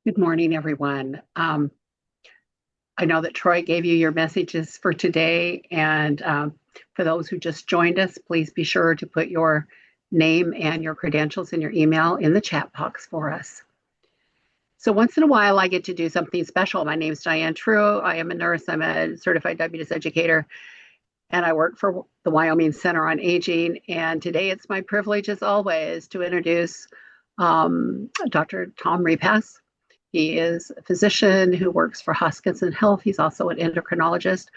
Good morning, everyone. I know that Troy gave you your messages for today, and for those who just joined us, please be sure to put your name and your credentials and your email in the chat box for us. So once in a while, I get to do something special. My name is Diane True. I am a nurse. I'm a certified diabetes educator, and I work for the Wyoming Center on Aging. And today, it's my privilege, as always, to introduce Dr. Tom Repas. He is a physician who works for Hoskinson Health. He's also an endocrinologist.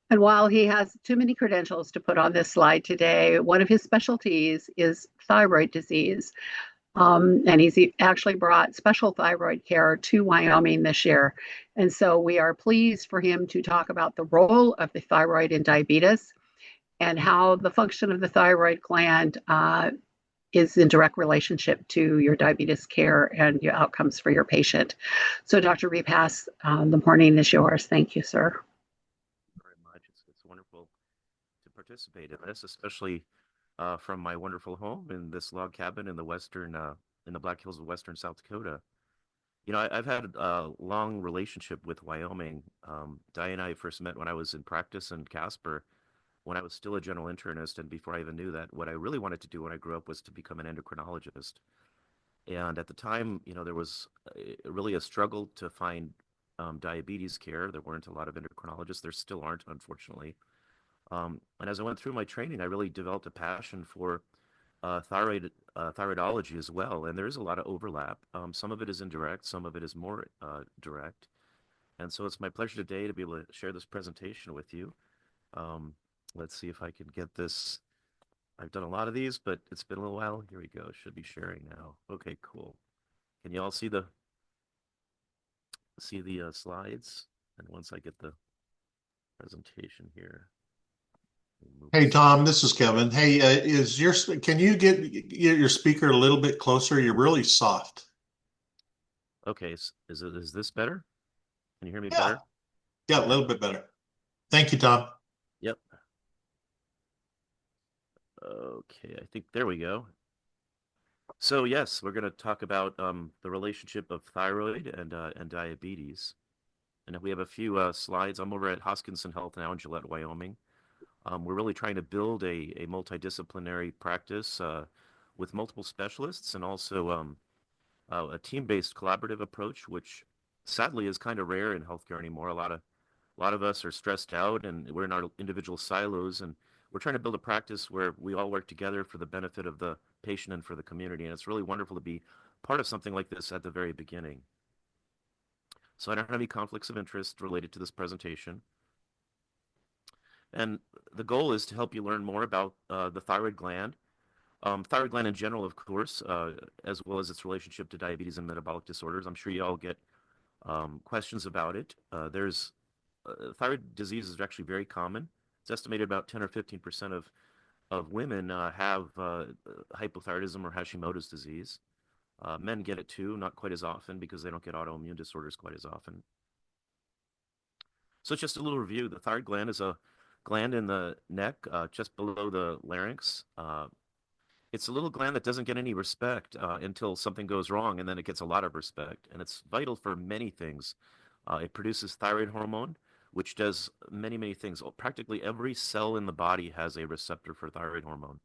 And while he has too many credentials to put on this slide today, one of his specialties is thyroid disease. And he's actually brought special thyroid care to Wyoming this year. And so we are pleased for him to talk about the role of the thyroid in diabetes and how the function of the thyroid gland is in direct relationship to your diabetes care and your outcomes for your patient. So, Dr. Repass, the morning is yours. Thank you, sir. Very much. It's wonderful to participate in this, especially from my wonderful home in this log cabin in the in the Black Hills of Western South Dakota. I've had a long relationship with Wyoming. Di and I first met when I was in practice in Casper, when I was still a general internist, and before I even knew that, what I really wanted to do when I grew up was to become an endocrinologist. And at the time, there was really a struggle to find diabetes care. There weren't a lot of endocrinologists. There still aren't, unfortunately. And as I went through my training, I really developed a passion for thyroidology as well. And there is a lot of overlap. Some of it is indirect, some of it is more direct. And so it's my pleasure today to be able to share this presentation with you. Um, let's see if I can get this. I've done a lot of these, but it's been a little while. Here we go. Should be sharing now. Okay, cool. Can you all see the slides? And once I get the presentation here, move Hey this. Tom, this is Kevin. Hey, can you get your speaker a little bit closer? You're really soft. Okay, is this better? Can you hear me Yeah, better? yeah, a Okay. little bit better. Thank you, Tom. Yep. Okay, I think there we go. So yes, we're going to talk about the relationship of thyroid and diabetes. And we have a few slides. I'm over at Hoskinson Health now in Gillette, Wyoming. We're really trying to build a multidisciplinary practice with multiple specialists and also a team-based collaborative approach, which sadly is kind of rare in healthcare anymore. A lot of us are stressed out and we're in our individual silos, and we're trying to build a practice where we all work together for the benefit of the patient and for the community. And it's really wonderful to be part of something like this at the very beginning. So I don't have any conflicts of interest related to this presentation. And the goal is to help you learn more about the thyroid gland in general, of course, as well as its relationship to diabetes and metabolic disorders. I'm sure you all get questions about it. There's Thyroid disease is actually very common. It's estimated about 10 or 15% of women have hypothyroidism or Hashimoto's disease. Men get it too, not quite as often because they don't get autoimmune disorders quite as often. So just a little review. The thyroid gland is a gland in the neck, just below the larynx. It's a little gland that doesn't get any respect until something goes wrong, and then it gets a lot of respect. And it's vital for many things. It produces thyroid hormone, which does many, many things. Practically every cell in the body has a receptor for thyroid hormone.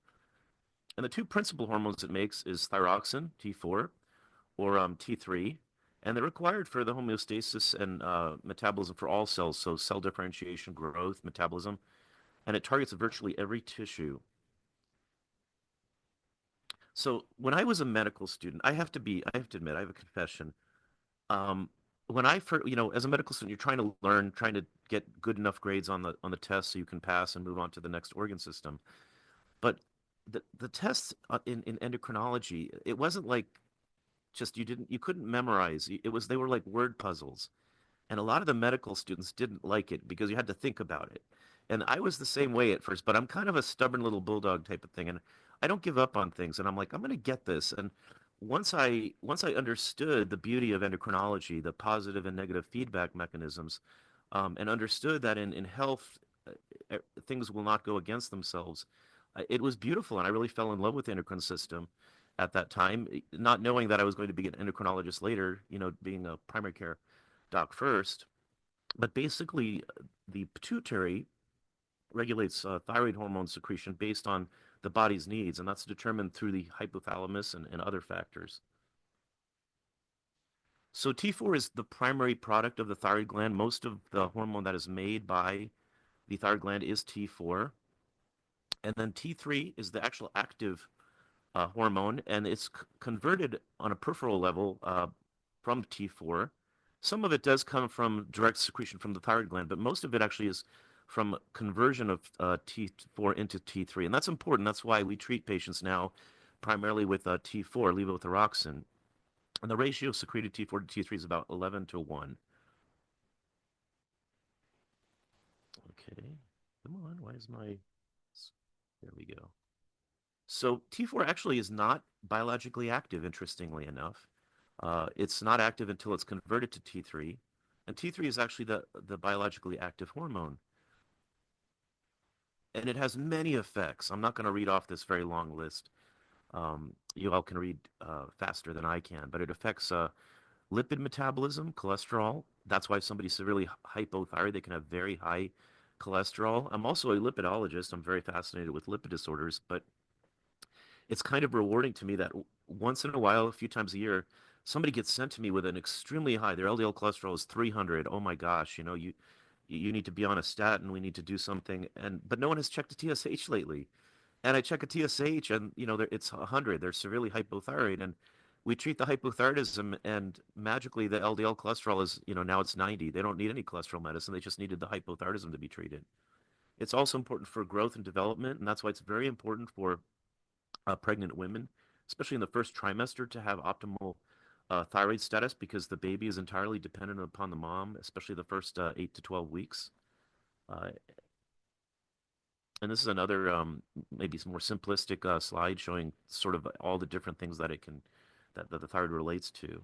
And the two principal hormones it makes is thyroxine, T4, or T3, and they're required for the homeostasis and metabolism for all cells, so cell differentiation, growth, metabolism, and it targets virtually every tissue. So when I was a medical student, I have to admit, I have a confession. Um, when I first, as a medical student, you're trying to learn, trying to get good enough grades on the test so you can pass and move on to the next organ system. But the tests in endocrinology, it wasn't like just you couldn't memorize. They were like word puzzles. And a lot of the medical students didn't like it because you had to think about it. And I was the same way at first, but I'm kind of a stubborn little bulldog type of thing, and I don't give up on things. And I'm like, I'm going to get this. And once I understood the beauty of endocrinology, the positive and negative feedback mechanisms, and understood that in health, things will not go against themselves, it was beautiful, and I really fell in love with the endocrine system. at that time, not knowing that I was going to be an endocrinologist later, being a primary care doc first. But basically, the pituitary regulates thyroid hormone secretion based on the body's needs, and that's determined through the hypothalamus and other factors. So T4 is the primary product of the thyroid gland. Most of the hormone that is made by the thyroid gland is T4. And then T3 is the actual active hormone, and it's converted on a peripheral level from T4. Some of it does come from direct secretion from the thyroid gland, but most of it actually is from conversion of T4 into T3. And that's important. That's why we treat patients now primarily with T4, levothyroxine. And the ratio of secreted T4 to T3 is about 11 to 1. Okay. Come on. Why is my... There we go. So T4 actually is not biologically active, interestingly enough. It's not active until it's converted to T3. And T3 is actually the biologically active hormone. And it has many effects. I'm not going to read off this very long list. You all can read faster than I can, but it affects lipid metabolism, cholesterol. That's why if somebody's severely hypothyroid, they can have very high cholesterol. I'm also a lipidologist. I'm very fascinated with lipid disorders, but it's kind of rewarding to me that once in a while, a few times a year, somebody gets sent to me with an extremely high, their LDL cholesterol is 300. Oh my gosh, you need to be on a statin. We need to do something. But no one has checked a TSH lately. And I check a TSH and, it's 100. They're severely hypothyroid. And we treat the hypothyroidism and magically the LDL cholesterol is, now it's 90. They don't need any cholesterol medicine. They just needed the hypothyroidism to be treated. It's also important for growth and development. And that's why it's very important for pregnant women, especially in the first trimester, to have optimal thyroid status because the baby is entirely dependent upon the mom, especially the first 8 to 12 weeks. Uh, and this is another maybe more simplistic slide showing sort of all the different things that that the thyroid relates to.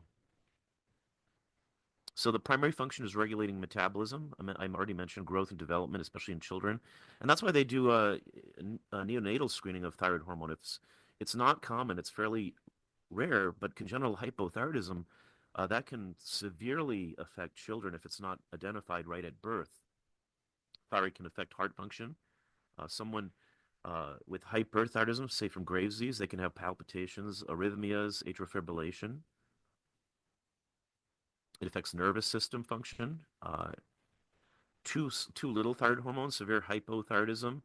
So the primary function is regulating metabolism. I already mentioned growth and development, especially in children, and that's why they do a neonatal screening of thyroid hormone. It's not common; it's fairly rare, but congenital hypothyroidism that can severely affect children if it's not identified right at birth. Thyroid can affect heart function. Someone with hyperthyroidism, say from Graves' disease, they can have palpitations, arrhythmias, atrial It affects nervous system function. Too little thyroid hormone, severe hypothyroidism.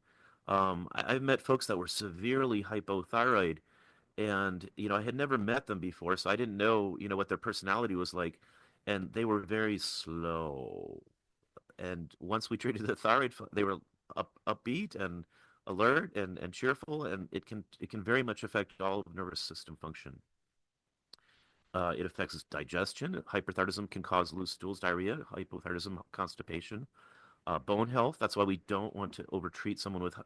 I've met folks that were severely hypothyroid, and I had never met them before, so I didn't know what their personality was like, and they were very slow. And once we treated the thyroid, they were upbeat and alert and cheerful, and it can very much affect all of nervous system function. It affects digestion. Hyperthyroidism can cause loose stools, diarrhea, hypothyroidism, constipation, bone health. That's why we don't want to overtreat someone with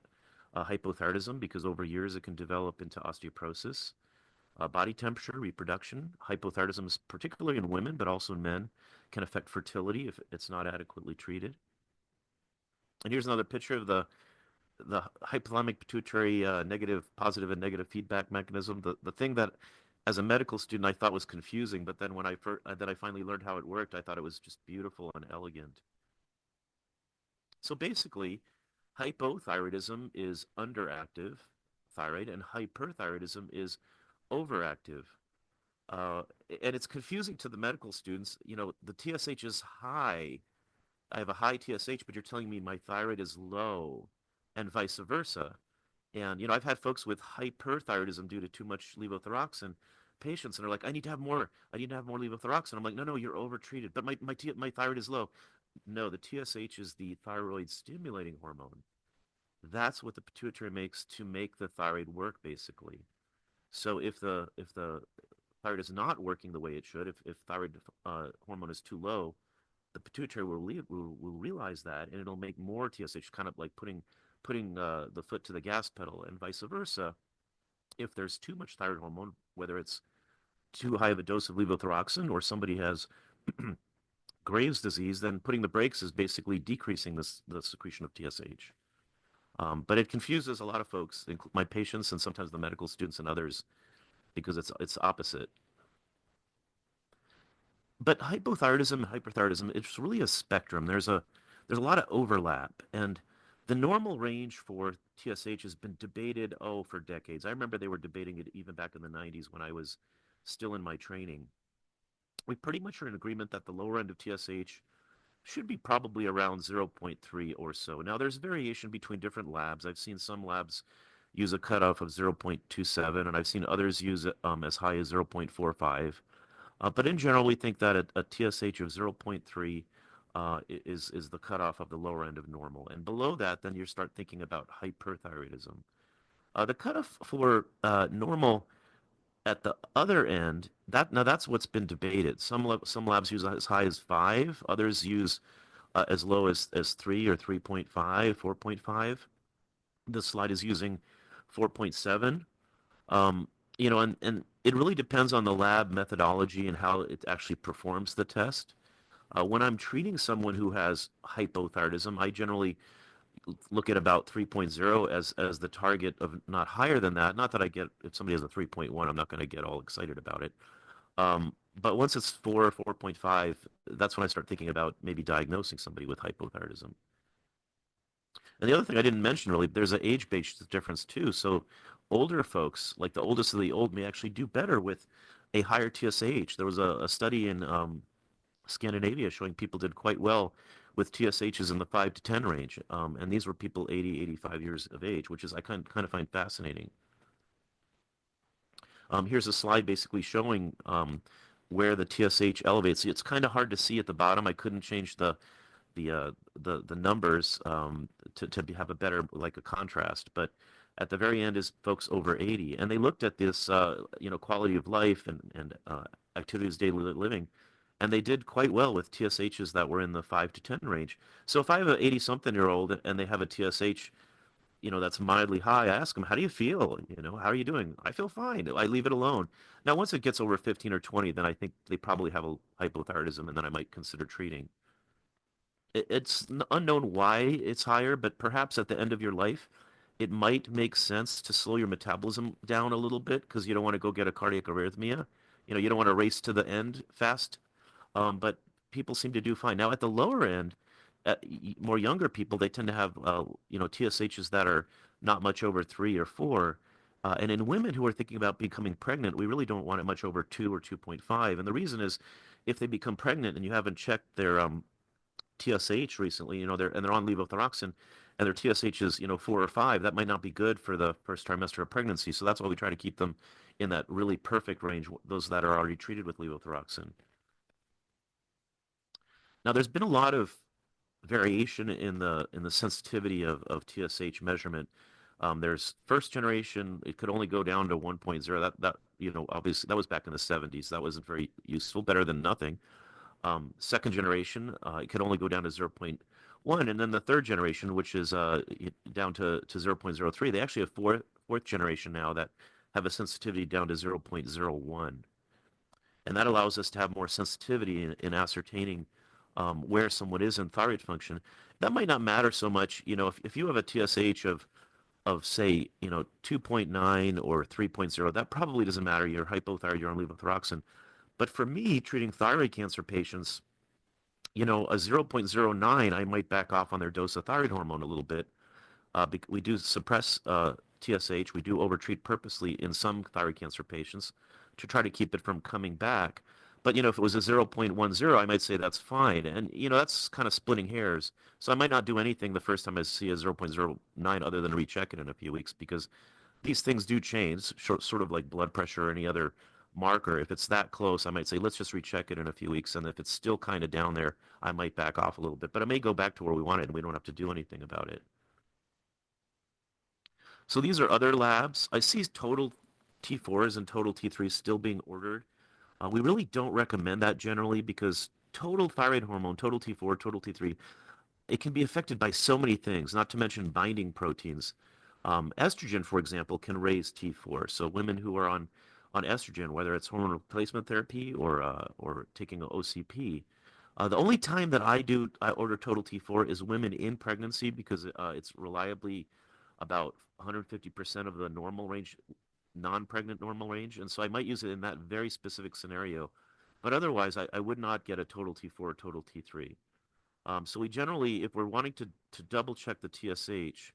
hypothyroidism because over years it can develop into osteoporosis. Body temperature, reproduction. Hypothyroidism is particularly in women, but also in men, can affect fertility if it's not adequately treated. And here's another picture of the hypothalamic pituitary positive and negative feedback mechanism. The thing that as a medical student I thought was confusing, but then when I finally learned how it worked, I thought it was just beautiful and elegant. So basically, hypothyroidism is underactive thyroid and hyperthyroidism is overactive. Uh, and it's confusing to the medical students. The TSH is high. I have a high TSH, but you're telling me my thyroid is low, and vice versa. And I've had folks with hyperthyroidism due to too much levothyroxine patients, and they're like, I need to have more. I need to have more levothyroxine. I'm like, no, you're overtreated. But my thyroid is low. No, the TSH is the thyroid stimulating hormone. That's what the pituitary makes to make the thyroid work, basically. So if the thyroid is not working the way it should, if thyroid hormone is too low, the pituitary will realize that, and it'll make more TSH, kind of like putting the foot to the gas pedal, and vice versa. If there's too much thyroid hormone, whether it's too high of a dose of levothyroxine or somebody has Graves' disease, then putting the brakes is basically decreasing the secretion of TSH. But it confuses a lot of folks, my patients and sometimes the medical students and others. because it's opposite. But hypothyroidism and hyperthyroidism, it's really a spectrum. There's a lot of overlap, and the normal range for TSH has been debated, for decades. I remember they were debating it even back in the 90s when I was still in my training. We pretty much are in agreement that the lower end of TSH should be probably around zero point 0.3 or so. Now, there's variation between different labs. I've seen some labs use a cutoff of 0.27, and I've seen others use it as high as 0.45. But in general, we think that a TSH of zero point 0.3 is the cutoff of the lower end of normal. And below that, then you start thinking about hyperthyroidism. The cutoff for normal at the other end, that's what's been debated. Some labs use as high as 5, others use as low as 3 or 3.5, 4.5. This slide is using 4.7. Um, and it really depends on the lab methodology and how it actually performs the test. When I'm treating someone who has hypothyroidism, I generally look at about 3.0 as the target of not higher than that. Not that if somebody has a 3.1, I'm not going to get all excited about it. But once it's 4 or 4.5, that's when I start thinking about maybe diagnosing somebody with hypothyroidism. And the other thing I didn't mention really, there's an age-based difference too. So older folks, like the oldest of the old, may actually do better with a higher TSH. There was a study in Scandinavia showing people did quite well with TSHs in the 5 to 10 range. And these were people 80, 85 years of age, which I kind of find fascinating. Here's a slide basically showing where the TSH elevates. It's kind of hard to see at the bottom. I couldn't change the numbers have a better like a contrast. But at the very end is folks over 80, and they looked at this quality of life and activities of daily living, and they did quite well with TSHs that were in the 5 to 10 range. So if I have an 80-something-year-old and they have a TSH, that's mildly high, I ask them, how do you feel? How are you doing? I feel fine. I leave it alone. Now, once it gets over 15 or 20, then I think they probably have a hypothyroidism, and then I might consider treating. It's unknown why it's higher, but perhaps at the end of your life, it might make sense to slow your metabolism down a little bit because you don't want to go get a cardiac arrhythmia. You don't want to race to the end fast. But people seem to do fine. Now, at the lower end, more younger people, they tend to have, TSHs that are not much over 3 or 4. And in women who are thinking about becoming pregnant, we really don't want it much over 2 or 2.5. And the reason is if they become pregnant and you haven't checked their TSH recently, they're on levothyroxine, and their TSH is 4 or 5. That might not be good for the first trimester of pregnancy. So that's why we try to keep them in that really perfect range, those that are already treated with levothyroxine. Now, there's been a lot of variation in the sensitivity of TSH measurement. There's first generation, it could only go down to 1.0. That obviously that was back in the 70s. That wasn't very useful, better than nothing. Second generation, it could only go down to 0.1, and then the third generation, which is down to 0.03. They actually have fourth generation now that have a sensitivity down to 0.01, and that allows us to have more sensitivity in ascertaining where someone is in thyroid function. That might not matter so much, if you have a TSH of say 2.9 or 3.0, that probably doesn't matter. You're hypothyroid, you're on levothyroxine. But for me, treating thyroid cancer patients, a 0.09, I might back off on their dose of thyroid hormone a little bit. We do suppress TSH. We do overtreat purposely in some thyroid cancer patients to try to keep it from coming back. But, if it was a 0.10, I might say that's fine. And, that's kind of splitting hairs. So I might not do anything the first time I see a 0.09 other than recheck it in a few weeks because these things do change, sort of like blood pressure or any other marker. If it's that close, I might say, let's just recheck it in a few weeks. And if it's still kind of down there, I might back off a little bit. But it may go back to where we want it and we don't have to do anything about it. So these are other labs. I see total T4s and total T3s still being ordered. We really don't recommend that generally because total thyroid hormone, total T4, total T3, it can be affected by so many things, not to mention binding proteins. Estrogen, for example, can raise T4. So women who are on estrogen, whether it's hormone replacement therapy or taking an OCP, the only time that I order total T4 is women in pregnancy because it's reliably about 150% of the normal range non-pregnant normal range, and so I might use it in that very specific scenario. But otherwise, I would not get a total T4 or total T3. So we generally, if we're wanting to double check the TSH,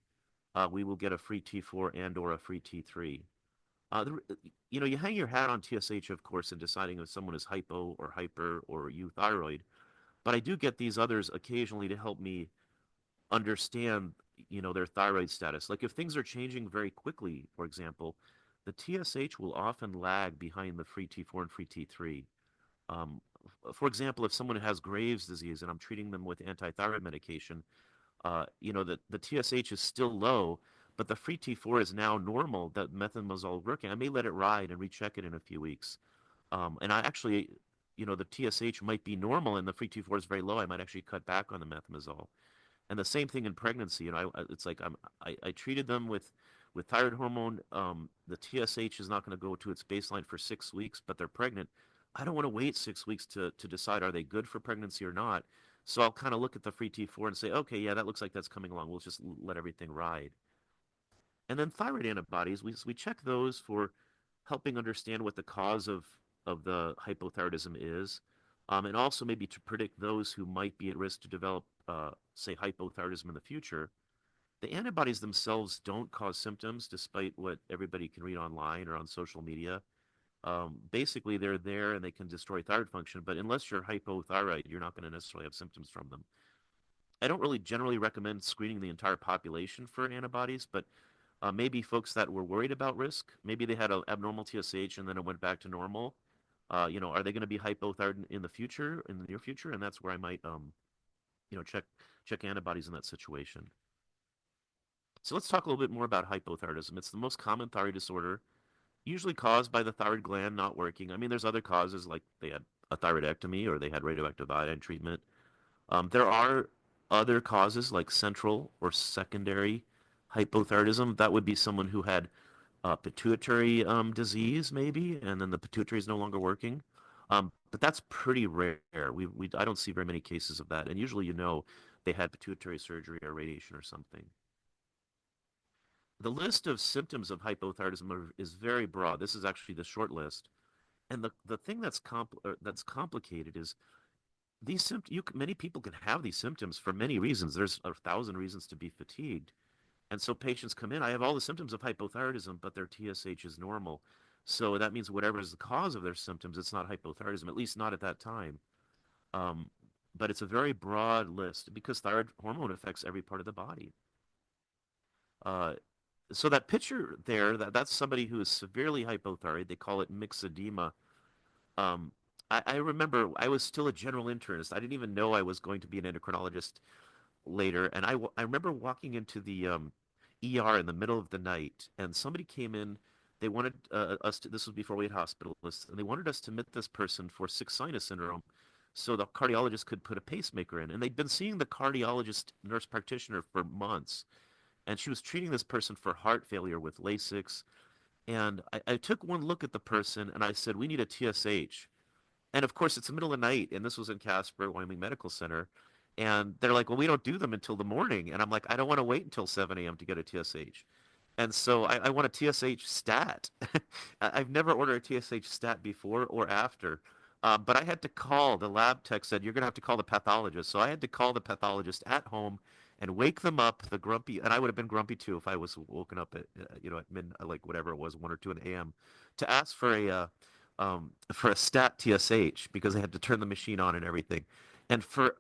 we will get a free T4 and or a free T3. You hang your hat on TSH, of course, in deciding if someone is hypo or hyper or euthyroid. But I do get these others occasionally to help me understand, their thyroid status. Like if things are changing very quickly, for example, the TSH will often lag behind the free T4 and free T3. Um, for example, if someone has Graves' disease and I'm treating them with antithyroid medication, the TSH is still low, but the free T4 is now normal, that methimazole working. I may let it ride and recheck it in a few weeks. And I actually, the TSH might be normal and the free T4 is very low. I might actually cut back on the methimazole. And the same thing in pregnancy. It's like I treated them with thyroid hormone. The TSH is not going to go to its baseline for 6 weeks, but they're pregnant. I don't want to wait 6 weeks to decide are they good for pregnancy or not. So I'll kind of look at the free T4 and say, okay, yeah, that looks like that's coming along. We'll just let everything ride. And then thyroid antibodies, we check those for helping understand what the cause of the hypothyroidism is, and also maybe to predict those who might be at risk to develop, say, hypothyroidism in the future. The antibodies themselves don't cause symptoms, despite what everybody can read online or on social media. Basically, they're there and they can destroy thyroid function, but unless you're hypothyroid, you're not going to necessarily have symptoms from them. I don't really generally recommend screening the entire population for antibodies, but maybe folks that were worried about risk, maybe they had an abnormal TSH and then it went back to normal. Are they going to be hypothyroid in the future, in the near future? And that's where I might, check antibodies in that situation. So let's talk a little bit more about hypothyroidism. It's the most common thyroid disorder, usually caused by the thyroid gland not working. I mean, there's other causes like they had a thyroidectomy or they had radioactive iodine treatment. There are other causes like central or secondary hypothyroidism. That would be someone who had pituitary disease, maybe, and then the pituitary is no longer working. But that's pretty rare. I don't see very many cases of that. And usually, they had pituitary surgery or radiation or something. The list of symptoms of hypothyroidism is very broad. This is actually the short list. And the thing that's complicated is these symptoms. Many people can have these symptoms for many reasons. There's 1,000 reasons to be fatigued. And so patients come in, I have all the symptoms of hypothyroidism, but their TSH is normal. So that means whatever is the cause of their symptoms, it's not hypothyroidism, at least not at that time. Um, but it's a very broad list because thyroid hormone affects every part of the body. Uh, so that picture there, that's somebody who is severely hypothyroid. They call it myxedema. Um, I remember I was still a general internist. I didn't even know I was going to be an endocrinologist later, and I remember walking into the ER in the middle of the night, and somebody came in. They wanted us to. This was before we had hospitalists, and they wanted us to admit this person for sick sinus syndrome, so the cardiologist could put a pacemaker in. And they'd been seeing the cardiologist nurse practitioner for months, and she was treating this person for heart failure with Lasix. And I took one look at the person, and I said, "We need a TSH." And of course, it's the middle of the night, and this was in Casper, Wyoming Medical Center. And they're like, well, we don't do them until the morning. And I'm like, I don't want to wait until 7 a.m. to get a TSH. And so I want a TSH stat. I've never ordered a TSH stat before or after. But I had to call, the lab tech said, you're going to have to call the pathologist. So I had to call the pathologist at home and wake them up, the grumpy, and I would have been grumpy too if I was woken up at, at midnight, like whatever it was, 1 or 2 a.m., to ask for a stat TSH because they had to turn the machine on and everything. And for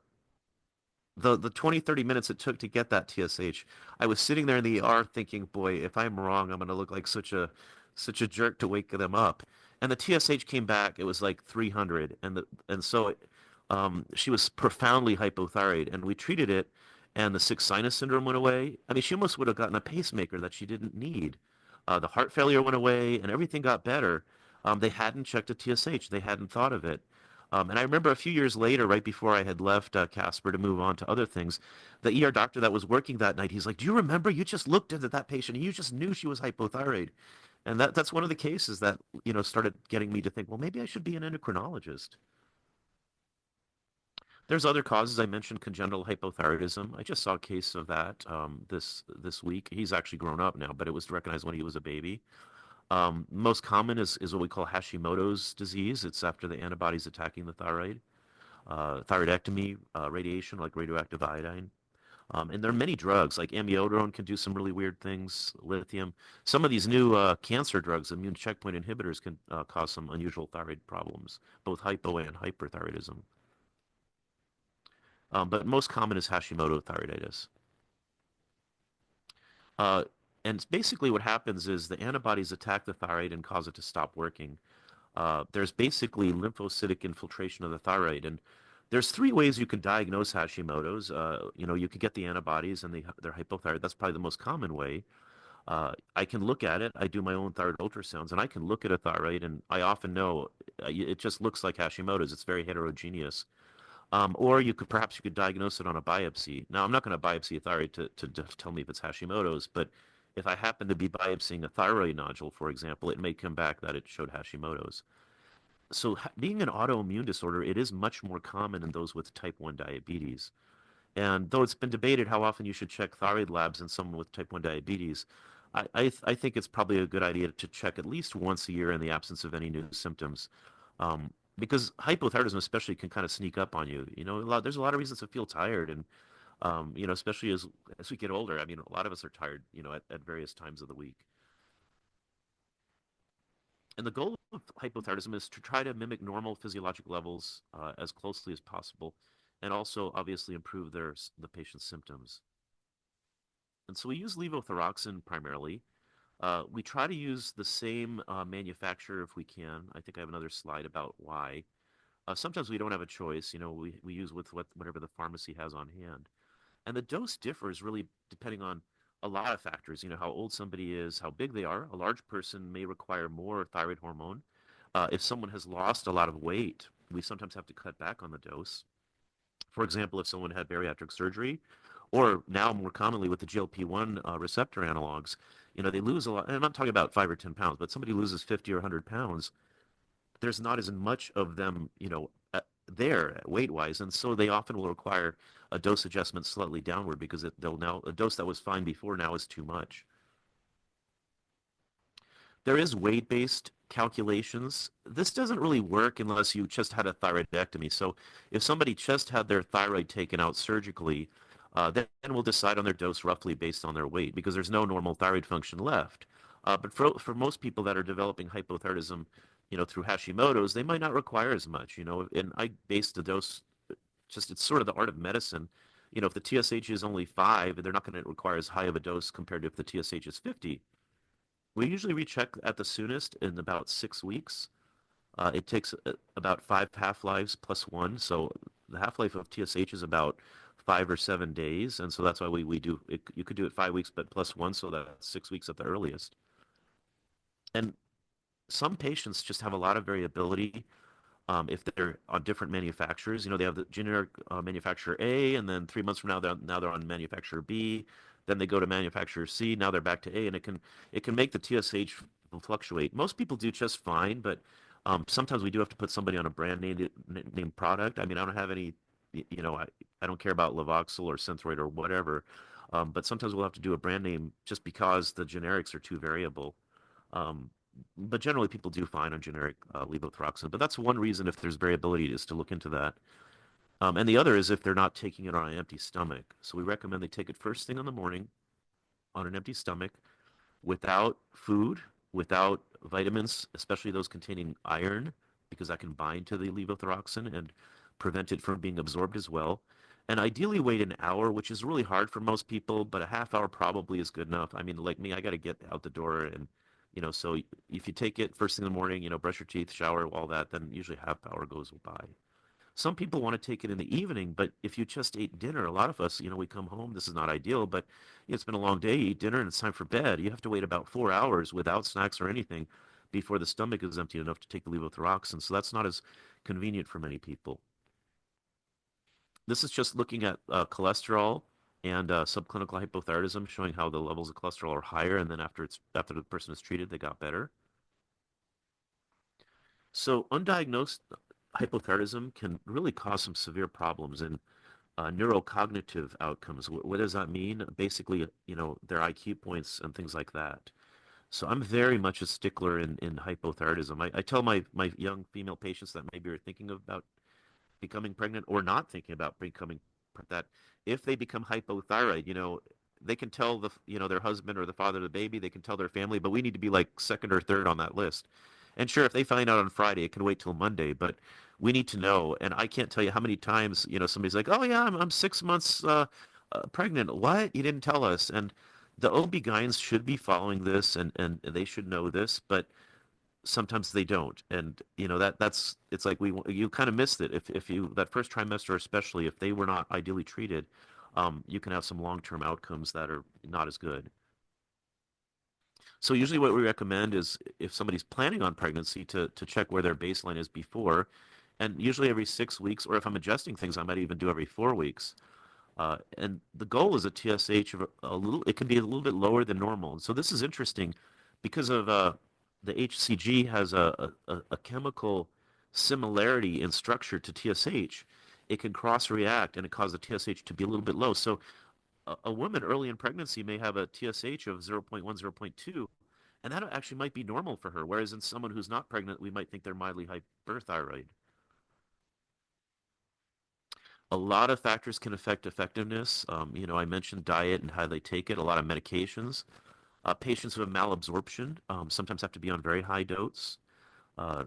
the 20, 30 minutes it took to get that TSH, I was sitting there in the ER thinking, boy, if I'm wrong, I'm going to look like such a jerk to wake them up. And the TSH came back, it was like 300. She was profoundly hypothyroid, and we treated it, and the sick sinus syndrome went away. I mean, she almost would have gotten a pacemaker that she didn't need. The heart failure went away, and everything got better. They hadn't checked a TSH. They hadn't thought of it. And I remember a few years later, right before I had left Casper to move on to other things, the ER doctor that was working that night, he's like, do you remember you just looked at that patient and you just knew she was hypothyroid? And that's one of the cases that, started getting me to think, well, maybe I should be an endocrinologist. There's other causes. I mentioned congenital hypothyroidism. I just saw a case of that this week. He's actually grown up now, but it was recognized when he was a baby. Most common is what we call Hashimoto's disease. It's after the antibodies attacking the thyroid. Thyroidectomy, radiation like radioactive iodine. And there are many drugs like amiodarone can do some really weird things, lithium. Some of these new cancer drugs, immune checkpoint inhibitors, can cause some unusual thyroid problems, both hypo and hyperthyroidism. But most common is Hashimoto thyroiditis. Uh, and basically what happens is the antibodies attack the thyroid and cause it to stop working. There's basically lymphocytic infiltration of the thyroid, and there's three ways you can diagnose Hashimoto's. You could get the antibodies and they're hypothyroid. That's probably the most common way. I can look at it. I do my own thyroid ultrasounds, and I can look at a thyroid, and I often know it just looks like Hashimoto's. It's very heterogeneous. Or you could diagnose it on a biopsy. Now, I'm not going to biopsy a thyroid to tell me if it's Hashimoto's, but if I happen to be biopsying a thyroid nodule, for example, it may come back that it showed Hashimoto's. So being an autoimmune disorder, it is much more common in those with type 1 diabetes. And though it's been debated how often you should check thyroid labs in someone with type 1 diabetes, I think it's probably a good idea to check at least once a year in the absence of any new symptoms. Because hypothyroidism especially can kind of sneak up on you. There's a lot of reasons to feel tired, and especially as we get older. I mean, a lot of us are tired, at various times of the week. And the goal of hypothyroidism is to try to mimic normal physiologic levels as closely as possible, and also obviously improve the patient's symptoms. And so we use levothyroxine primarily. We try to use the same manufacturer if we can. I think I have another slide about why. Sometimes we don't have a choice. We use with whatever the pharmacy has on hand. And the dose differs really depending on a lot of factors. How old somebody is, how big they are. A large person may require more thyroid hormone. If someone has lost a lot of weight, we sometimes have to cut back on the dose. For example, if someone had bariatric surgery, or now more commonly with the GLP-1 receptor analogs, they lose a lot. And I'm not talking about 5 or 10 pounds, but somebody loses 50 or 100 pounds. There's not as much of them, there weight-wise, and so they often will require a dose adjustment slightly downward because they'll now a dose that was fine before now is too much. There is weight-based calculations. This doesn't really work unless you just had a thyroidectomy. So if somebody just had their thyroid taken out surgically, then we'll decide on their dose roughly based on their weight because there's no normal thyroid function left. But for most people that are developing hypothyroidism, through Hashimoto's, they might not require as much, and I base the dose it's sort of the art of medicine. If the TSH is only 5, they're not going to require as high of a dose compared to if the TSH is 50. We usually recheck at the soonest in about 6 weeks. It takes about 5 half-lives plus 1. So the half-life of TSH is about 5 or 7 days. And so that's why we do it. You could do it 5 weeks, but plus 1, so that's 6 weeks at the earliest. And some patients just have a lot of variability if they're on different manufacturers. They have the generic manufacturer A, and then 3 months from now they're on manufacturer B. Then they go to manufacturer C. Now they're back to A, and it can make the TSH fluctuate. Most people do just fine, but sometimes we do have to put somebody on a brand name product. I mean, I don't have any, I don't care about Levoxyl or Synthroid or whatever, but sometimes we'll have to do a brand name just because the generics are too variable. Um, but generally, people do fine on generic levothyroxine. But that's one reason if there's variability is to look into that. And the other is if they're not taking it on an empty stomach. So we recommend they take it first thing in the morning on an empty stomach without food, without vitamins, especially those containing iron, because that can bind to the levothyroxine and prevent it from being absorbed as well. And ideally wait an hour, which is really hard for most people, but a half hour probably is good enough. I mean, like me, I got to get out the door and so if you take it first thing in the morning, brush your teeth, shower, all that, then usually half hour goes by. Some people want to take it in the evening, but if you just ate dinner, a lot of us, we come home, this is not ideal, but it's been a long day, you eat dinner, and it's time for bed. You have to wait about 4 hours without snacks or anything before the stomach is empty enough to take the levothyroxine. So that's not as convenient for many people. This is just looking at cholesterol and subclinical hypothyroidism, showing how the levels of cholesterol are higher, and then after the person is treated, they got better. So undiagnosed hypothyroidism can really cause some severe problems in neurocognitive outcomes. What does that mean? Basically, their IQ points and things like that. So I'm very much a stickler in hypothyroidism. I tell my young female patients that maybe are thinking about becoming pregnant or not thinking about becoming that if they become hypothyroid, they can tell their husband or the father of the baby, they can tell their family, but we need to be like second or third on that list. And sure, if they find out on Friday, it can wait till Monday, but we need to know. And I can't tell you how many times, somebody's like, "Oh yeah, I'm 6 months pregnant." What? You didn't tell us. And the OB-GYNs should be following this and they should know this, but sometimes they don't. And that's it's like you kind of missed it if you that first trimester, especially if they were not ideally treated, you can have some long-term outcomes that are not as good. So usually what we recommend is if somebody's planning on pregnancy to check where their baseline is before, and usually every 6 weeks, or if I'm adjusting things, I might even do every 4 weeks. And the goal is a TSH of a little, it can be a little bit lower than normal. And so this is interesting because of the HCG has a chemical similarity in structure to TSH. It can cross-react and it causes the TSH to be a little bit low. So a woman early in pregnancy may have a TSH of 0.1, 0.2, and that actually might be normal for her. Whereas in someone who's not pregnant, we might think they're mildly hyperthyroid. A lot of factors can affect effectiveness. I mentioned diet and how they take it, a lot of medications. Patients who have malabsorption sometimes have to be on very high dose. Uh,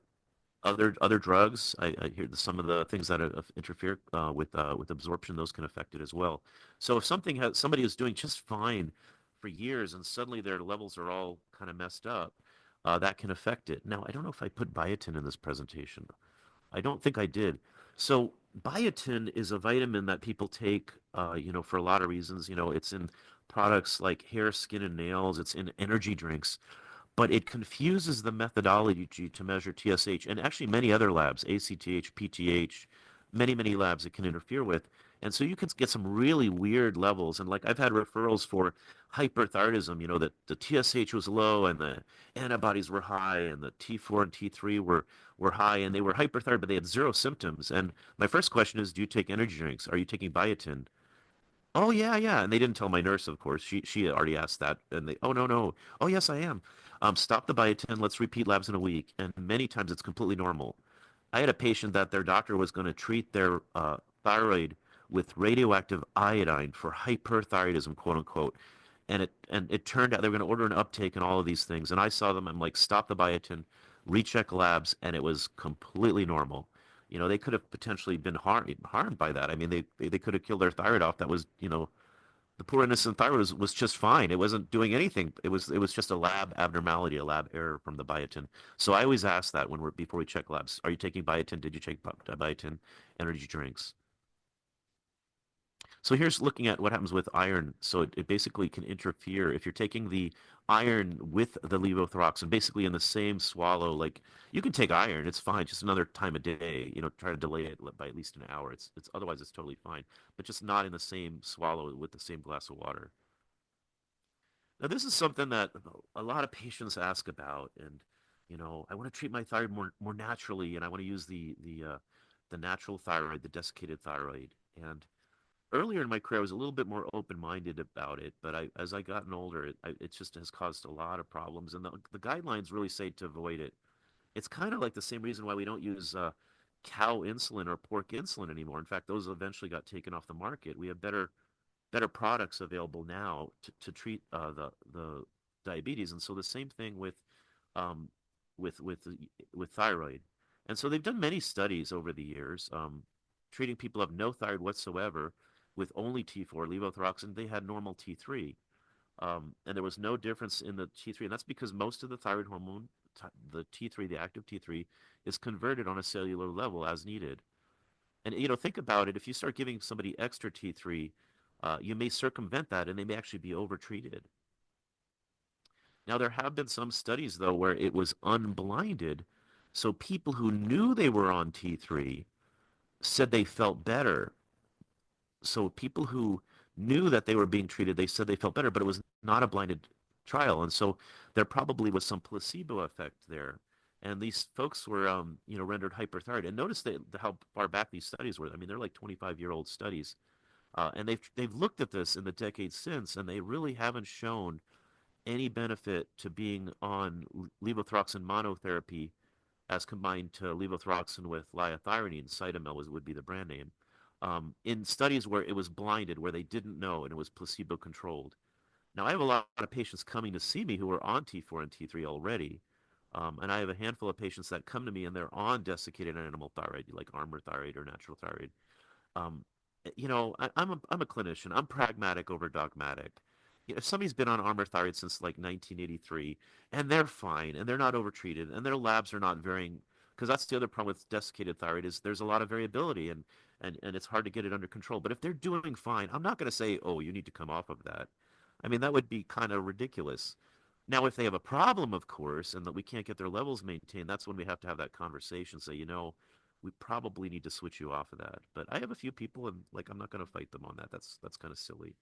other drugs, I hear some of the things that interfere with absorption, those can affect it as well. So if somebody is doing just fine for years and suddenly their levels are all kind of messed up, that can affect it. Now, I don't know if I put biotin in this presentation. I don't think I did. So biotin is a vitamin that people take, for a lot of reasons. It's in products like hair, skin, and nails. It's in energy drinks, but it confuses the methodology to measure TSH and actually many other labs, ACTH, PTH, many labs it can interfere with. And so you can get some really weird levels. And like I've had referrals for hyperthyroidism, that the TSH was low and the antibodies were high and the T4 and T3 were high and they were hyperthyroid, but they had zero symptoms. And my first question is, do you take energy drinks? Are you taking biotin? Oh yeah, yeah. And they didn't tell my nurse, of course. She had already asked that, and they, oh no, no. Oh yes, I am. Stop the biotin. Let's repeat labs in a week. And many times it's completely normal. I had a patient that their doctor was going to treat their thyroid with radioactive iodine for hyperthyroidism, quote unquote. And it turned out they were going to order an uptake and all of these things. And I saw them. I'm like, stop the biotin, recheck labs, and it was completely normal. They could have potentially been harmed by that. I mean, they could have killed their thyroid off. That was, the poor innocent thyroid was just fine. It wasn't doing anything. It was just a lab abnormality, a lab error from the biotin. So I always ask that before we check labs. Are you taking biotin? Did you take biotin? Energy drinks. So here's looking at what happens with iron. So it basically can interfere if you're taking the iron with the levothyroxine, basically in the same swallow. Like you can take iron, it's fine, just another time a day. Try to delay it by at least an hour. It's otherwise it's totally fine, but just not in the same swallow with the same glass of water. Now this is something that a lot of patients ask about, and I want to treat my thyroid more naturally, and I want to use the natural thyroid, the desiccated thyroid, and earlier in my career, I was a little bit more open-minded about it, but as I gotten older, it just has caused a lot of problems, and the guidelines really say to avoid it. It's kind of like the same reason why we don't use cow insulin or pork insulin anymore. In fact, those eventually got taken off the market. We have better products available now to treat the diabetes, and so the same thing um, with thyroid. And so they've done many studies over the years, treating people who have no thyroid whatsoever with only T4 levothyroxine. They had normal T3, and there was no difference in the T3, and that's because most of the thyroid hormone, the T3, the active T3, is converted on a cellular level as needed. And think about it. If you start giving somebody extra T3, you may circumvent that, and they may actually be overtreated. Now, there have been some studies, though, where it was unblinded. So people who knew they were on T3 said they felt better. So people who knew that they were being treated, they said they felt better, but it was not a blinded trial. And so there probably was some placebo effect there. And these folks were, rendered hyperthyroid. And notice how far back these studies were. I mean, they're like 25-year-old studies. And they've looked at this in the decades since, and they really haven't shown any benefit to being on levothyroxine monotherapy as combined to levothyroxine with liothyronine, Cytomel would be the brand name, in studies where it was blinded, where they didn't know and it was placebo controlled. Now, I have a lot of patients coming to see me who are on T4 and T3 already. And I have a handful of patients that come to me and they're on desiccated animal thyroid, like Armour thyroid or natural thyroid. Um, I'm a clinician. I'm pragmatic over dogmatic. If somebody's been on Armour thyroid since like 1983 and they're fine and they're not overtreated and their labs are not varying, because that's the other problem with desiccated thyroid is there's a lot of variability and it's hard to get it under control. But if they're doing fine, I'm not going to say, oh, you need to come off of that. I mean, that would be kind of ridiculous. Now, if they have a problem, of course, and that we can't get their levels maintained, that's when we have to have that conversation. Say, we probably need to switch you off of that. But I have a few people, and like I'm not going to fight them on that. That's kind of silly.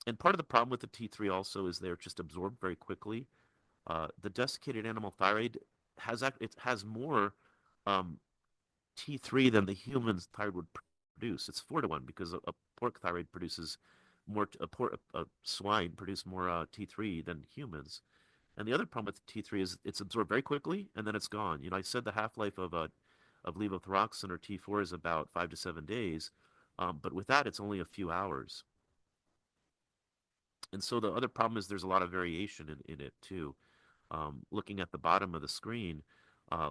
And part of the problem with the T3 also is they're just absorbed very quickly. The desiccated animal thyroid it has more um, T3 than the human's thyroid would produce. It's 4 to 1 because a pork thyroid produces more. A swine produce more T3 than humans. And the other problem with T3 is it's absorbed very quickly and then it's gone. I said the half life of levothyroxine or T4 is about 5 to 7 days, but with that it's only a few hours. And so the other problem is there's a lot of variation in it too. Looking at the bottom of the screen,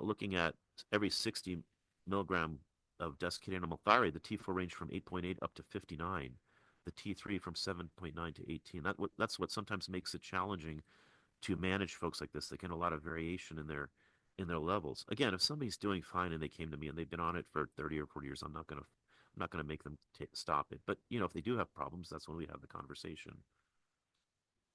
looking at every 60 milligram of desiccated animal thyroid, the T4 range from 8.8 up to 59, the T3 from 7.9 to 18. That's what sometimes makes it challenging to manage folks like this. They get a lot of variation in their levels. Again, if somebody's doing fine and they came to me and they've been on it for 30 or 40 years, I'm not gonna make them stop it. But if they do have problems, that's when we have the conversation.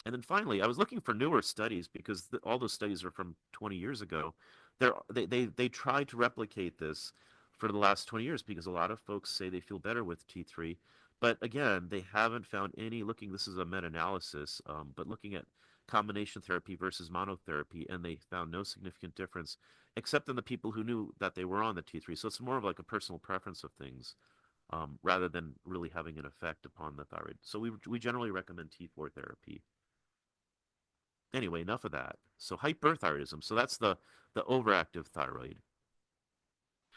And then finally, I was looking for newer studies because all those studies are from 20 years ago. They tried to replicate this for the last 20 years because a lot of folks say they feel better with T3. But again, they haven't found any this is a meta-analysis, but looking at combination therapy versus monotherapy, and they found no significant difference except in the people who knew that they were on the T3. So it's more of like a personal preference of things rather than really having an effect upon the thyroid. So we generally recommend T4 therapy. Anyway, enough of that. So hyperthyroidism. So that's the overactive thyroid.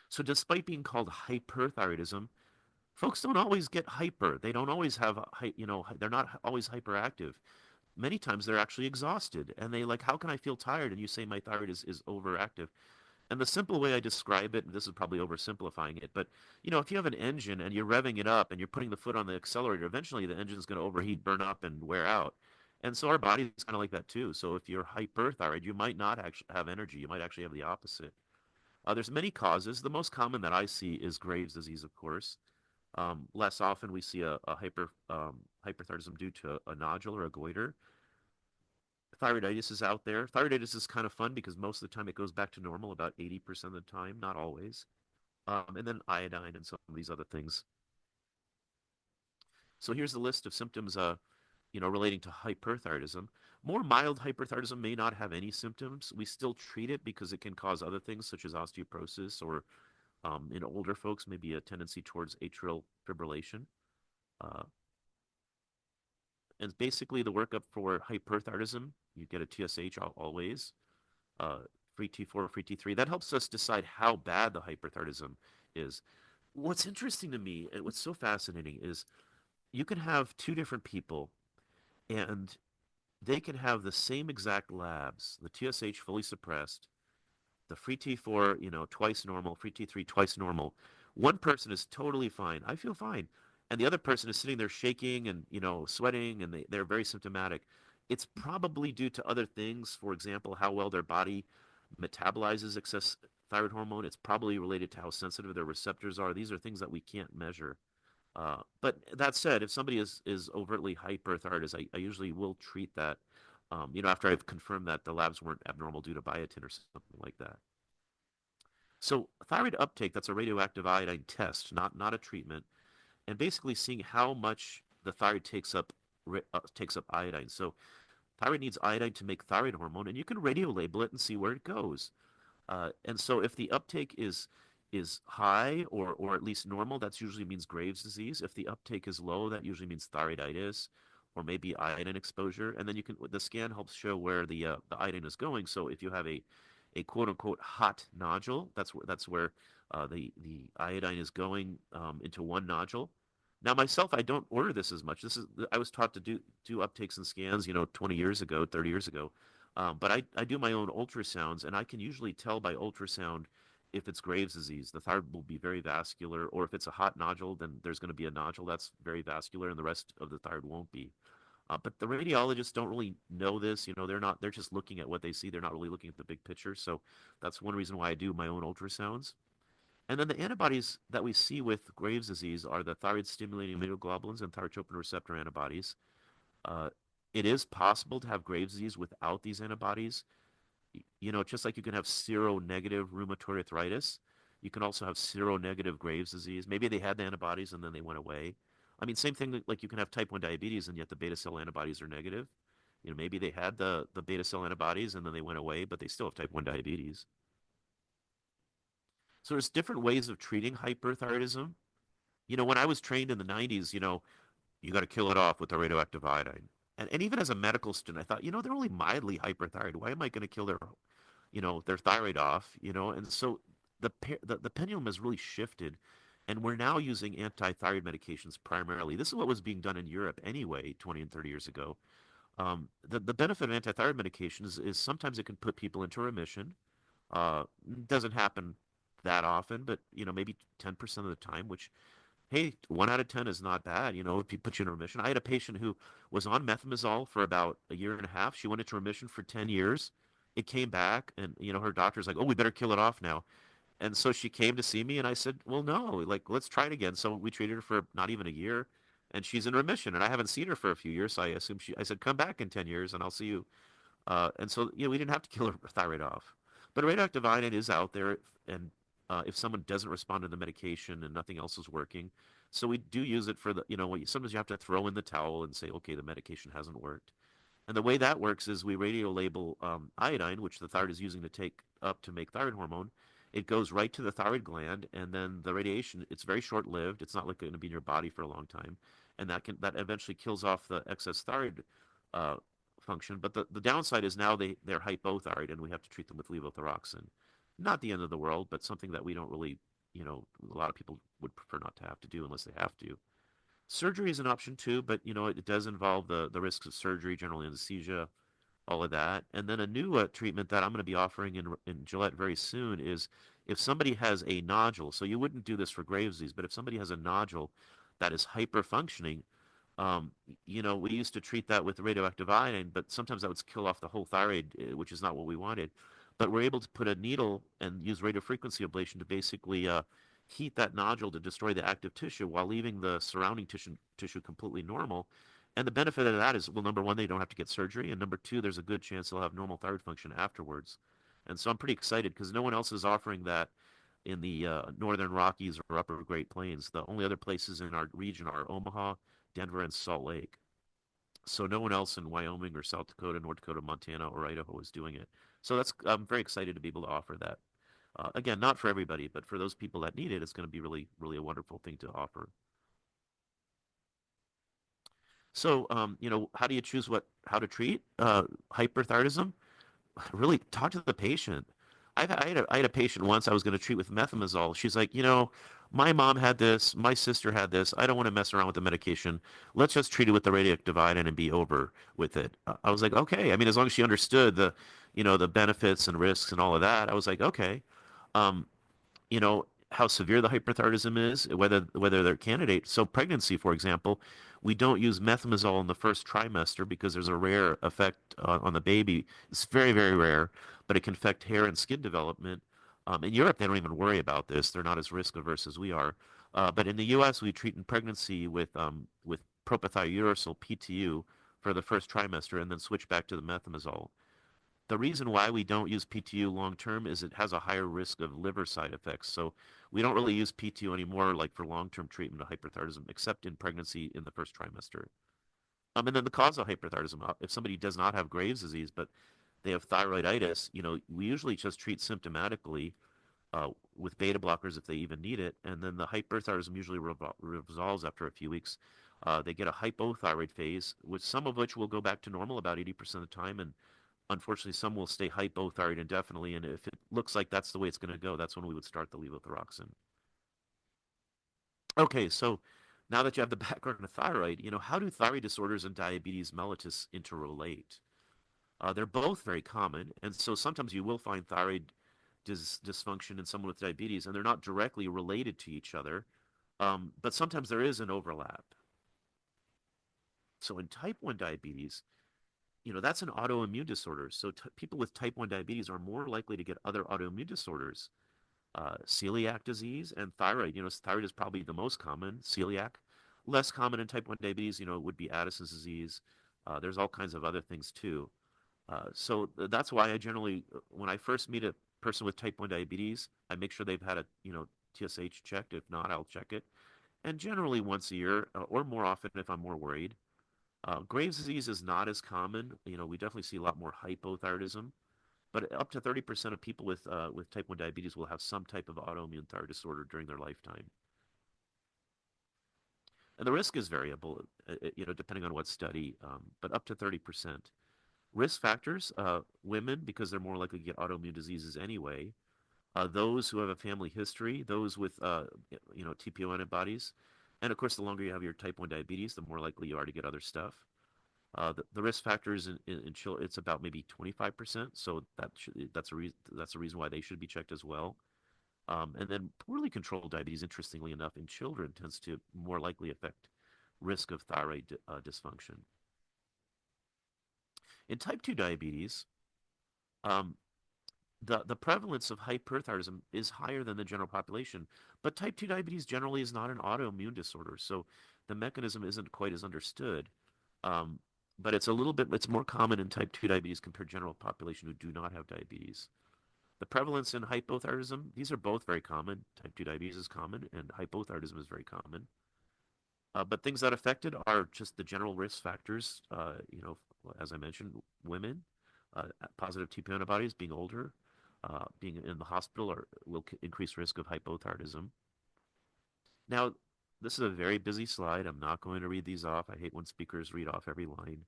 So despite being called hyperthyroidism, folks don't always get hyper. They don't always have they're not always hyperactive. Many times they're actually exhausted and they like, how can I feel tired? And you say my thyroid is overactive. And the simple way I describe it, and this is probably oversimplifying it, but if you have an engine and you're revving it up and you're putting the foot on the accelerator, eventually the engine's going to overheat, burn up, and wear out. And so our body is kind of like that too. So if you're hyperthyroid, you might not actually have energy. You might actually have the opposite. There's many causes. The most common that I see is Graves' disease, of course. Less often we see a hyperthyroidism due to a nodule or a goiter. Thyroiditis is out there. Thyroiditis is kind of fun because most of the time it goes back to normal about 80% of the time, not always. And then iodine and some of these other things. So here's the list of symptoms, relating to hyperthyroidism. More mild hyperthyroidism may not have any symptoms. We still treat it because it can cause other things such as osteoporosis or in older folks, maybe a tendency towards atrial fibrillation. Uh, and basically the workup for hyperthyroidism, you get a TSH always, uh, free T4, free T3. That helps us decide how bad the hyperthyroidism is. What's interesting to me and what's so fascinating is you can have two different people and they can have the same exact labs, the TSH fully suppressed, the free T4, twice normal, free T3 twice normal. One person is totally fine. I feel fine. And the other person is sitting there shaking and, sweating and they're very symptomatic. It's probably due to other things. For example, how well their body metabolizes excess thyroid hormone. It's probably related to how sensitive their receptors are. These are things that we can't measure. But that said, if somebody is overtly hyperthyroid, I usually will treat that, after I've confirmed that the labs weren't abnormal due to biotin or something like that. So thyroid uptake, that's a radioactive iodine test, not a treatment, and basically seeing how much the thyroid takes up iodine. So thyroid needs iodine to make thyroid hormone, and you can radio label it and see where it goes. And so if the uptake is high or at least normal, that usually means Graves' disease. If the uptake is low, that usually means thyroiditis or maybe iodine exposure, and then the scan helps show where the iodine is going. So if you have a quote unquote hot nodule, that's where the iodine is going into one nodule. Now myself, I don't order this as much. I was taught to do uptakes and scans, 20 years ago, 30 years ago. But I do my own ultrasounds, and I can usually tell by ultrasound if it's Graves' disease. The thyroid will be very vascular, or if it's a hot nodule, then there's going to be a nodule that's very vascular, and the rest of the thyroid won't be. But the radiologists don't really know this. They're just looking at what they see. They're not really looking at the big picture. So that's one reason why I do my own ultrasounds. And then the antibodies that we see with Graves' disease are the thyroid stimulating immunoglobulins and thyrotropin receptor antibodies. Uh, it is possible to have Graves' disease without these antibodies. Just like you can have seronegative rheumatoid arthritis, you can also have seronegative Graves' disease. Maybe they had the antibodies and then they went away. I mean, same thing like you can have type 1 diabetes and yet the beta cell antibodies are negative. Maybe they had the beta cell antibodies and then they went away, but they still have type 1 diabetes. So there's different ways of treating hyperthyroidism. When I was trained in the 90s, you got to kill it off with the radioactive iodine. And even as a medical student, I thought, they're only mildly hyperthyroid. Why am I going to kill their thyroid off? And so the pendulum has really shifted, and we're now using anti-thyroid medications primarily. This is what was being done in Europe anyway, 20 and 30 years ago. The benefit of anti-thyroid medications is sometimes it can put people into remission. Doesn't happen that often, but maybe 10% of the time, which hey, 1 out of 10 is not bad. If you put you in remission. I had a patient who was on methimazole for about a year and a half. She went into remission for 10 years. It came back, and her doctor's like, "Oh, we better kill it off now." And so she came to see me, and I said, "Well, no, like let's try it again." So we treated her for not even a year, and she's in remission. And I haven't seen her for a few years, so I said, "Come back in 10 years, and I'll see you." And so, we didn't have to kill her thyroid off. But radioactive iodine is out there, and if someone doesn't respond to the medication and nothing else is working, so we do use it for sometimes you have to throw in the towel and say, okay, the medication hasn't worked. And the way that works is we radio label iodine, which the thyroid is using to take up to make thyroid hormone. It goes right to the thyroid gland, and then the radiation, it's very short-lived. It's not like going to be in your body for a long time, and that eventually kills off the excess thyroid uh, function. But the downside is now they're hypothyroid, and we have to treat them with levothyroxine. Not the end of the world, but something that we don't really, a lot of people would prefer not to have to do unless they have to. Surgery is an option too, but it does involve the risks of surgery, general anesthesia, all of that. And then a new treatment that I'm going to be offering in Gillette very soon is if somebody has a nodule. So you wouldn't do this for Graves' disease, but if somebody has a nodule that is hyperfunctioning, um, we used to treat that with radioactive iodine, but sometimes that would kill off the whole thyroid, which is not what we wanted. But we're able to put a needle and use radiofrequency ablation to basically heat that nodule to destroy the active tissue while leaving the surrounding tissue completely normal. And the benefit of that is, well, number one, they don't have to get surgery, and number two, there's a good chance they'll have normal thyroid function afterwards. And so I'm pretty excited because no one else is offering that in the northern Rockies or upper Great Plains. The only other places in our region are Omaha, Denver, and Salt Lake. So no one else in Wyoming or South Dakota, North Dakota, Montana, or Idaho is doing it. So I'm very excited to be able to offer that. Again, not for everybody, but for those people that need it, it's going to be really, really a wonderful thing to offer. So, how do you choose how to treat hyperthyroidism? Really talk to the patient. I had a patient once I was going to treat with methimazole. She's like, my mom had this, my sister had this. I don't want to mess around with the medication. Let's just treat it with the radioactive iodine and be over with it. I was like, okay. I mean, as long as she understood the benefits and risks and all of that, I was like, okay. Um, how severe the hyperthyroidism is, whether they're candidates. So pregnancy, for example, we don't use methimazole in the first trimester because there's a rare effect on the baby. It's very, very rare, but it can affect hair and skin development. In Europe, they don't even worry about this. They're not as risk averse as we are. But in the U.S., we treat in pregnancy with propylthiouracil (PTU) for the first trimester, and then switch back to the methimazole. The reason why we don't use PTU long term is it has a higher risk of liver side effects. So we don't really use PTU anymore, like for long term treatment of hyperthyroidism, except in pregnancy in the first trimester. And then the cause of hyperthyroidism, if somebody does not have Graves' disease, but they have thyroiditis, we usually just treat symptomatically with beta blockers if they even need it, and then the hyperthyroidism usually resolves after a few weeks. They get a hypothyroid phase, with some of which will go back to normal about 80% of the time, and unfortunately, some will stay hypothyroid indefinitely. And if it looks like that's the way it's going to go, that's when we would start the levothyroxine. Okay, so now that you have the background of thyroid, how do thyroid disorders and diabetes mellitus interrelate? They're both very common, and so sometimes you will find thyroid dysfunction in someone with diabetes, and they're not directly related to each other, but sometimes there is an overlap. So in type 1 diabetes, that's an autoimmune disorder. So people with type 1 diabetes are more likely to get other autoimmune disorders, celiac disease and thyroid. Thyroid is probably the most common, celiac. Less common in type 1 diabetes, would be Addison's disease. There's all kinds of other things too. So that's why I generally, when I first meet a person with type 1 diabetes, I make sure they've had a, TSH checked. If not, I'll check it. And generally once a year or more often if I'm more worried. Graves' disease is not as common. We definitely see a lot more hypothyroidism, but up to 30% of people with type 1 diabetes will have some type of autoimmune thyroid disorder during their lifetime. And the risk is variable, depending on what study, but up to 30%. Risk factors, women, because they're more likely to get autoimmune diseases anyway. Those who have a family history, those with, TPO antibodies. And of course, the longer you have your type 1 diabetes, the more likely you are to get other stuff. The risk factors in children, it's about maybe 25%. So that's a reason why they should be checked as well. And then poorly controlled diabetes, interestingly enough, in children tends to more likely affect risk of thyroid dysfunction. In type 2 diabetes, um, the prevalence of hyperthyroidism is higher than the general population, but type 2 diabetes generally is not an autoimmune disorder, so the mechanism isn't quite as understood. Um, but it's more common in type 2 diabetes compared to general population who do not have diabetes. The prevalence in hypothyroidism, these are both very common. Type 2 diabetes is common, and hypothyroidism is very common. But things that affect it are just the general risk factors. As I mentioned, women, positive TPO antibodies, being older, being in the hospital will increase risk of hypothyroidism. Now, this is a very busy slide. I'm not going to read these off. I hate when speakers read off every line.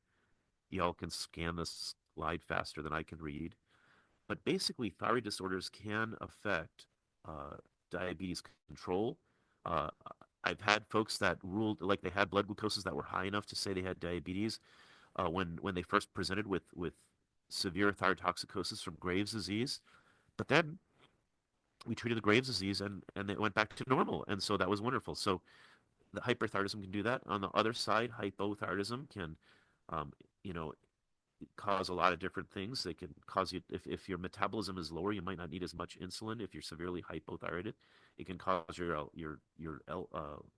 Y'all can scan this slide faster than I can read. But basically, thyroid disorders can affect diabetes control. Uh, I've had folks that ruled like they had blood glucoses that were high enough to say they had diabetes when they first presented with severe thyrotoxicosis from Graves' disease. But then we treated the Graves' disease and it went back to normal, and so that was wonderful. So the hyperthyroidism can do that. On the other side, hypothyroidism can, um, you know, cause a lot of different things. They can cause you, if your metabolism is lower, you might not need as much insulin. If you're severely hypothyroid, it can cause your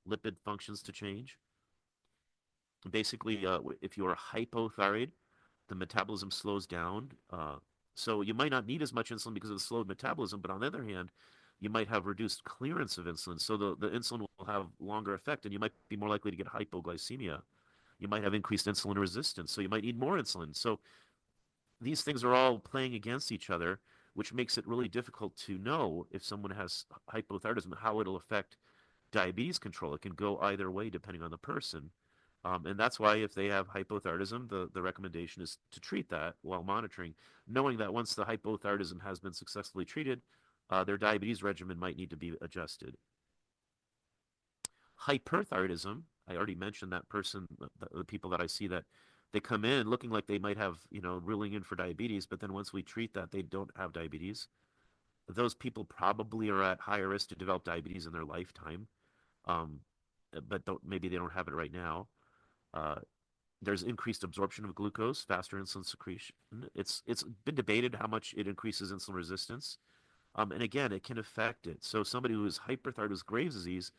lipid functions to change. Basically, if you are hypothyroid, the metabolism slows down. So you might not need as much insulin because of the slowed metabolism, but on the other hand, you might have reduced clearance of insulin. So the insulin will have longer effect, and you might be more likely to get hypoglycemia. You might have increased insulin resistance, so you might need more insulin. So these things are all playing against each other, which makes it really difficult to know if someone has hypothyroidism, how it'll affect diabetes control. It can go either way depending on the person. And that's why if they have hypothyroidism, the recommendation is to treat that while monitoring, knowing that once the hypothyroidism has been successfully treated, their diabetes regimen might need to be adjusted. Hyperthyroidism, I already mentioned that person, the people that I see that they come in looking like they might have, ruling in for diabetes, but then once we treat that, they don't have diabetes. Those people probably are at higher risk to develop diabetes in their lifetime, um, but maybe they don't have it right now. Uh, there's increased absorption of glucose, faster insulin secretion. It's been debated how much it increases insulin resistance, and again, it can affect it. So somebody who is hyperthyroid with Graves' disease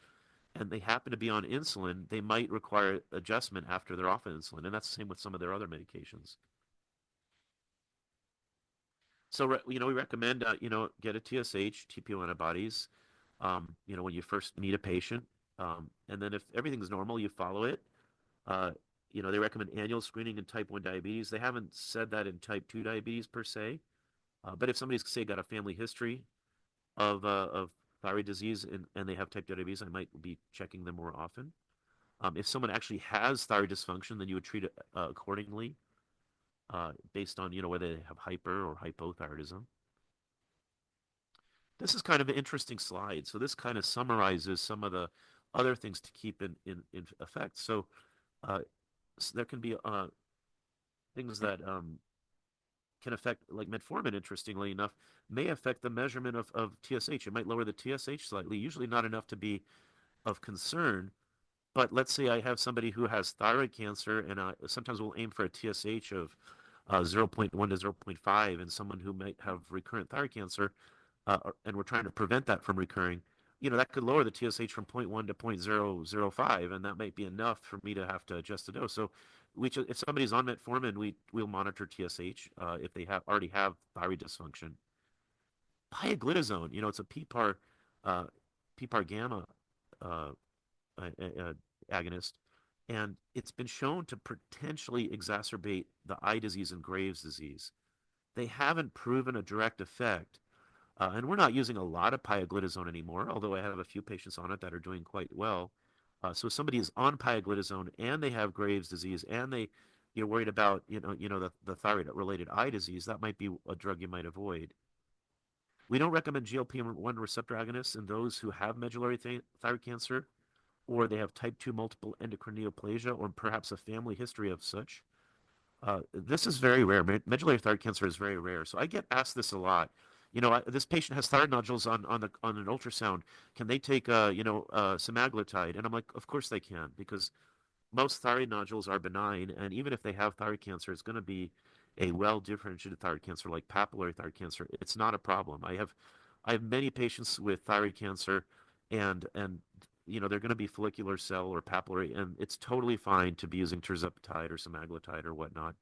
and they happen to be on insulin, they might require adjustment after they're off of insulin, and that's the same with some of their other medications. So, we recommend, get a TSH, TPO antibodies, when you first meet a patient. And then if everything's normal, you follow it. Uh, they recommend annual screening in type 1 diabetes. They haven't said that in type 2 diabetes per se. But if somebody's, say, got a family history of thyroid disease and they have type 2 diabetes, I might be checking them more often. If someone actually has thyroid dysfunction, then you would treat it accordingly, based on, whether they have hyper or hypothyroidism. This is kind of an interesting slide. So this kind of summarizes some of the other things to keep in effect. So, there can be things that can affect, like metformin, interestingly enough, may affect the measurement of TSH. It might lower the TSH slightly, usually not enough to be of concern. But let's say I have somebody who has thyroid cancer, and sometimes we'll aim for a TSH of 0.1 to 0.5, and someone who might have recurrent thyroid cancer, and we're trying to prevent that from recurring, that could lower the TSH from 0.1 to 0.005, and that might be enough for me to have to adjust the dose. So if somebody's on metformin, we'll monitor TSH if they already have thyroid dysfunction. Pioglitazone, it's a PPAR gamma uh, agonist, and it's been shown to potentially exacerbate the eye disease and Graves' disease. They haven't proven a direct effect, and we're not using a lot of pioglitazone anymore, although I have a few patients on it that are doing quite well. So if somebody is on pioglitazone and they have Graves' disease, and you're worried about the thyroid-related eye disease, that might be a drug you might avoid. We don't recommend GLP-1 receptor agonists in those who have medullary thyroid cancer, or they have type 2 multiple endocrine neoplasia, or perhaps a family history of such. This is very rare. Medullary thyroid cancer is very rare. So I get asked this a lot. This patient has thyroid nodules on an ultrasound. Can they take semaglutide? And I'm like, of course they can, because most thyroid nodules are benign, and even if they have thyroid cancer, it's going to be a well-differentiated thyroid cancer like papillary thyroid cancer. It's not a problem. I have many patients with thyroid cancer, and they're going to be follicular cell or papillary, and it's totally fine to be using tirzepatide or semaglutide or whatnot.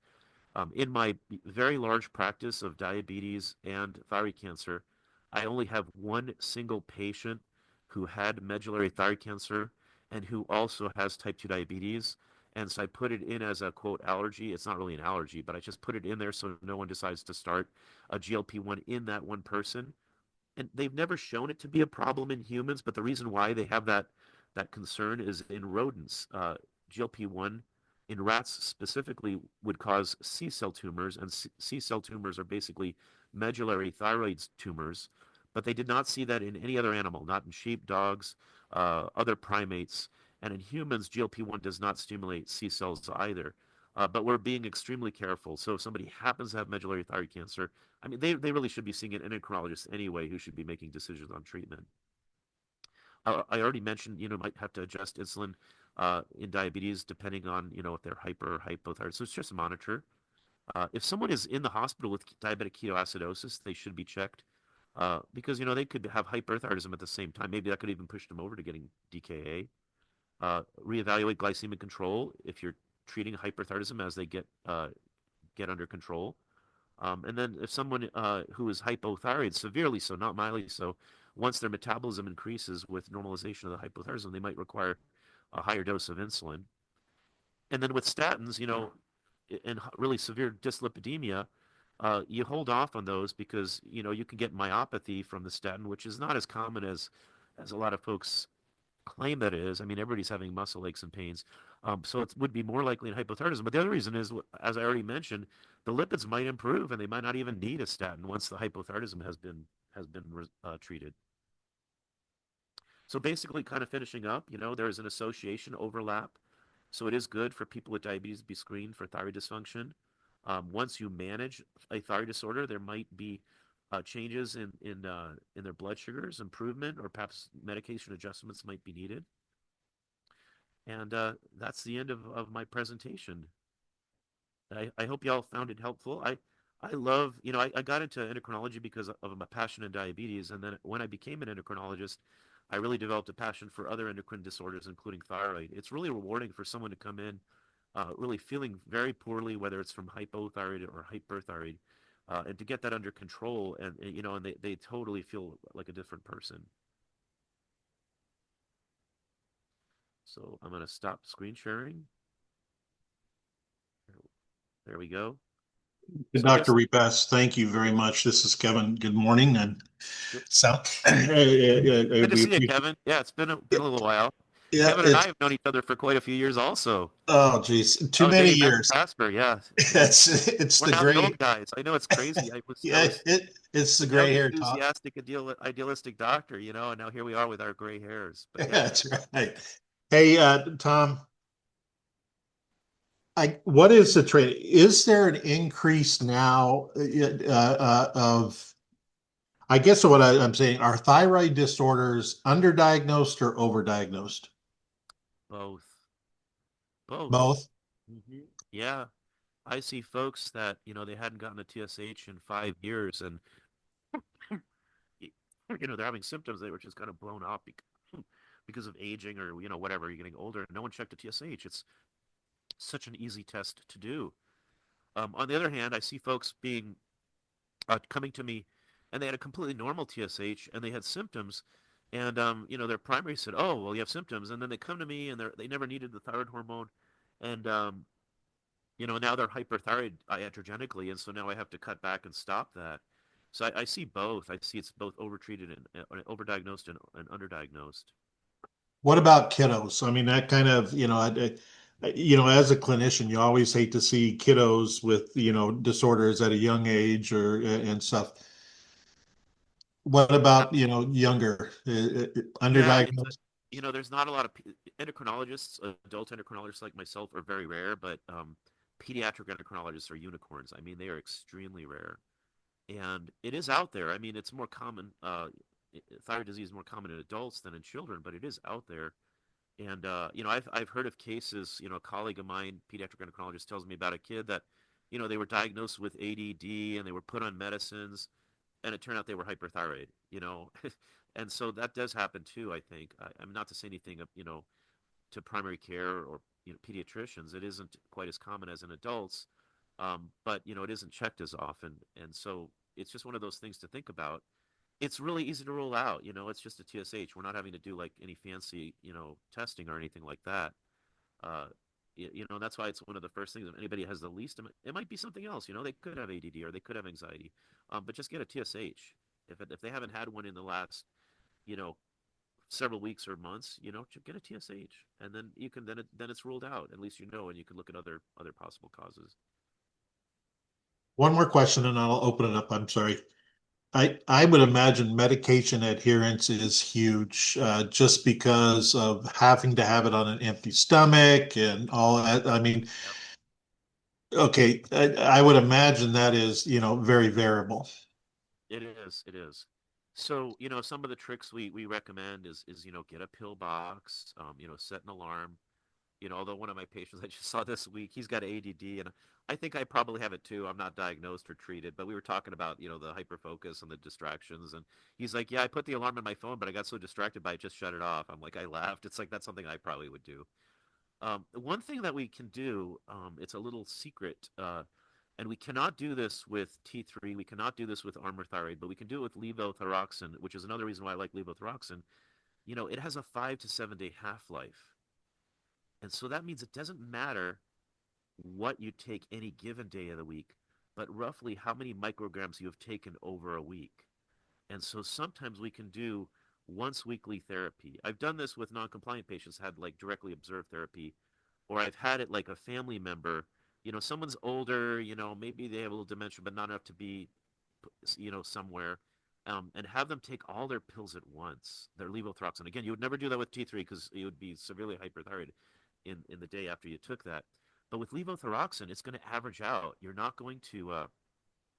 In my very large practice of diabetes and thyroid cancer, I only have one single patient who had medullary thyroid cancer and who also has type 2 diabetes. And so I put it in as a quote allergy. It's not really an allergy, but I just put it in there so no one decides to start a GLP-1 in that one person. And they've never shown it to be a problem in humans, but the reason why they have that concern is in rodents. GLP-1 in rats specifically would cause C cell tumors, and C cell tumors are basically medullary thyroid tumors, but they did not see that in any other animal, not in sheep, dogs, other primates, and in humans, GLP-1 does not stimulate C cells either. But we're being extremely careful. So if somebody happens to have medullary thyroid cancer, I mean, they really should be seeing an endocrinologist anyway, who should be making decisions on treatment. I already mentioned, might have to adjust insulin in diabetes depending on, if they're hyper or hypothyroid. So it's just a monitor. If someone is in the hospital with diabetic ketoacidosis, they should be checked because, they could have hyperthyroidism at the same time. Maybe that could even push them over to getting DKA. Reevaluate glycemic control if you're treating hyperthyroidism as they get under control. And then if someone who is hypothyroid, severely so, not mildly so, once their metabolism increases with normalization of the hypothyroidism, they might require a higher dose of insulin. And then with statins, and really severe dyslipidemia, you hold off on those because, you can get myopathy from the statin, which is not as common as a lot of folks claim that it is. I mean, everybody's having muscle aches and pains. So it would be more likely in hypothyroidism. But the other reason is, as I already mentioned, the lipids might improve and they might not even need a statin once the hypothyroidism has been treated. So basically, kind of finishing up, there is an association overlap. So it is good for people with diabetes to be screened for thyroid dysfunction. Once you manage a thyroid disorder, there might be changes in their blood sugars, improvement, or perhaps medication adjustments might be needed. And that's the end of my presentation. I hope y'all found it helpful. I love, I got into endocrinology because of my passion in diabetes. And then when I became an endocrinologist, I really developed a passion for other endocrine disorders, including thyroid. It's really rewarding for someone to come in really feeling very poorly, whether it's from hypothyroid or hyperthyroid, and to get that under control, and they totally feel like a different person. So I'm going to stop screen sharing. There we go. So Dr. Repas, thank you very much. This is Kevin. Good morning. And so good to see you, Kevin. Yeah, it's been a little while. Yeah, Kevin and I it's have known each other for quite a few years also. oh geez, too Oh, many dating back to years. Casper, yeah. It's We're the now the gray. old guys. I know it's crazy. I Yeah, was it's the young, gray hair talk. enthusiastic, idealistic doctor, and now here we are with our gray hairs. But yeah, That's right. Hey, Tom, what is the trade? Is there an increase now of? I guess what I'm saying are thyroid disorders underdiagnosed or overdiagnosed? both, both. Both. Yeah, I see folks that they hadn't gotten a TSH in 5 years, and they're having symptoms that were just kind of blown off because of aging or whatever. You're getting older. No one checked a TSH. It's such an easy test to do. On the other hand, I see folks being coming to me, and they had a completely normal TSH, and they had symptoms, and their primary said, "Oh, well, you have symptoms," and then they come to me, and they never needed the thyroid hormone, and now they're hyperthyroid iatrogenically, and so now I have to cut back and stop that. So I see both. I see it's both overtreated and overdiagnosed and underdiagnosed. What about kiddos? I mean, that kind of, as a clinician, you always hate to see kiddos with, disorders at a young age or and stuff. What about, younger, Yeah, underdiagnosed? there's not a lot of endocrinologists, adult endocrinologists like myself are very rare, but pediatric endocrinologists are unicorns. I mean, they are extremely rare. And it is out there. I mean, it's more common, thyroid disease is more common in adults than in children, but it is out there. And, I've heard of cases, a colleague of mine, pediatric endocrinologist, tells me about a kid that, they were diagnosed with ADD and they were put on medicines and it turned out they were hyperthyroid. And so that does happen too, I think. I'm not to say anything, to primary care or, pediatricians. It isn't quite as common as in adults, but, it isn't checked as often. And so it's just one of those things to think about. It's really easy to rule out. It's just a TSH. We're not having to do like any fancy, testing or anything like that. Uh, that's why it's one of the first things. If anybody has the least, it might be something else. They could have ADD or they could have anxiety, but just get a TSH. If they haven't had one in the last, you know, several weeks or months, get a TSH, and then you can then it's ruled out. At least and you can look at other possible causes. One more question and I'll open it up. I'm sorry. I would imagine medication adherence is huge, just because of having to have it on an empty stomach and all that. I mean, Yep. okay, I would imagine that is, very variable. It is. It is. So, some of the tricks we recommend is get a pill box, set an alarm. Although one of my patients I just saw this week, he's got ADD, and I think I probably have it too. I'm not diagnosed or treated, but we were talking about, the hyperfocus and the distractions, and he's like, "Yeah, I put the alarm on my phone, but I got so distracted by it, just shut it off." I'm like, I laughed. It's like that's something I probably would do. One thing that we can do, it's a little secret, and we cannot do this with T3. We cannot do this with armor thyroid, but we can do it with levothyroxine, which is another reason why I like levothyroxine. It has a 5 to 7 day half life. And so that means it doesn't matter what you take any given day of the week, but roughly how many micrograms you have taken over a week. And so sometimes we can do once weekly therapy. I've done this with non-compliant patients, had like directly observed therapy, or I've had it like a family member. Someone's older, maybe they have a little dementia, but not enough to be, somewhere. And have them take all their pills at once, their levothyroxine. Again, you would never do that with T3 because you would be severely hyperthyroid in the day after you took that. But with levothyroxine, it's going to average out. You're not going to.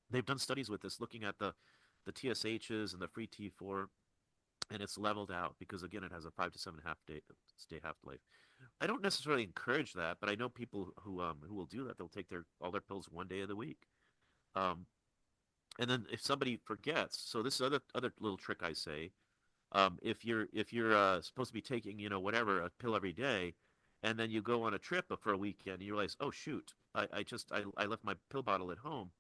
They've done studies with this, looking at the TSHs and the free T4, and it's leveled out because again, it has a 5 to 7 day half life. I don't necessarily encourage that, but I know people who will do that. They'll take all their pills one day of the week. Um, and then if somebody forgets, so this is other little trick I say. If you're supposed to be taking whatever a pill every day, and then you go on a trip for a weekend and you realize, oh shoot, I left my pill bottle at home.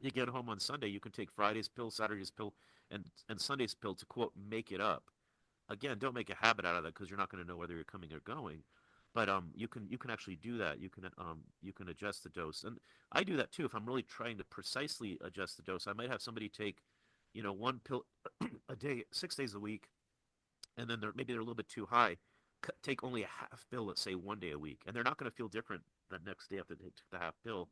You get home on Sunday, you can take Friday's pill, Saturday's pill, and Sunday's pill to quote make it up. Again, don't make a habit out of that because you're not going to know whether you're coming or going. But you can actually do that. You can adjust the dose, and I do that too. If I'm really trying to precisely adjust the dose, I might have somebody take, one pill a day, 6 days a week, and then maybe they're a little bit too high. take only a half pill, let's say 1 day a week, and they're not going to feel different the next day after they took the half pill,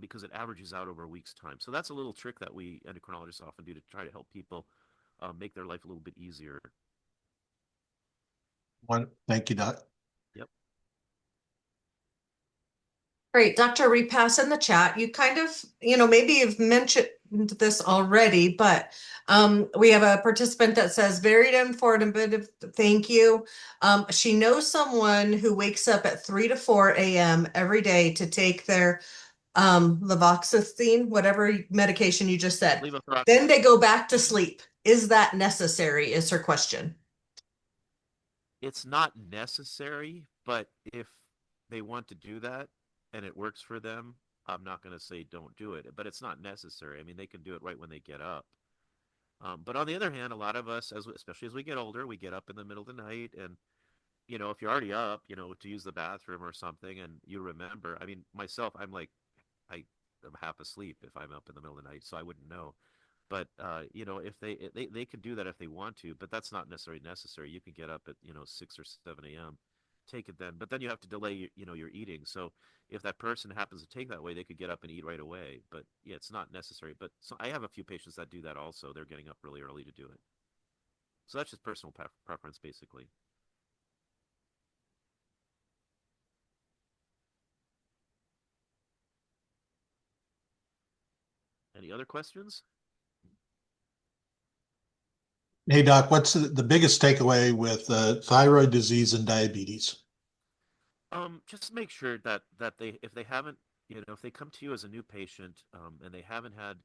because it averages out over a week's time. So that's a little trick that we endocrinologists often do to try to help people make their life a little bit easier. Thank you, Doc. Yep. Great. Dr. Repass in the chat, you kind of, maybe you've mentioned this already, but we have a participant that says, very informative, thank you. She knows someone who wakes up at 3 to 4 a.m. every day to take their levothyroxine, whatever medication you just said. Levothyroxine. Then they go back to sleep. Is that necessary, is her question. It's not necessary, but if they want to do that and it works for them, I'm not going to say don't do it, but it's not necessary. I mean, they can do it right when they get up. But on the other hand, a lot of us, especially as we get older, we get up in the middle of the night, and if you're already up, to use the bathroom or something, and you remember. I mean, myself, I am half asleep if I'm up in the middle of the night, so I wouldn't know. But if they can do that if they want to, but that's not necessarily necessary. You can get up at 6 or 7 a.m., take it then, but then you have to delay your eating. So if that person happens to take that way, they could get up and eat right away. But yeah, it's not necessary. But so I have a few patients that do that also. They're getting up really early to do it. So that's just personal preference, basically. Any other questions? Hey, Doc, what's the biggest takeaway with thyroid disease and diabetes? Just make sure that if they haven't, if they come to you as a new patient, and they haven't had,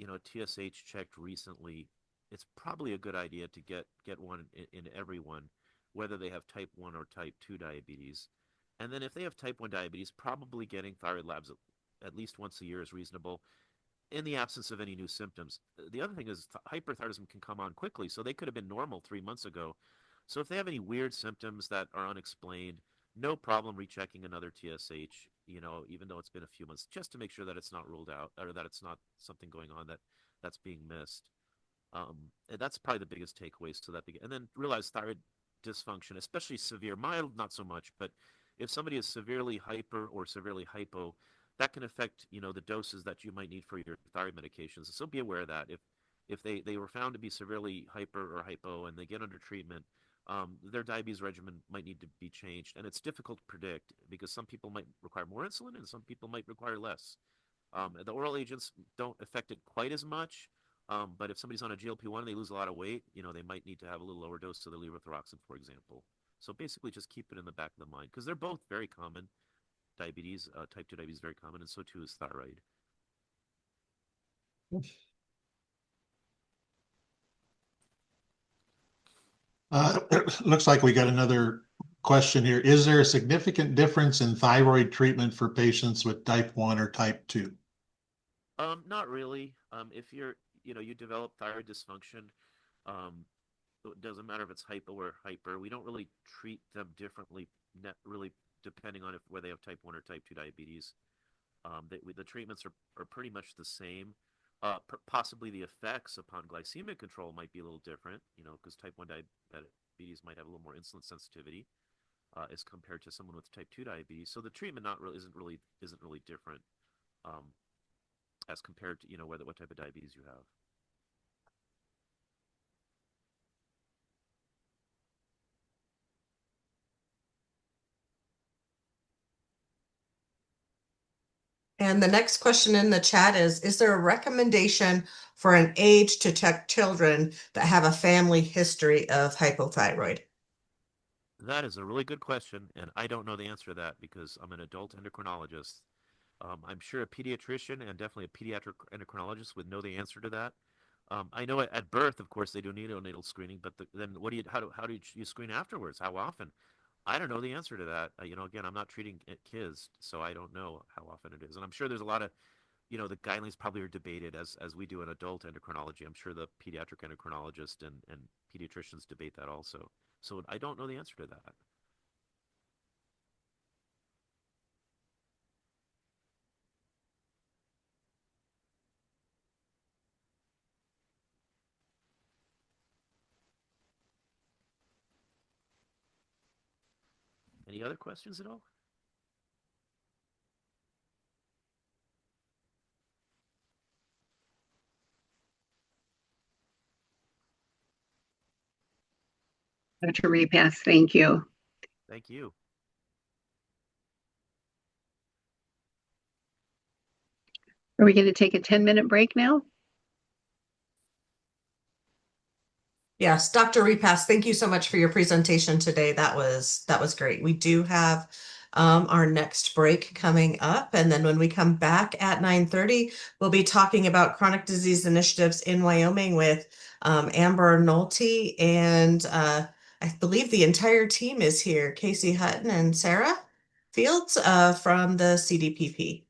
TSH checked recently, it's probably a good idea to get one in everyone, whether they have type 1 or type 2 diabetes. And then if they have type 1 diabetes, probably getting thyroid labs at least once a year is reasonable, in the absence of any new symptoms. The other thing is hyperthyroidism can come on quickly, so they could have been normal 3 months ago. So if they have any weird symptoms that are unexplained, no problem rechecking another TSH, even though it's been a few months, just to make sure that it's not ruled out, or that it's not something going on that's being missed. And that's probably the biggest takeaway. And then realize thyroid dysfunction, especially severe, mild, not so much, but if somebody is severely hyper or severely hypo, that can affect, the doses that you might need for your thyroid medications. So be aware of that. If they were found to be severely hyper or hypo and they get under treatment, their diabetes regimen might need to be changed. And it's difficult to predict because some people might require more insulin and some people might require less. The oral agents don't affect it quite as much, but if somebody's on a GLP-1 and they lose a lot of weight, they might need to have a little lower dose of the levothyroxine, for example. So basically just keep it in the back of the mind because they're both very common. Diabetes, type 2 diabetes is very common, and so too is thyroid. Looks like we got another question here. Is there a significant difference in thyroid treatment for patients with type 1 or type 2? Not really. If you develop thyroid dysfunction, it doesn't matter if it's hypo or hyper. We don't really treat them differently, really depending on whether they have type 1 or type 2 diabetes. The treatments are pretty much the same. Possibly the effects upon glycemic control might be a little different, because type 1 diabetes might have a little more insulin sensitivity as compared to someone with type 2 diabetes. So the treatment isn't really different as compared to what type of diabetes you have. And the next question in the chat is there a recommendation for an age to check children that have a family history of hypothyroid? That is a really good question, and I don't know the answer to that because I'm an adult endocrinologist. I'm sure a pediatrician and definitely a pediatric endocrinologist would know the answer to that. I know at birth, of course, they do neonatal screening, but then how do you screen afterwards? How often? I don't know the answer to that. Again, I'm not treating kids, so I don't know how often it is. And I'm sure there's a lot of, the guidelines probably are debated as we do in adult endocrinology. I'm sure the pediatric endocrinologist and pediatricians debate that also. So I don't know the answer to that. Any other questions at all? Dr. Repas, thank you. Thank you. Are we going to take a 10-minute break now? Yes, Dr. Repass, thank you so much for your presentation today. That was great. We do have our next break coming up, and then when we come back at 9:30, we'll be talking about chronic disease initiatives in Wyoming with Amber Nolte, and I believe the entire team is here, Casey Hutton and Sarah Fields from the CDPP.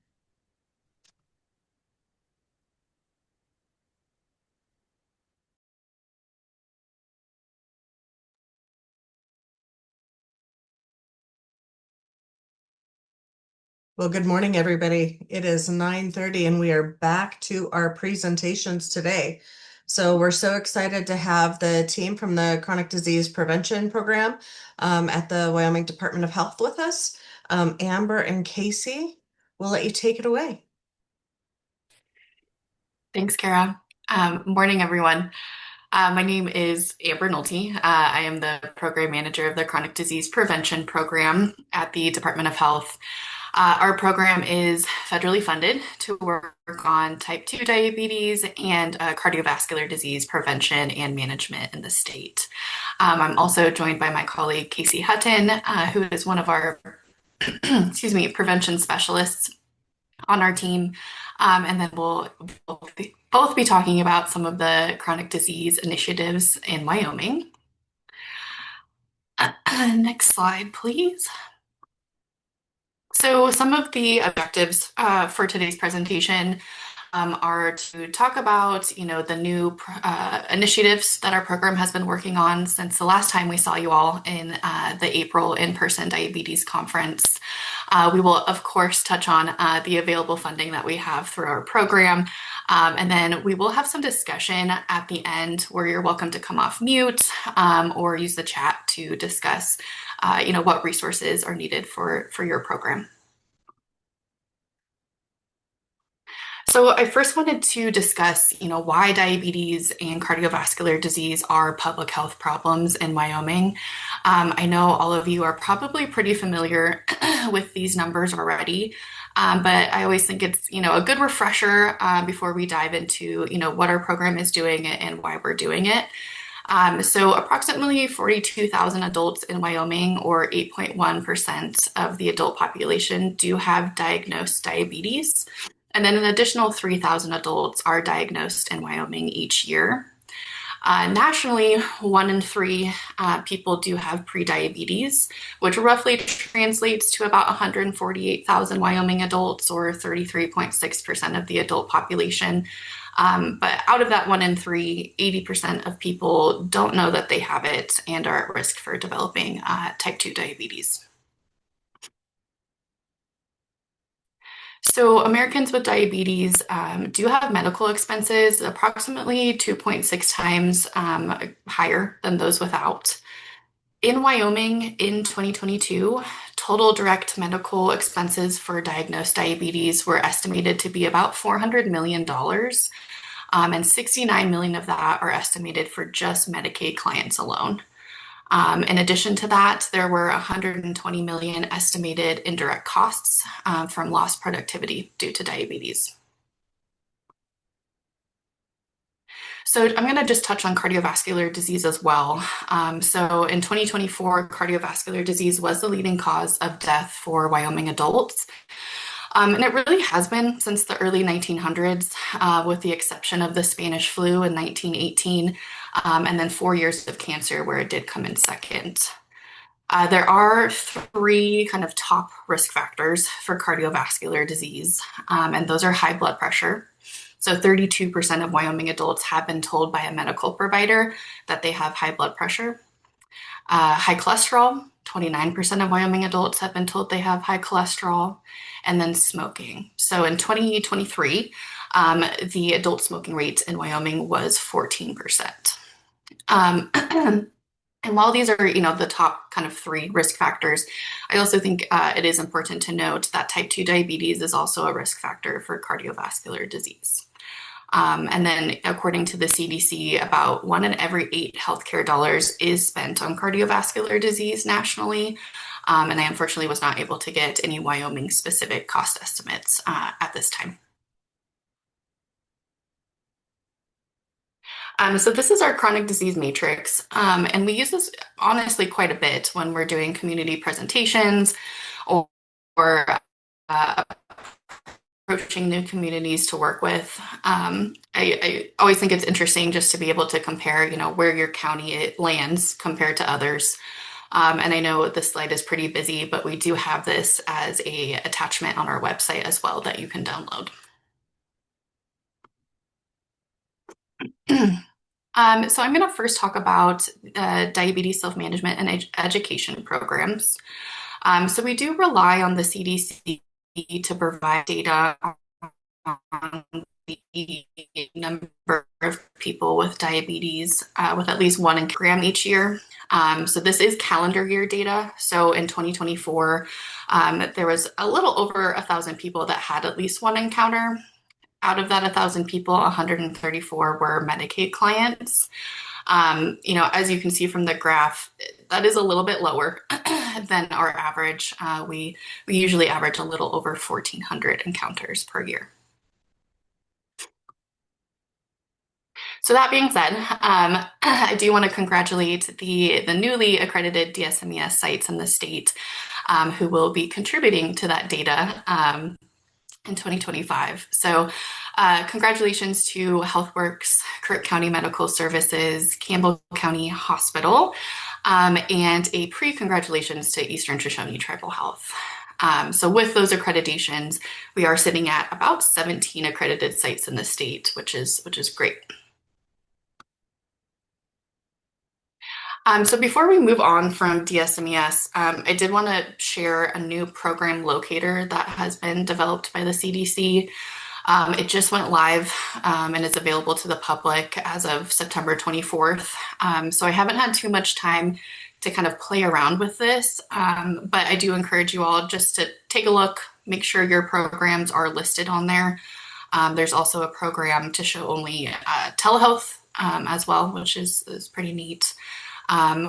Well, good morning, everybody. It is 9:30 and we are back to our presentations today. So we're so excited to have the team from the Chronic Disease Prevention Program at the Wyoming Department of Health with us. Amber and Casey, we'll let you take it away. Thanks, Kara. Morning, everyone. My name is Amber Nolte. I am the program manager of the Chronic Disease Prevention Program at the Department of Health. Our program is federally funded to work on type 2 diabetes and cardiovascular disease prevention and management in the state. I'm also joined by my colleague, Casey Hutton, who is one of our prevention specialists on our team. And then we'll both be talking about some of the chronic disease initiatives in Wyoming. Next slide, please. So some of the objectives for today's presentation are to talk about, the new initiatives that our program has been working on since the last time we saw you all in the April in-person diabetes conference. We will, of course, touch on the available funding that we have through our program. And then we will have some discussion at the end where you're welcome to come off mute or use the chat to discuss, what resources are needed for your program. So I first wanted to discuss, why diabetes and cardiovascular disease are public health problems in Wyoming. I know all of you are probably pretty familiar with these numbers already, but I always think it's, a good refresher before we dive into, what our program is doing and why we're doing it. So approximately 42,000 adults in Wyoming, or 8.1% of the adult population, do have diagnosed diabetes. And then an additional 3,000 adults are diagnosed in Wyoming each year. Nationally, 1 in 3 people do have prediabetes, which roughly translates to about 148,000 Wyoming adults, or 33.6% of the adult population. But out of that 1 in 3, 80% of people don't know that they have it and are at risk for developing type 2 diabetes. So Americans with diabetes do have medical expenses approximately 2.6 times higher than those without. In Wyoming in 2022, total direct medical expenses for diagnosed diabetes were estimated to be about $400 million, and 69 million of that are estimated for just Medicaid clients alone. In addition to that, there were 120 million estimated indirect costs from lost productivity due to diabetes. So I'm going to just touch on cardiovascular disease as well. So in 2024, cardiovascular disease was the leading cause of death for Wyoming adults. And it really has been since the early 1900s, with the exception of the Spanish flu in 1918, and then 4 years of cancer where it did come in second. There are 3 kind of top risk factors for cardiovascular disease, and those are high blood pressure. So 32% of Wyoming adults have been told by a medical provider that they have high blood pressure. High cholesterol, 29% of Wyoming adults have been told they have high cholesterol, and then smoking. So in 2023, the adult smoking rate in Wyoming was 14%. And while these are, the top kind of 3 risk factors, I also think it is important to note that type 2 diabetes is also a risk factor for cardiovascular disease. And then according to the CDC, about 1 in every 8 healthcare dollars is spent on cardiovascular disease nationally. And I unfortunately was not able to get any Wyoming specific cost estimates at this time. So this is our chronic disease matrix, and we use this honestly quite a bit when we're doing community presentations or approaching new communities to work with. I always think it's interesting just to be able to compare, where your county lands compared to others. And I know this slide is pretty busy, but we do have this as a attachment on our website as well that you can download. So I'm going to first talk about diabetes self-management and education programs. So we do rely on the CDC to provide data on the number of people with diabetes with at least 1 program each year. So this is calendar year data. So in 2024, there was a little over 1,000 people that had at least 1 encounter. Out of that 1,000 people, 134 were Medicaid clients. As you can see from the graph, that is a little bit lower than our average. We usually average a little over 1,400 encounters per year. So that being said, I do want to congratulate the newly accredited DSMES sites in the state who will be contributing to that data in 2025. So congratulations to HealthWorks, Kirk County Medical Services, Campbell County Hospital, and a pre-congratulations to Eastern Shoshone Tribal Health. So with those accreditations, we are sitting at about 17 accredited sites in the state, which is great. So before we move on from DSMES, I did want to share a new program locator that has been developed by the CDC. It just went live and is available to the public as of September 24th. So I haven't had too much time to kind of play around with this, but I do encourage you all just to take a look, make sure your programs are listed on there. There's also a program to show only telehealth as well, which is pretty neat.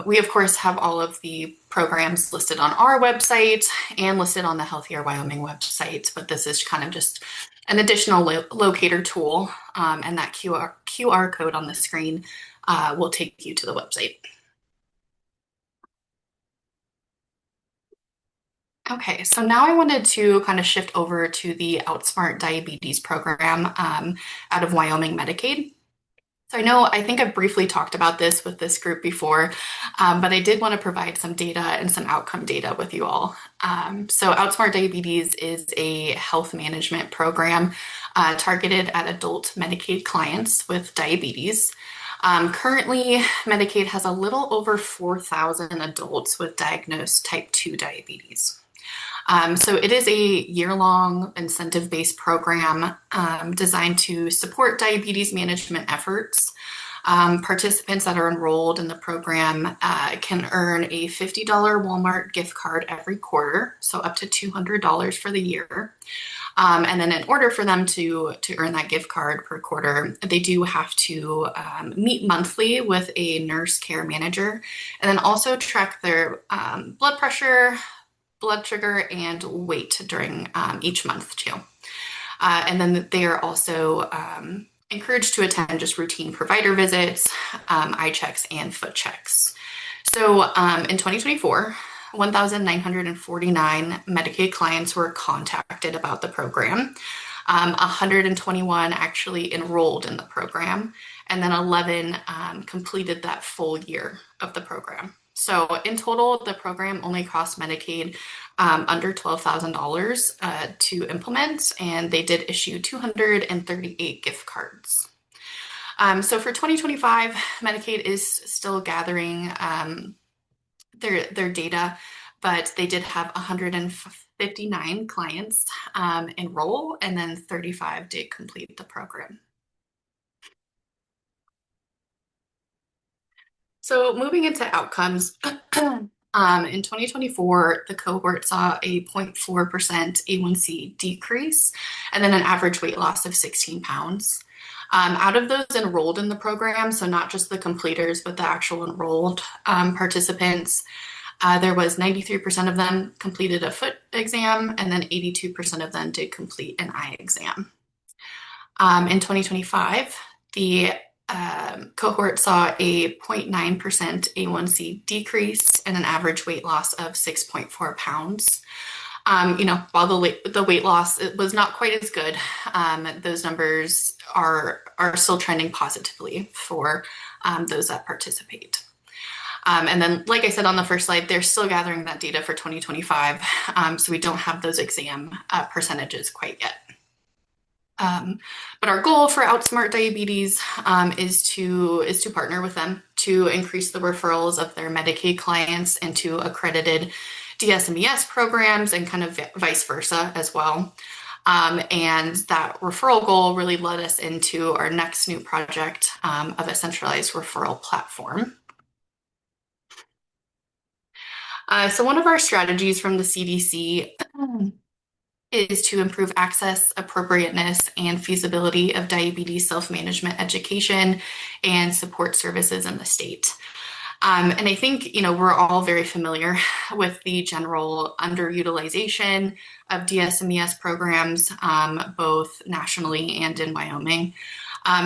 We, of course, have all of the programs listed on our website and listed on the Healthier Wyoming website, but this is kind of just an additional locator tool, and that QR code on the screen will take you to the website. Okay, so now I wanted to kind of shift over to the Outsmart Diabetes program out of Wyoming Medicaid. So I think I've briefly talked about this with this group before, but I did want to provide some data and some outcome data with you all. So Outsmart Diabetes is a health management program targeted at adult Medicaid clients with diabetes. Currently, Medicaid has a little over 4,000 adults with diagnosed type 2 diabetes. So it is a year-long incentive-based program designed to support diabetes management efforts. Participants that are enrolled in the program can earn a $50 Walmart gift card every quarter, so up to $200 for the year. And then in order for them to earn that gift card per quarter, they do have to meet monthly with a nurse care manager, and then also track their blood pressure, blood sugar, and weight during each month too. And then they are also encouraged to attend just routine provider visits, eye checks, and foot checks. So in 2024, 1,949 Medicaid clients were contacted about the program. 121 actually enrolled in the program, and then 11 completed that full year of the program. So in total, the program only cost Medicaid under $12,000 to implement, and they did issue 238 gift cards. So for 2025, Medicaid is still gathering their data, but they did have 159 clients enroll, and then 35 did complete the program. So moving into outcomes, in 2024, the cohort saw a 0.4% A1C decrease and then an average weight loss of 16 pounds. Out of those enrolled in the program, so not just the completers, but the actual enrolled participants, there was 93% of them completed a foot exam, and then 82% of them did complete an eye exam. In 2025, the cohort saw a 0.9% A1C decrease and an average weight loss of 6.4 pounds. While the weight loss it was not quite as good, those numbers are still trending positively for those that participate. And then, like I said on the first slide, they're still gathering that data for 2025, so we don't have those exam percentages quite yet. But our goal for Outsmart Diabetes is to partner with them to increase the referrals of their Medicaid clients into accredited DSMES programs and kind of vice versa as well. And that referral goal really led us into our next new project of a centralized referral platform. So one of our strategies from the CDC is to improve access, appropriateness, and feasibility of diabetes self-management education and support services in the state. And I think, we're all very familiar with the general underutilization of DSMES programs, both nationally and in Wyoming.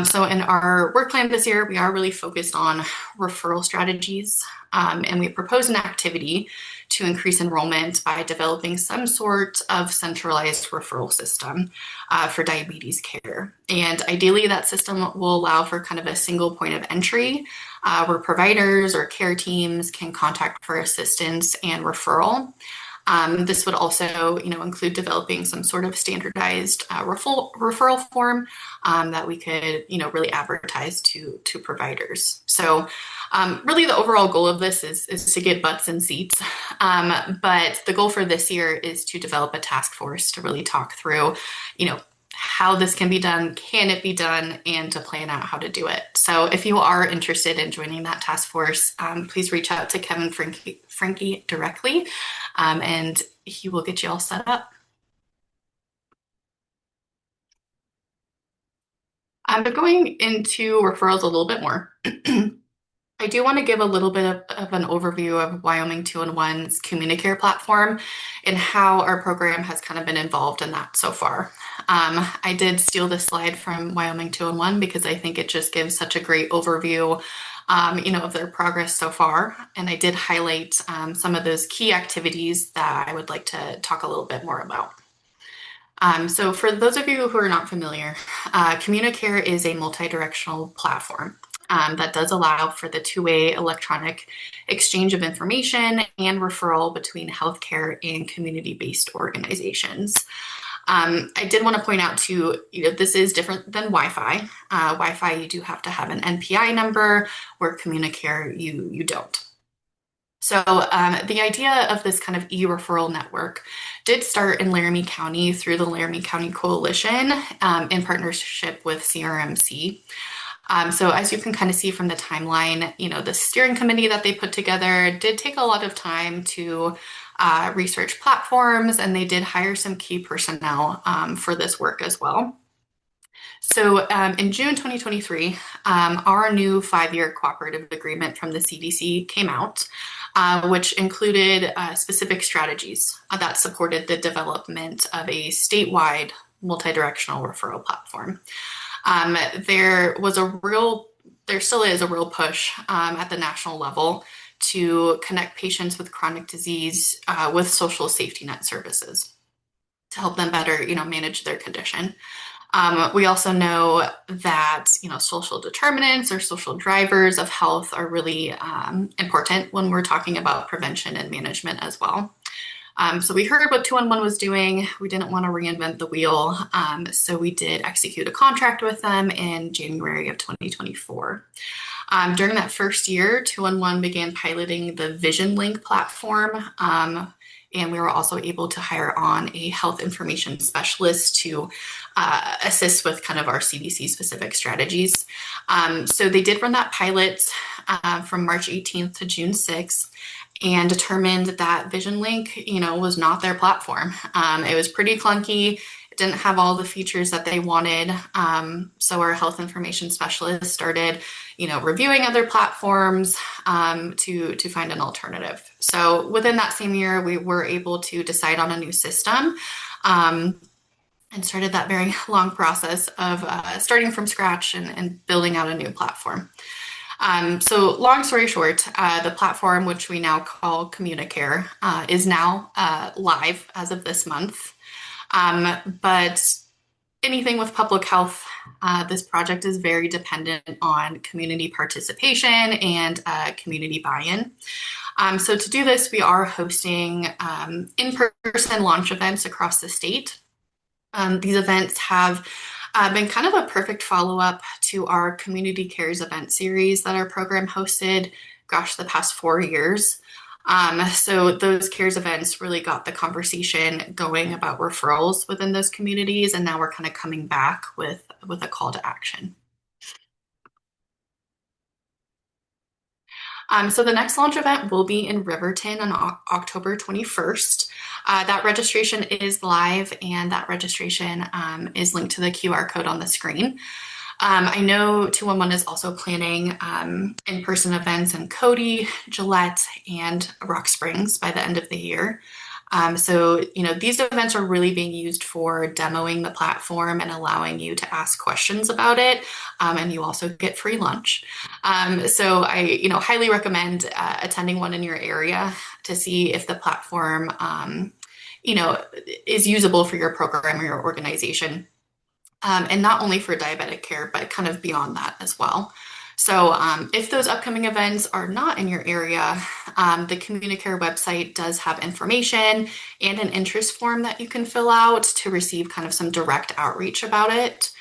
So in our work plan this year, we are really focused on referral strategies, and we propose an activity to increase enrollment by developing some sort of centralized referral system for diabetes care. And ideally, that system will allow for kind of a single point of entry where providers or care teams can contact for assistance and referral. This would also, include developing some sort of standardized referral form that we could, really advertise to providers. So really the overall goal of this is to get butts in seats. But the goal for this year is to develop a task force to really talk through, how this can be done, can it be done, and to plan out how to do it. So if you are interested in joining that task force, please reach out to Kevin Frankie directly, and he will get you all set up. But going into referrals a little bit more, I do want to give a little bit of an overview of Wyoming 2-in-1's CommuniCare platform and how our program has kind of been involved in that so far. I did steal this slide from Wyoming 2-in-1 because I think it just gives such a great overview, of their progress so far. And I did highlight some of those key activities that I would like to talk a little bit more about. So for those of you who are not familiar, CommuniCare is a multi-directional platform that does allow for the two-way electronic exchange of information and referral between healthcare and community-based organizations. I did want to point out too, this is different than Wi-Fi. Wi-Fi, you do have to have an NPI number, where CommuniCare, you don't. So the idea of this kind of e-referral network did start in Laramie County through the Laramie County Coalition in partnership with CRMC. So as you can kind of see from the timeline, the steering committee that they put together did take a lot of time to research platforms, and they did hire some key personnel for this work as well. So in June 2023, our new 5-year cooperative agreement from the CDC came out, which included specific strategies that supported the development of a statewide multi-directional referral platform. There still is a real push at the national level to connect patients with chronic disease with social safety net services to help them better, manage their condition. We also know that, social determinants or social drivers of health are really important when we're talking about prevention and management as well. So we heard what 2-in-1 was doing. We didn't want to reinvent the wheel. So we did execute a contract with them in January of 2024. During that first year, 2-in-1 began piloting the Vision Link platform, And we were also able to hire on a health information specialist to assist with kind of our CDC specific strategies. So they did run that pilot from March 18th to June 6th and determined that VisionLink, was not their platform. It was pretty clunky. It didn't have all the features that they wanted. So our health information specialist started, reviewing other platforms to find an alternative. So within that same year, we were able to decide on a new system. And started that very long process of starting from scratch and building out a new platform. So long story short, the platform, which we now call Communicare, is now live as of this month. But anything with public health, this project is very dependent on community participation and community buy-in. So to do this, we are hosting in-person launch events across the state. These events have been kind of a perfect follow-up to our Community Cares event series that our program hosted, the past 4 years. So those CARES events really got the conversation going about referrals within those communities, and now we're kind of coming back with a call to action. So the next launch event will be in Riverton on October 21st. That registration is live, and that registration is linked to the QR code on the screen. I know 211 is also planning in-person events in Cody, Gillette, and Rock Springs by the end of the year. So, these events are really being used for demoing the platform and allowing you to ask questions about it. And you also get free lunch. So I, highly recommend attending one in your area to see if the platform, is usable for your program or your organization. And not only for diabetic care, but kind of beyond that as well. So if those upcoming events are not in your area, the Communicare website does have information and an interest form that you can fill out to receive kind of some direct outreach about it.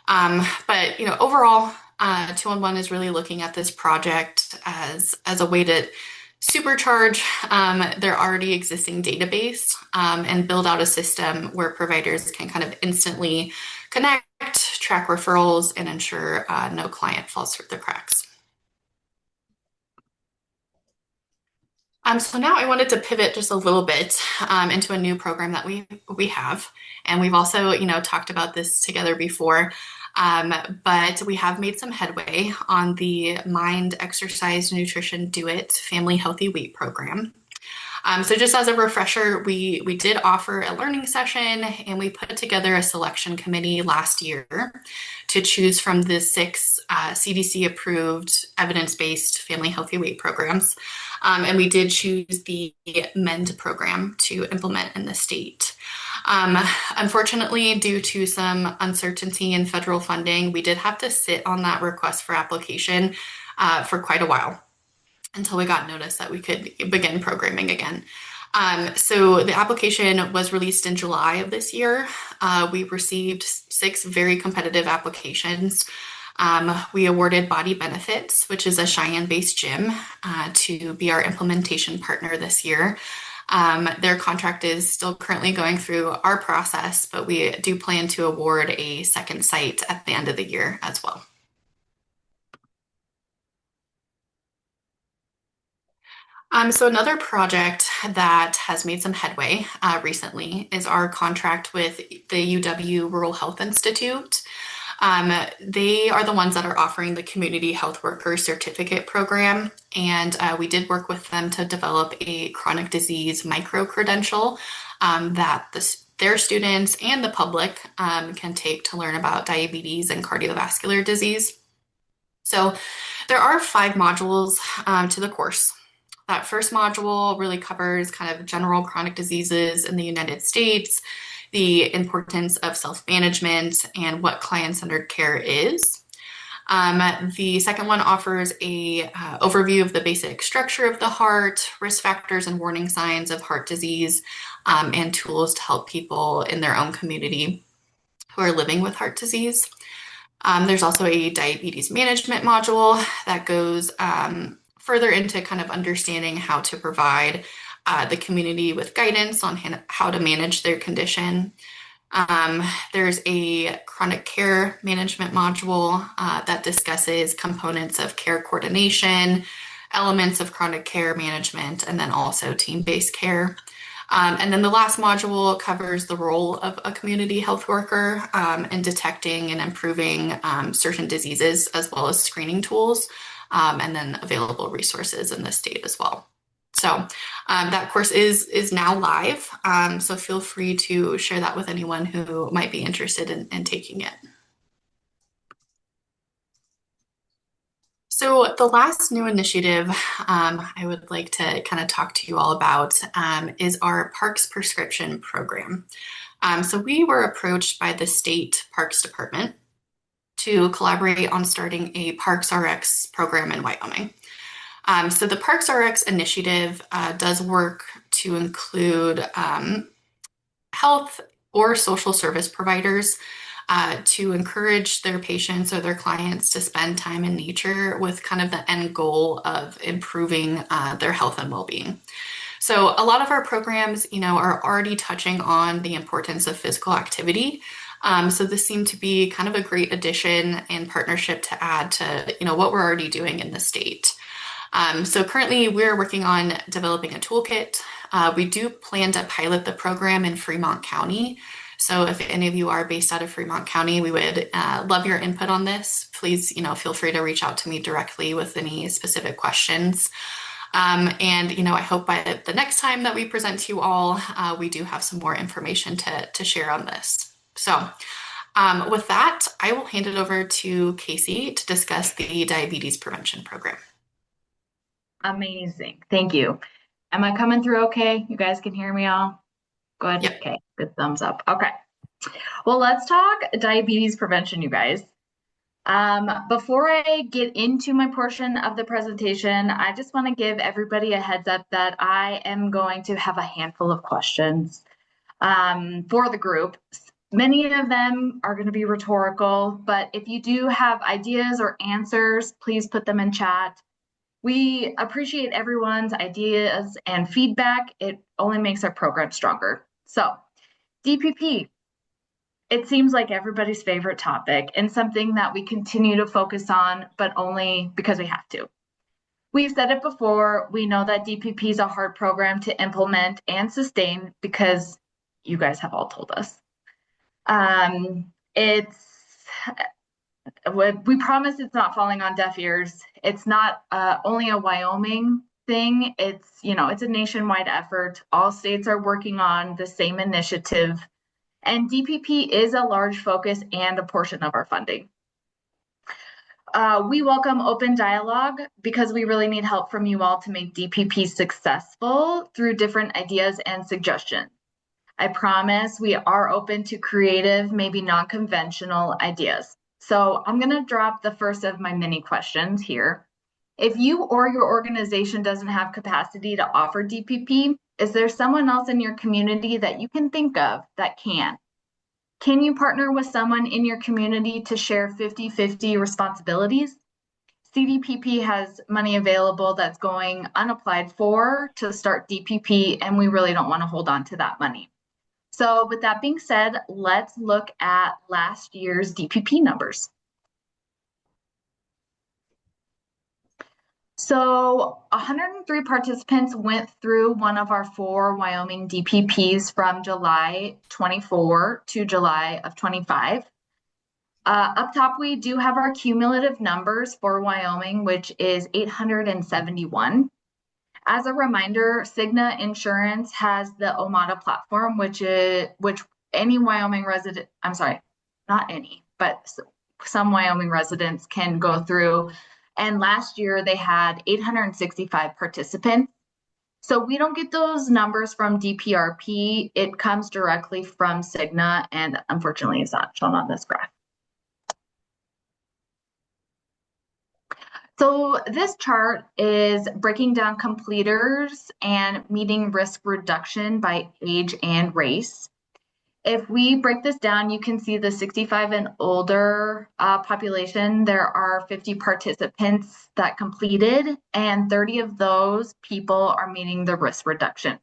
But overall, 211 is really looking at this project as a way to supercharge their already existing database and build out a system where providers can kind of instantly connect, track referrals, and ensure no client falls through the cracks. So now I wanted to pivot just a little bit into a new program that we have, and we've also talked about this together before, but we have made some headway on the Mind, Exercise, Nutrition, Do It Family Healthy Weight program. So just as a refresher, we did offer a learning session, and we put together a selection committee last year to choose from the 6 CDC-approved evidence-based family healthy weight programs. And we did choose the MEND program to implement in the state. Unfortunately, due to some uncertainty in federal funding, we did have to sit on that request for application for quite a while, until we got notice that we could begin programming again. So the application was released in July of this year. We received 6 very competitive applications. We awarded Body Benefits, which is a Cheyenne-based gym, to be our implementation partner this year. Their contract is still currently going through our process, but we do plan to award a second site at the end of the year as well. So another project that has made some headway recently is our contract with the UW Rural Health Institute. They are the ones that are offering the Community Health Worker Certificate Program, and we did work with them to develop a chronic disease micro-credential that their students and the public can take to learn about diabetes and cardiovascular disease. So there are 5 modules to the course. That first module really covers kind of general chronic diseases in the United States, the importance of self-management, and what client-centered care is. The second one offers a overview of the basic structure of the heart, risk factors and warning signs of heart disease, and tools to help people in their own community who are living with heart disease. There's also a diabetes management module that goes further into kind of understanding how to provide the community with guidance on how to manage their condition. There's a chronic care management module that discusses components of care coordination, elements of chronic care management, and then also team-based care. And then the last module covers the role of a community health worker in detecting and improving certain diseases, as well as screening tools, and then available resources in the state as well. So that course is now live, so feel free to share that with anyone who might be interested in taking it. So the last new initiative I would like to kind of talk to you all about is our Parks Prescription Program. So we were approached by the state Parks Department to collaborate on starting a Parks RX program in Wyoming. So the Parks RX initiative does work to include health or social service providers to encourage their patients or their clients to spend time in nature with kind of the end goal of improving their health and well-being. So a lot of our programs, are already touching on the importance of physical activity. So this seemed to be kind of a great addition and partnership to add to, what we're already doing in the state. So currently we're working on developing a toolkit. We do plan to pilot the program in Fremont County. So if any of you are based out of Fremont County, we would love your input on this. Please, feel free to reach out to me directly with any specific questions. And, I hope by the next time that we present to you all, we do have some more information to share on this. So with that, I will hand it over to Casey to discuss the diabetes prevention program. Amazing. Thank you. Am I coming through okay? You guys can hear me all? Good. Yep. Okay. Good thumbs up. Okay. Well, let's talk diabetes prevention, you guys. Before I get into my portion of the presentation, I just want to give everybody a heads up that I am going to have a handful of questions for the group. Many of them are going to be rhetorical, but if you do have ideas or answers, please put them in chat. We appreciate everyone's ideas and feedback. It only makes our program stronger. So, DPP, it seems like everybody's favorite topic and something that we continue to focus on, but only because we have to. We've said it before, we know that DPP is a hard program to implement and sustain because you guys have all told us. We promise it's not falling on deaf ears. It's not only a Wyoming thing. It's a nationwide effort. All states are working on the same initiative, and DPP is a large focus and a portion of our funding. We welcome open dialogue because we really need help from you all to make DPP successful through different ideas and suggestions. I promise we are open to creative, maybe non-conventional ideas. So I'm going to drop the first of my mini questions here. If you or your organization doesn't have capacity to offer DPP, is there someone else in your community that you can think of that can? Can you partner with someone in your community to share 50-50 responsibilities? CDPP has money available that's going unapplied for to start DPP, and we really don't want to hold on to that money. So with that being said, let's look at last year's DPP numbers. So 103 participants went through one of our 4 Wyoming DPPs from July 24 to July of 25. Up top, we do have our cumulative numbers for Wyoming, which is 871. As a reminder, Cigna Insurance has the Omada platform, which any Wyoming resident, I'm sorry, not any, but some Wyoming residents can go through. And last year they had 865 participants. So we don't get those numbers from DPRP. It comes directly from Cigna, and unfortunately it's not shown on this graph. So this chart is breaking down completers and meeting risk reduction by age and race. If we break this down, you can see the 65 and older population. There are 50 participants that completed, and 30 of those people are meeting the risk reduction.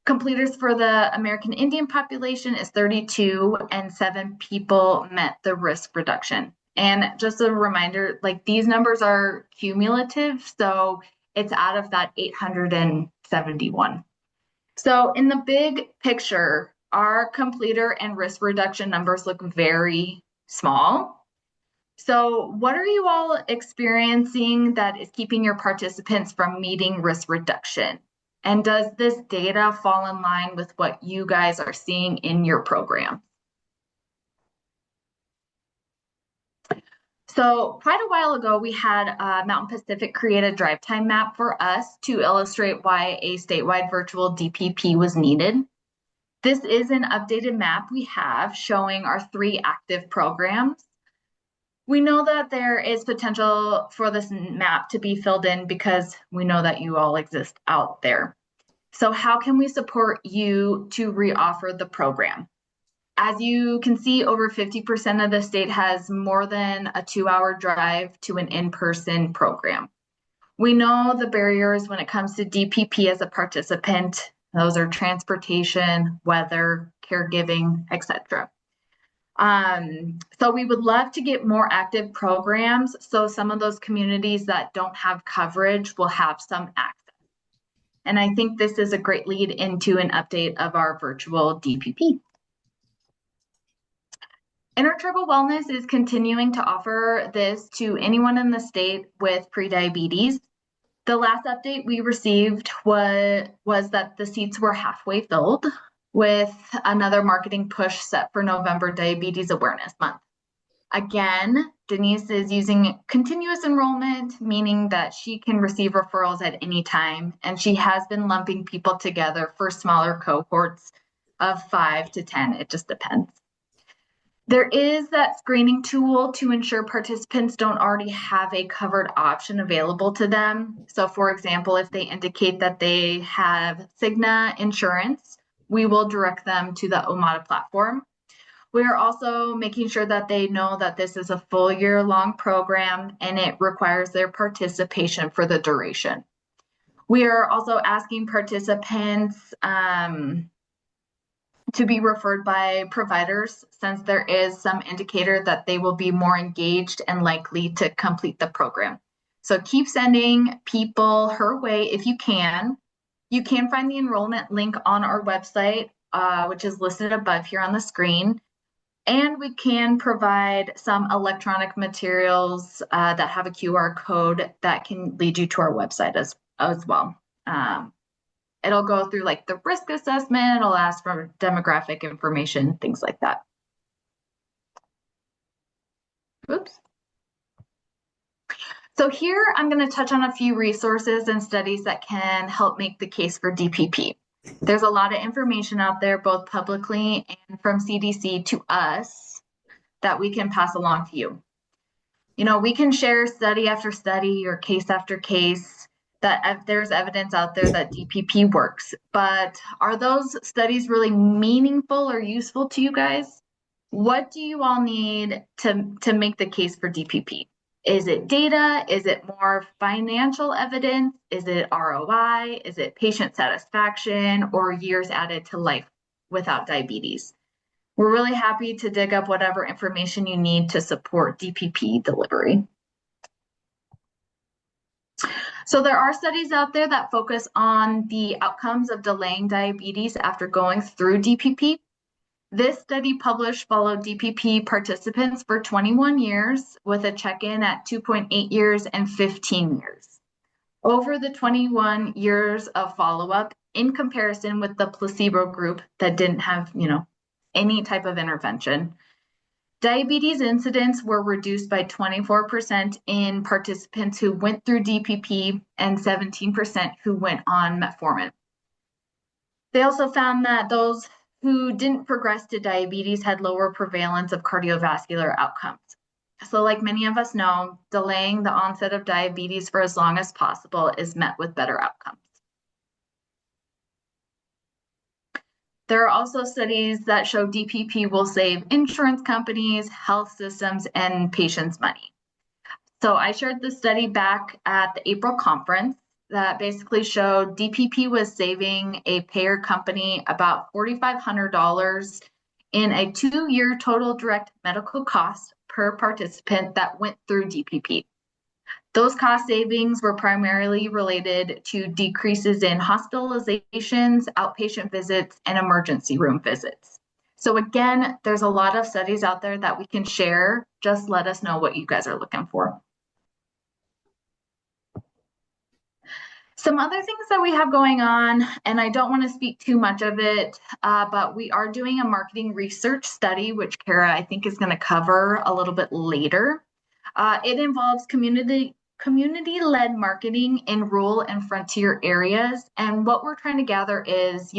Completers for the American Indian population is 32, and 7 people met the risk reduction. And just a reminder, like these numbers are cumulative, so it's out of that 871. So in the big picture, our completer and risk reduction numbers look very small. So what are you all experiencing that is keeping your participants from meeting risk reduction? And does this data fall in line with what you guys are seeing in your program? So quite a while ago, we had Mountain Pacific create a drive time map for us to illustrate why a statewide virtual DPP was needed. This is an updated map we have showing our 3 active programs. We know that there is potential for this map to be filled in because we know that you all exist out there. So how can we support you to reoffer the program? As you can see, over 50% of the state has more than a 2-hour drive to an in-person program. We know the barriers when it comes to DPP as a participant. Those are transportation, weather, caregiving, etc. So we would love to get more active programs so some of those communities that don't have coverage will have some access. And I think this is a great lead into an update of our virtual DPP. Intertribal Wellness is continuing to offer this to anyone in the state with prediabetes. The last update we received was that the seats were halfway filled, with another marketing push set for November Diabetes Awareness Month. Again, Denise is using continuous enrollment, meaning that she can receive referrals at any time, and she has been lumping people together for smaller cohorts of 5 to 10. It just depends. There is that screening tool to ensure participants don't already have a covered option available to them. So for example, if they indicate that they have Cigna insurance, we will direct them to the Omada platform. We are also making sure that they know that this is a full year-long program and it requires their participation for the duration. We are also asking participants to be referred by providers, since there is some indicator that they will be more engaged and likely to complete the program. So keep sending people her way if you can. You can find the enrollment link on our website, which is listed above here on the screen. And we can provide some electronic materials that have a QR code that can lead you to our website as well. It'll go through like the risk assessment, it'll ask for demographic information, things like that. Oops. So here I'm going to touch on a few resources and studies that can help make the case for DPP. There's a lot of information out there, both publicly and from CDC to us, that we can pass along to you. You know, we can share study after study or case after case that there's evidence out there that DPP works, but are those studies really meaningful or useful to you guys? What do you all need to make the case for DPP? Is it data? Is it more financial evidence? Is it ROI? Is it patient satisfaction or years added to life without diabetes? We're really happy to dig up whatever information you need to support DPP delivery. So there are studies out there that focus on the outcomes of delaying diabetes after going through DPP. This study published followed DPP participants for 21 years with a check-in at 2.8 years and 15 years. Over the 21 years of follow-up, in comparison with the placebo group that didn't have, any type of intervention, diabetes incidents were reduced by 24% in participants who went through DPP and 17% who went on metformin. They also found that those who didn't progress to diabetes had lower prevalence of cardiovascular outcomes. So like many of us know, delaying the onset of diabetes for as long as possible is met with better outcomes. There are also studies that show DPP will save insurance companies, health systems, and patients money. So I shared this study back at the April conference that basically showed DPP was saving a payer company about $4,500 in a 2-year total direct medical cost per participant that went through DPP. Those cost savings were primarily related to decreases in hospitalizations, outpatient visits, and emergency room visits. So again, there's a lot of studies out there that we can share. Just let us know what you guys are looking for. Some other things that we have going on, and I don't want to speak too much of it, but we are doing a marketing research study, which Kara, I think, is going to cover a little bit later. It involves community-led marketing in rural and frontier areas. And what we're trying to gather is,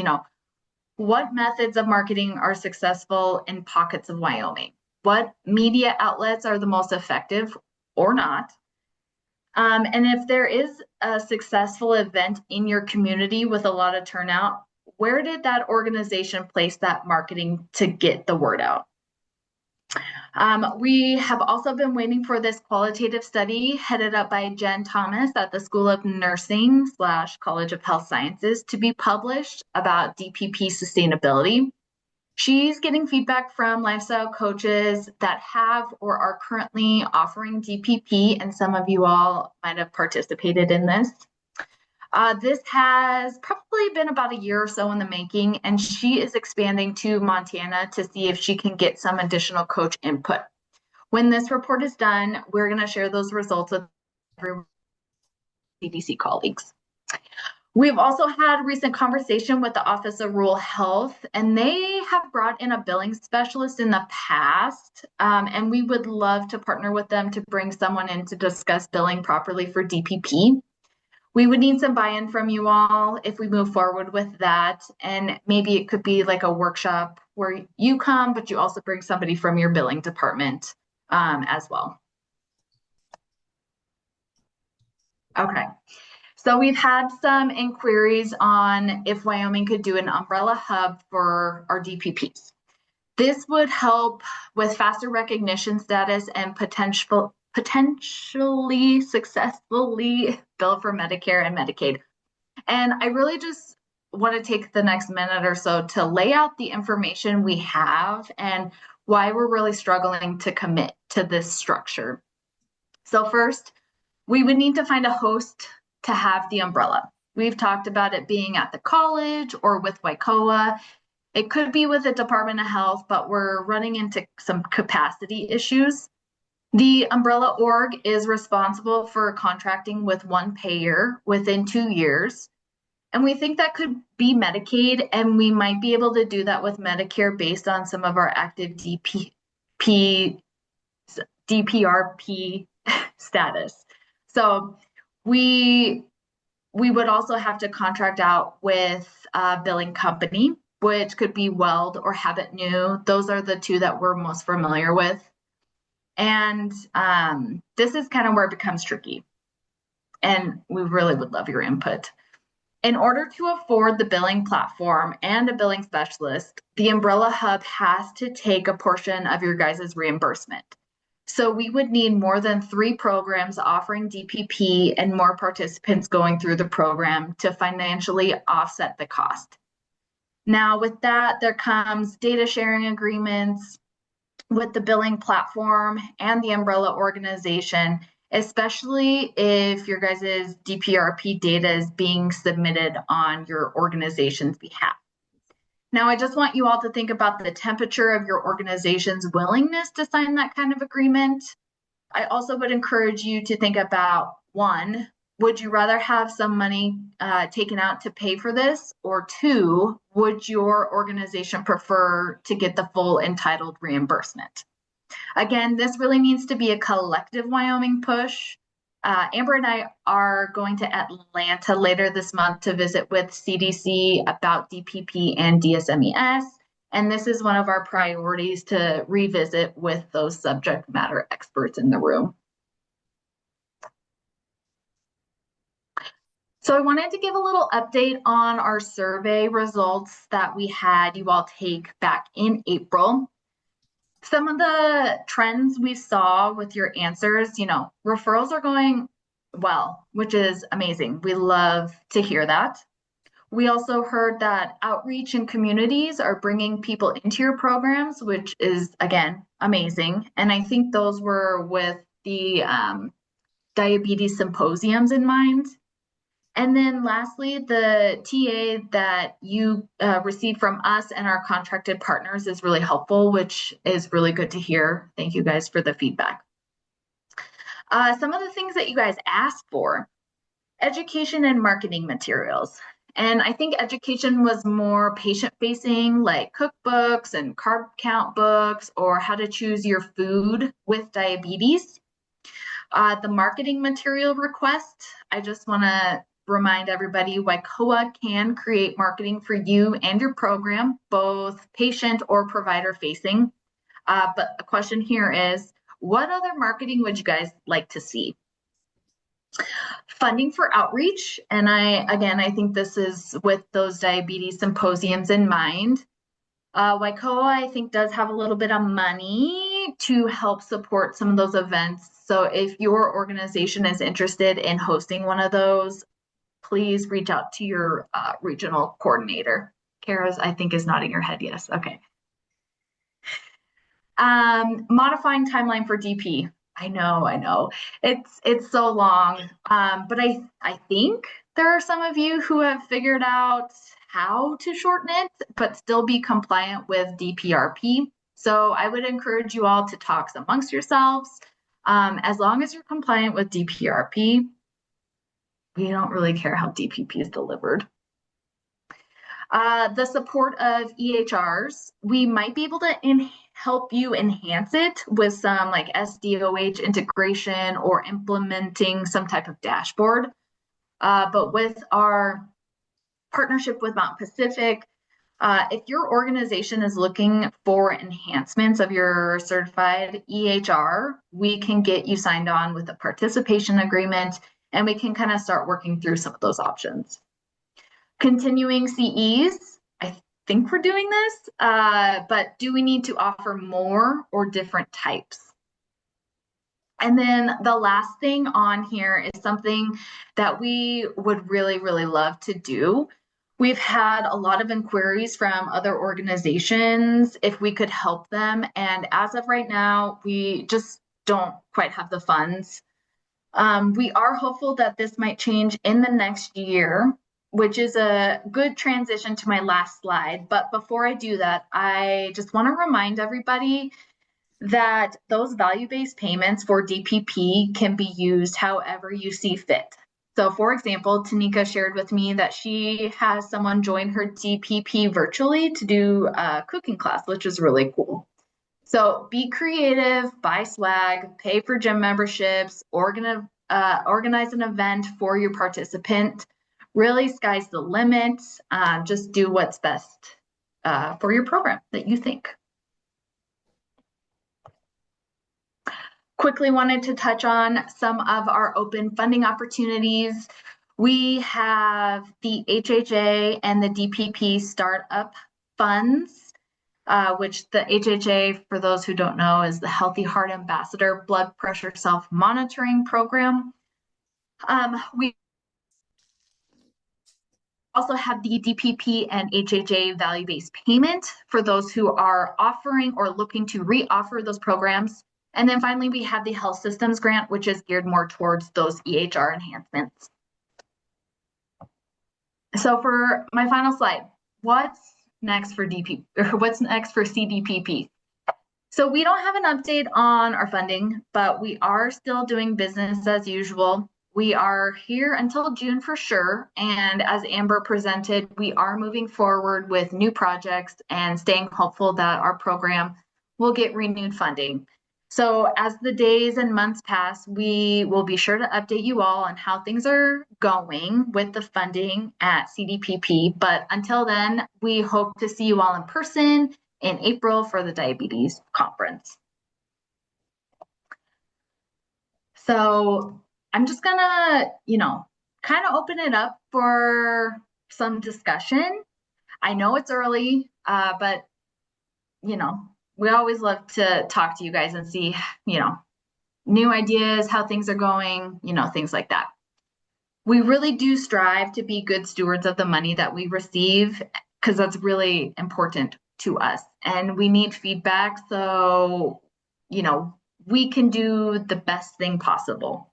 what methods of marketing are successful in pockets of Wyoming? What media outlets are the most effective or not? And if there is a successful event in your community with a lot of turnout, where did that organization place that marketing to get the word out? We have also been waiting for this qualitative study headed up by Jen Thomas at the School of Nursing / College of Health Sciences to be published about DPP sustainability. She's getting feedback from lifestyle coaches that have or are currently offering DPP, and some of you all might have participated in this. This has probably been about a year or so in the making, and she is expanding to Montana to see if she can get some additional coach input. When this report is done, we're going to share those results with CDC colleagues. We've also had recent conversation with the Office of Rural Health, and they have brought in a billing specialist in the past, and we would love to partner with them to bring someone in to discuss billing properly for DPP. We would need some buy-in from you all if we move forward with that, and maybe it could be like a workshop where you come, but you also bring somebody from your billing department as well. Okay. So we've had some inquiries on if Wyoming could do an umbrella hub for our DPPs. This would help with faster recognition status and potentially successfully bill for Medicare and Medicaid. And I really just want to take the next minute or so to lay out the information we have and why we're really struggling to commit to this structure. So first, we would need to find a host to have the umbrella. We've talked about it being at the college or with WYCOA. It could be with the Department of Health, but we're running into some capacity issues. The umbrella org is responsible for contracting with one payer within 2 years. And we think that could be Medicaid, and we might be able to do that with Medicare based on some of our active DPRP status. So we would also have to contract out with a billing company, which could be Weld or Habit New. Those are the two that we're most familiar with. And this is kind of where it becomes tricky. And we really would love your input. In order to afford the billing platform and a billing specialist, the Umbrella Hub has to take a portion of your guys' reimbursement. So we would need more than 3 programs offering DPP and more participants going through the program to financially offset the cost. Now, with that, there comes data sharing agreements with the billing platform and the umbrella organization, especially if your guys' DPRP data is being submitted on your organization's behalf. Now, I just want you all to think about the temperature of your organization's willingness to sign that kind of agreement. I also would encourage you to think about, 1, would you rather have some money taken out to pay for this? Or 2, would your organization prefer to get the full entitled reimbursement? Again, this really needs to be a collective Wyoming push. Amber and I are going to Atlanta later this month to visit with CDC about DPP and DSMES. And this is one of our priorities to revisit with those subject matter experts in the room. So I wanted to give a little update on our survey results that we had you all take back in April. Some of the trends we saw with your answers, referrals are going well, which is amazing. We love to hear that. We also heard that outreach and communities are bringing people into your programs, which is, again, amazing. And I think those were with the diabetes symposiums in mind. And then lastly, the TA that you receive from us and our contracted partners is really helpful, which is really good to hear. Thank you guys for the feedback. Some of the things that you guys asked for, education and marketing materials. And I think education was more patient-facing, like cookbooks and carb count books, or how to choose your food with diabetes. The marketing material request, I just want to remind everybody, WICOA can create marketing for you and your program, both patient or provider facing. But the question here is, what other marketing would you guys like to see? Funding for outreach, and I think this is with those diabetes symposiums in mind. WICOA, I think, does have a little bit of money to help support some of those events. So if your organization is interested in hosting one of those, please reach out to your regional coordinator. Kara's, I think, is nodding her head yes. Okay. Modifying timeline for DP. I know. It's so long, but I think there are some of you who have figured out how to shorten it, but still be compliant with DPRP. So I would encourage you all to talk amongst yourselves. As long as you're compliant with DPRP, we don't really care how DPP is delivered. The support of EHRs, we might be able to help you enhance it with some like SDOH integration or implementing some type of dashboard. But with our partnership with Mount Pacific, if your organization is looking for enhancements of your certified EHR, we can get you signed on with a participation agreement, and we can kind of start working through some of those options. Continuing CEs, I think we're doing this, but do we need to offer more or different types? And then the last thing on here is something that we would really, really love to do. We've had a lot of inquiries from other organizations if we could help them. And as of right now, we just don't quite have the funds. We are hopeful that this might change in the next year, which is a good transition to my last slide. But before I do that, I just want to remind everybody that those value-based payments for DPP can be used however you see fit. So for example, Tanika shared with me that she has someone join her DPP virtually to do a cooking class, which is really cool. So be creative, buy swag, pay for gym memberships, organize an event for your participant. Really, sky's the limit. Just do what's best for your program that you think. Quickly wanted to touch on some of our open funding opportunities. We have the HHA and the DPP startup funds, which the HHA, for those who don't know, is the Healthy Heart Ambassador Blood Pressure Self-Monitoring Program. We also have the DPP and HHA value-based payment for those who are offering or looking to re-offer those programs. And then finally, we have the Health Systems Grant, which is geared more towards those EHR enhancements. So for my final slide, what's next for CDPP? So we don't have an update on our funding, but we are still doing business as usual. We are here until June for sure. And as Amber presented, we are moving forward with new projects and staying hopeful that our program will get renewed funding. So as the days and months pass, we will be sure to update you all on how things are going with the funding at CDPP. But until then, we hope to see you all in person in April for the diabetes conference. So I'm just gonna, kind of open it up for some discussion. I know it's early, but we always love to talk to you guys and see, new ideas, how things are going, things like that. We really do strive to be good stewards of the money that we receive because that's really important to us. And we need feedback so, we can do the best thing possible.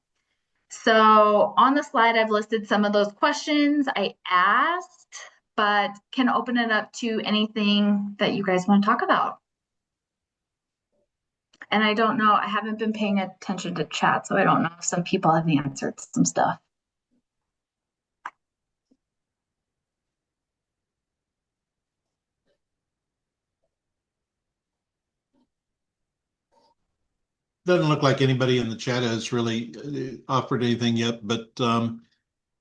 So on the slide, I've listed some of those questions I asked, but can open it up to anything that you guys want to talk about. And I don't know, I haven't been paying attention to chat, so I don't know if some people have answered some stuff. Doesn't look like anybody in the chat has really offered anything yet, but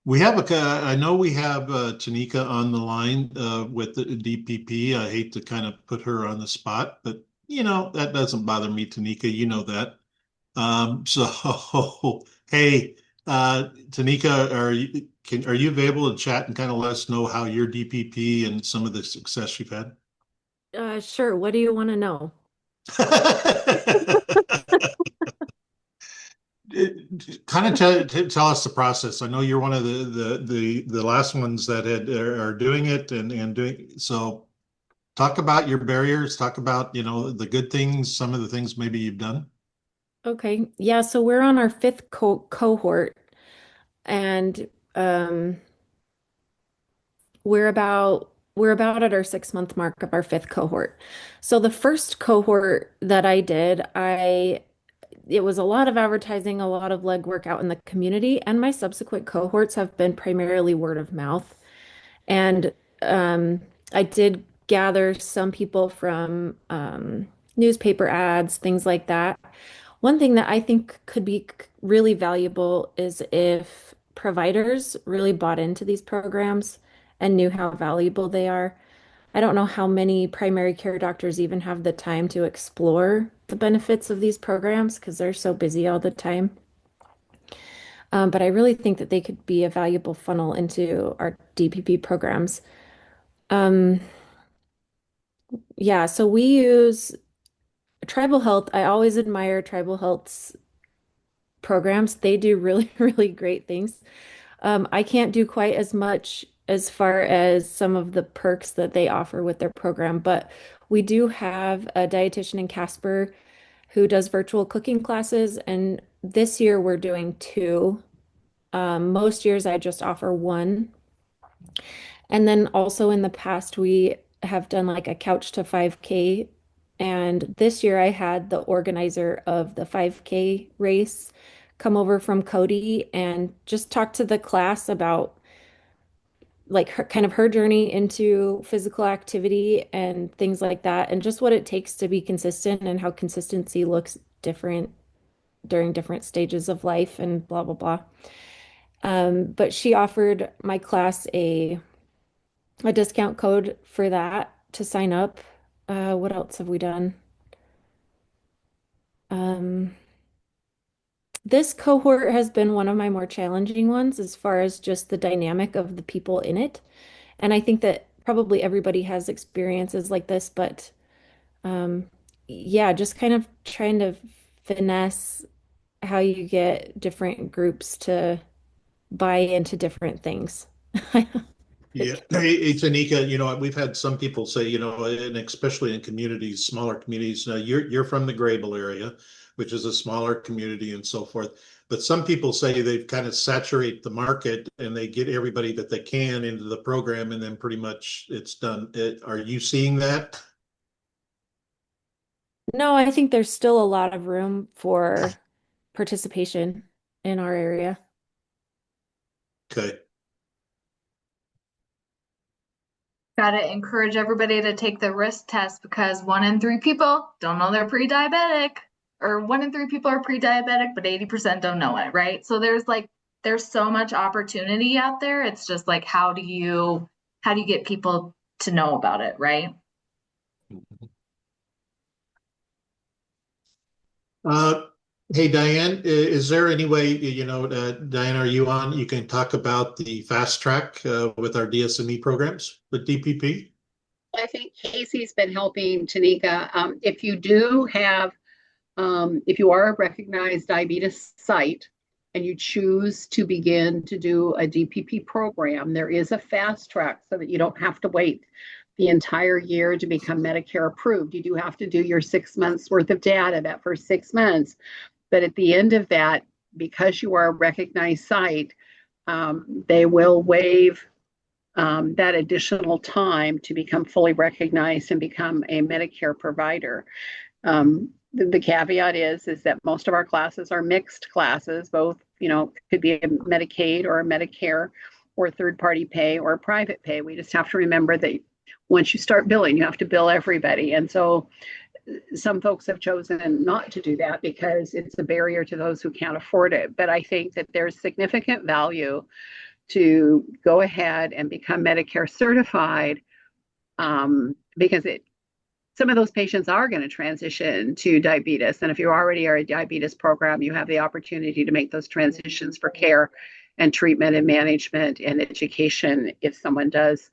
we have I know we have Tanika on the line with the DPP. I hate to kind of put her on the spot, but that doesn't bother me, Tanika. You know that. So hey, Tanika, are you available to chat and kind of let us know how your DPP and some of the success you've had? Sure. What do you want to know? Kind of tell us the process. I know you're one of the last ones that are doing it and doing so. Talk about your barriers. Talk about the good things, some of the things maybe you've done. Okay. Yeah. So we're on our fifth cohort, and we're about at our 6 month mark of our fifth cohort. So the first cohort that I did, it was a lot of advertising, a lot of legwork out in the community, and my subsequent cohorts have been primarily word of mouth. And I did gather some people from newspaper ads, things like that. One thing that I think could be really valuable is if providers really bought into these programs and knew how valuable they are. I don't know how many primary care doctors even have the time to explore the benefits of these programs because they're so busy all the time. But I really think that they could be a valuable funnel into our DPP programs. Yeah, so we use Tribal Health. I always admire Tribal Health's programs. They do really, really great things. I can't do quite as much as far as some of the perks that they offer with their program, but we do have a dietitian in Casper who does virtual cooking classes, and this year we're doing two. Most years I just offer one. And then also in the past, we have done like a couch to 5K. And this year I had the organizer of the 5K race come over from Cody and just talk to the class about like her journey into physical activity and things like that, and just what it takes to be consistent and how consistency looks different during different stages of life and blah, blah, blah. But she offered my class a discount code for that to sign up. What else have we done? This cohort has been one of my more challenging ones as far as just the dynamic of the people in it. And I think that probably everybody has experiences like this, but yeah, just kind of trying to finesse how you get different groups to buy into different things. Yeah, hey, Tanika, we've had some people say, and especially in communities, smaller communities. Now, you're from the Grable area, which is a smaller community and so forth. But some people say they've kind of saturate the market and they get everybody that they can into the program, and then pretty much it's done. Are you seeing that? No, I think there's still a lot of room for participation in our area. Okay. Got to encourage everybody to take the risk test because 1 in 3 people don't know they're pre-diabetic, or 1 in 3 people are pre-diabetic, but 80% don't know it, right? So there's so much opportunity out there. It's just like, how do you get people to know about it, right? Uh, Hey, Diane, is there any way, Diane, are you on? You can talk about the fast track with our DSME programs with DPP? I think Casey's been helping Tanika. If you do have, if you are a recognized diabetes site and you choose to begin to do a DPP program, there is a fast track so that you don't have to wait the entire year to become Medicare approved. You do have to do your 6 months worth of data that first 6 months. But at the end of that, because you are a recognized site, they will waive that additional time to become fully recognized and become a Medicare provider. The caveat is that most of our classes are mixed classes, both, could be a Medicaid or a Medicare or third party pay or private pay. We just have to remember that once you start billing, you have to bill everybody. And so some folks have chosen not to do that because it's a barrier to those who can't afford it. But I think that there's significant value to go ahead and become Medicare certified, because some of those patients are going to transition to diabetes. And if you already are a diabetes program, you have the opportunity to make those transitions for care and treatment and management and education if someone does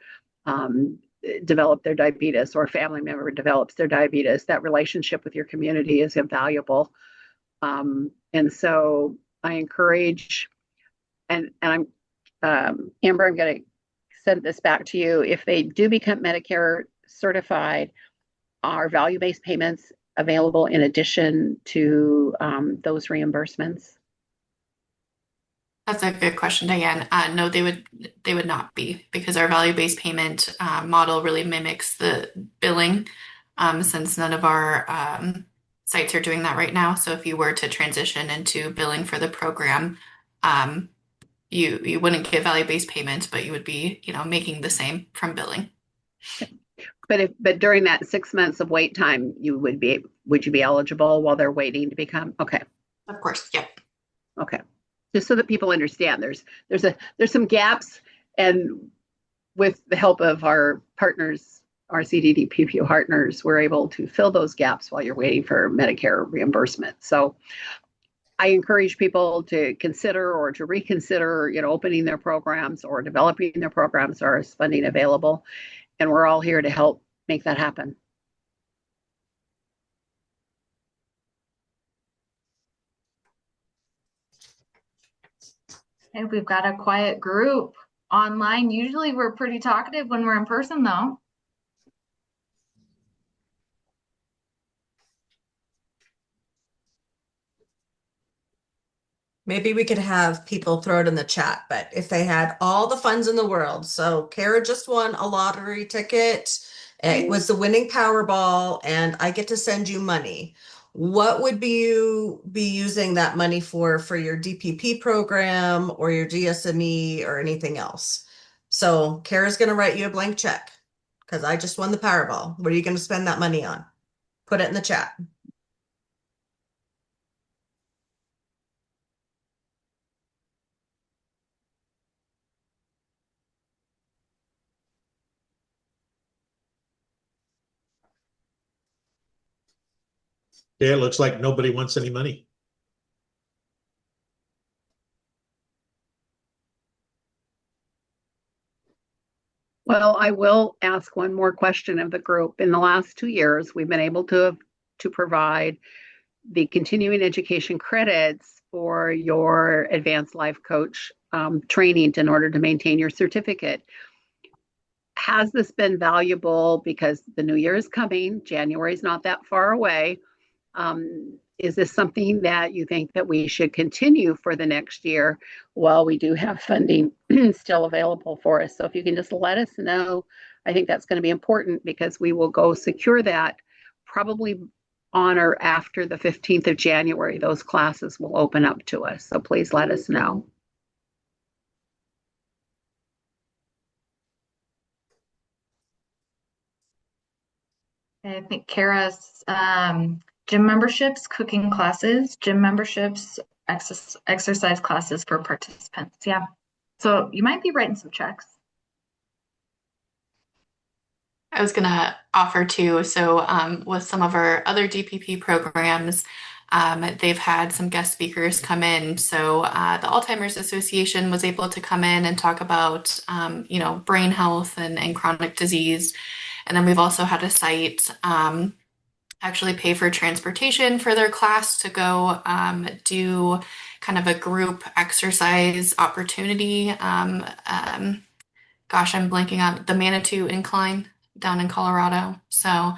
develop their diabetes or a family member develops their diabetes. That relationship with your community is invaluable. And so I encourage, and I'm Amber, I'm going to send this back to you. If they do become Medicare certified, are value-based payments available in addition to those reimbursements? That's a good question, Diane. No, they would not be, because our value-based payment model really mimics the billing, since none of our sites are doing that right now. So if you were to transition into billing for the program, you wouldn't get value-based payment, but you would be, making the same from billing. But during that 6 months of wait time, would you be eligible while they're waiting to become? Okay. Of course, yep. Okay. Just so that people understand, there's some gaps, and with the help of our partners, our CDD-PPO partners, we're able to fill those gaps while you're waiting for Medicare reimbursement. So I encourage people to consider or to reconsider, opening their programs or developing their programs, or is funding available. And we're all here to help make that happen. Okay, we've got a quiet group online. Usually we're pretty talkative when we're in person, though. Maybe we could have people throw it in the chat, but if they had all the funds in the world. So Kara just won a lottery ticket. It was the winning Powerball, and I get to send you money. What would you be using that money for your DPP program or your DSME or anything else? So Kara's going to write you a blank check because I just won the Powerball. What are you going to spend that money on? Put it in the chat. Yeah, it looks like nobody wants any money. Well, I will ask one more question of the group. In the last 2 years, we've been able to provide the continuing education credits for your advanced life coach training in order to maintain your certificate. Has this been valuable? Because the new year is coming, January is not that far away. Is this something that you think that we should continue for the next year while we do have funding still available for us? So if you can just let us know, I think that's going to be important, because we will go secure that probably on or after the 15th of January. Those classes will open up to us. So please let us know. I think Kara's gym memberships, cooking classes, gym memberships, exercise classes for participants. Yeah. So you might be writing some checks. I was going to offer too. So with some of our other DPP programs, They've had some guest speakers come in. So the Alzheimer's Association was able to come in and talk about, brain health and chronic disease. And then we've also had a site actually pay for transportation for their class to go do kind of a group exercise opportunity. Gosh, I'm blanking on the Manitou Incline down in Colorado. So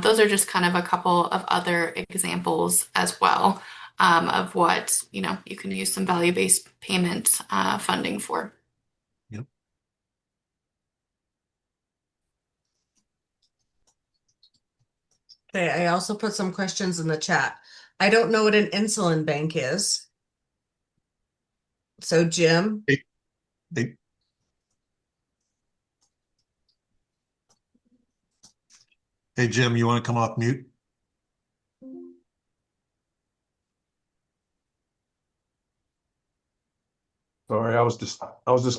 those are just kind of a couple of other examples as well of what, you can use some value-based payment funding for. Yep. Okay, I also put some questions in the chat. I don't know what an insulin bank is. So Jim, They, hey, Jim, you want to come off mute? Sorry, I was just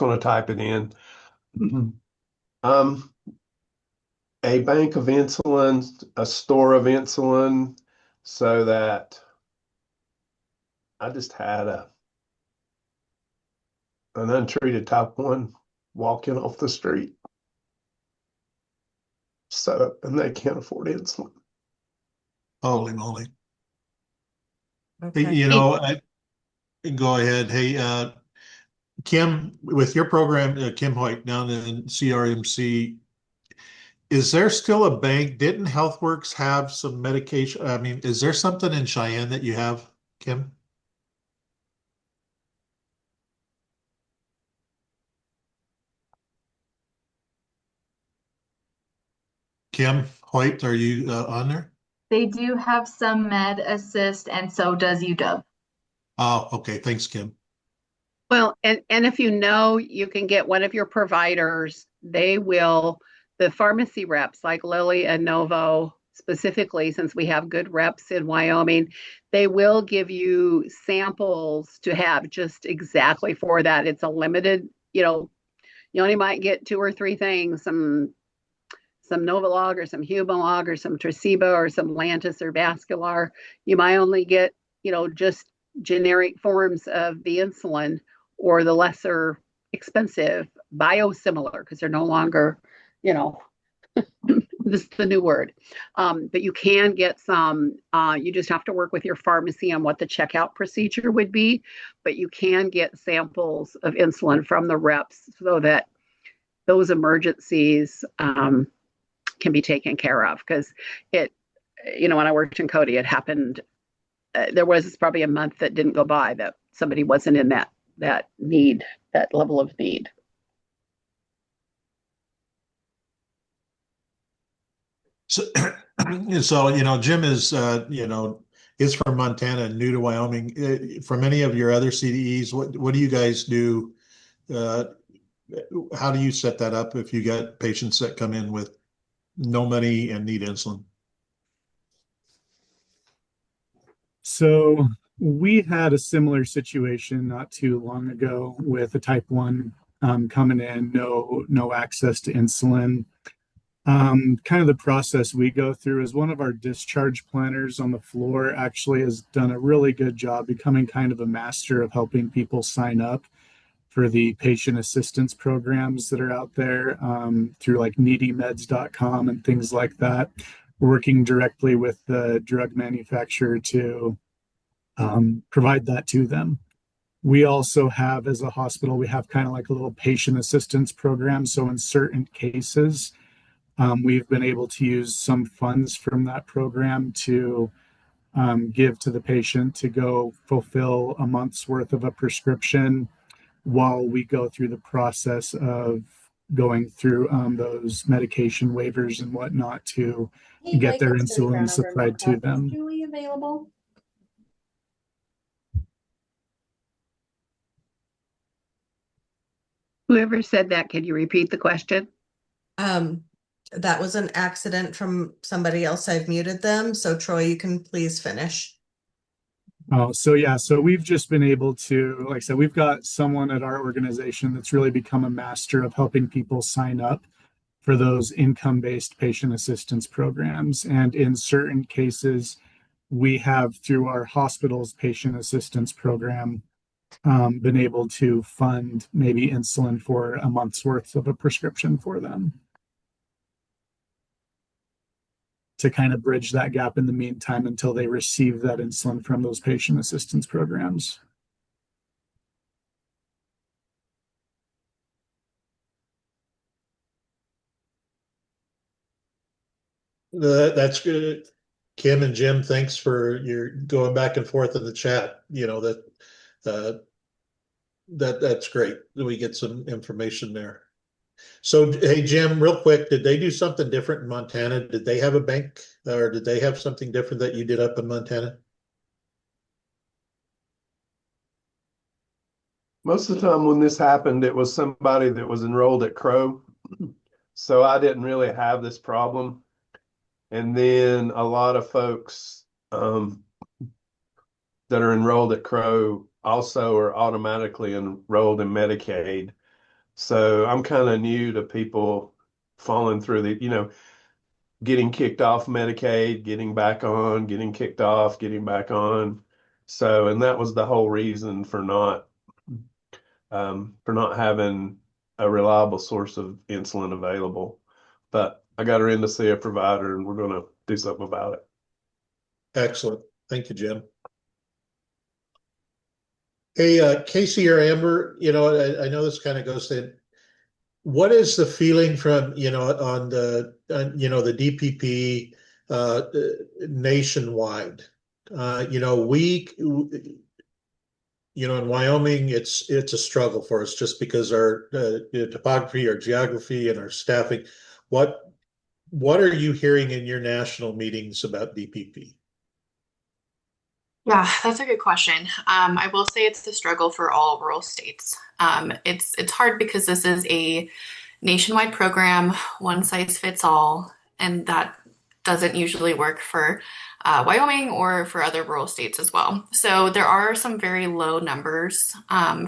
going to type it in. Um, a bank of insulin, a store of insulin, so that I just had an untreated type 1 walking off the street. So, and they can't afford insulin. Holy moly. okay. Hey, go ahead. Hey, Kim, with your program, Kim Hoyt down in CRMC, is there still a bank? Didn't HealthWorks have some medication? I mean, is there something in Cheyenne that you have, Kim? Kim Hoyt, are you on there? They do have some Med Assist, and so does UW. Oh, okay. Thanks, Kim. Well, and if you can get one of your providers, the pharmacy reps like Lily and Novo, specifically, since we have good reps in Wyoming, they will give you samples to have just exactly for that. It's a limited, you only might get 2 or 3 things, some Novolog or some Humalog or some Tresiba or some Lantus or Vascular. You might only get, just generic forms of the insulin or the lesser expensive biosimilar, because they're no longer, this is the new word. But you can get some, you just have to work with your pharmacy on what the checkout procedure would be, but you can get samples of insulin from the reps so that those emergencies can be taken care of. Because when I worked in Cody, it happened, there was probably a month that didn't go by that somebody wasn't in that level of need. So, Jim is from Montana, new to Wyoming. From any of your other CDEs, what do you guys do? How do you set that up if you got patients that come in with no money and need insulin? So we had a similar situation not too long ago with a type 1 coming in, no access to insulin. Kind of the process we go through is one of our discharge planners on the floor actually has done a really good job becoming kind of a master of helping people sign up for the patient assistance programs that are out there through like needymeds.com and things like that. We're working directly with the drug manufacturer to provide that to them. We also have, as a hospital, we have kind of like a little patient assistance program. So in certain cases, we've been able to use some funds from that program to give to the patient to go fulfill a month's worth of a prescription while we go through the process of going through those medication waivers and whatnot to get their insulin supplied to them. Julie available? Whoever said that, can you repeat the question? That was an accident from somebody else. I've muted them. So Troy, you can please finish. Oh, so we've just been able to, like I said, we've got someone at our organization that's really become a master of helping people sign up for those income-based patient assistance programs. And in certain cases, we have, through our hospital's patient assistance program, been able to fund maybe insulin for a month's worth of a prescription for them to kind of bridge that gap in the meantime until they receive that insulin from those patient assistance programs. That's good. Kim and Jim, thanks for your going back and forth in the chat. Uh, that's great. We get some information there. So, hey, Jim, real quick, did they do something different in Montana? Did they have a bank, or did they have something different that you did up in Montana? Most of the time when this happened, it was somebody that was enrolled at Crow. So I didn't really have this problem. And then a lot of folks that are enrolled at Crow also are automatically enrolled in Medicaid. So I'm kind of new to people falling through getting kicked off Medicaid, getting back on, getting kicked off, getting back on. So, and that was the whole reason for not having a reliable source of insulin available. But I got her in to see a provider, and we're going to do something about it. Excellent. Thank you, Jim. Hey, Casey or Amber, I know this kind of goes to, what is the feeling from, on the DPP nationwide? In Wyoming, it's a struggle for us just because our topography, our geography, and our staffing. What are you hearing in your national meetings about DPP? Yeah, that's a good question. I will say it's the struggle for all rural states. It's hard because this is a nationwide program, one size fits all, and that doesn't usually work for Wyoming or for other rural states as well. So there are some very low numbers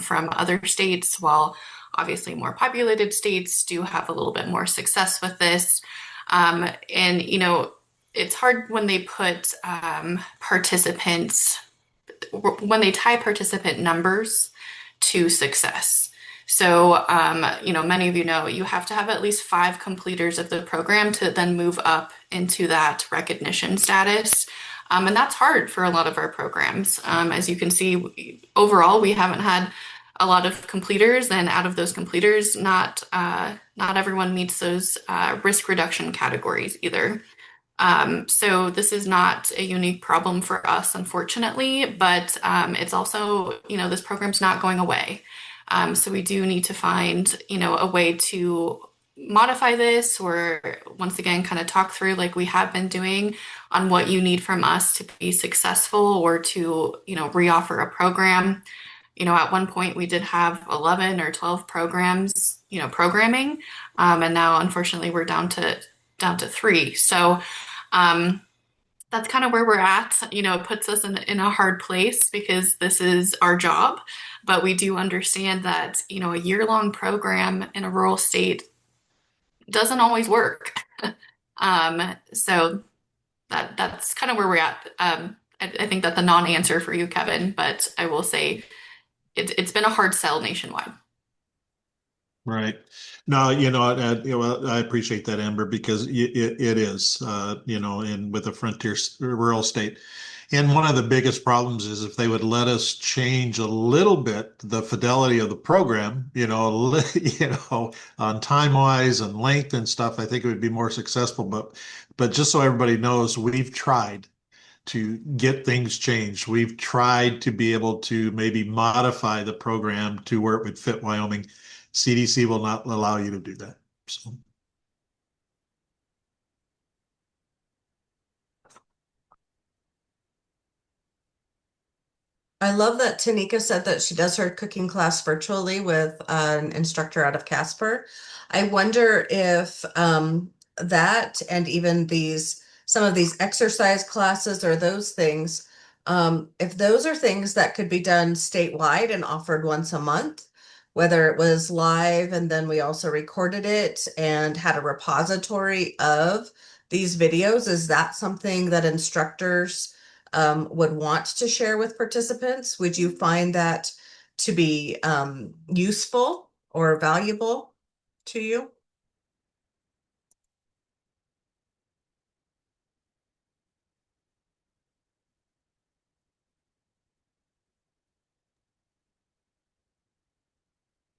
from other states, while obviously more populated states do have a little bit more success with this. It's hard when they put when they tie participant numbers to success. So, many of you know you have to have at least 5 completers of the program to then move up into that recognition status. And that's hard for a lot of our programs. As you can see, overall, we haven't had a lot of completers, and out of those completers, not everyone meets those risk reduction categories either. So this is not a unique problem for us, unfortunately, but it's also, this program's not going away. So we do need to find, a way to modify this, or once again, kind of talk through like we have been doing on what you need from us to be successful, or to, reoffer a program. At one point we did have 11 or 12 programs, programming, and now unfortunately we're down to 3. So that's kind of where we're at. It puts us in a hard place because this is our job, but we do understand that, a year-long program in a rural state doesn't always work. So that's kind of where we're at. I think that's a non-answer for you, Kevin, but I will say it's been a hard sell nationwide. Right. No, I appreciate that, Amber, because it is, and with a frontier rural state. And one of the biggest problems is if they would let us change a little bit the fidelity of the program, on time wise and length and stuff, I think it would be more successful. But just so everybody knows, we've tried to get things changed. We've tried to be able to maybe modify the program to where it would fit Wyoming. CDC will not allow you to do that. So. I love that Tanika said that she does her cooking class virtually with an instructor out of Casper. I wonder if that, and even some of these exercise classes or those things, if those are things that could be done statewide and offered once a month, whether it was live and then we also recorded it and had a repository of these videos, is that something that instructors would want to share with participants? Would you find that to be useful or valuable to you?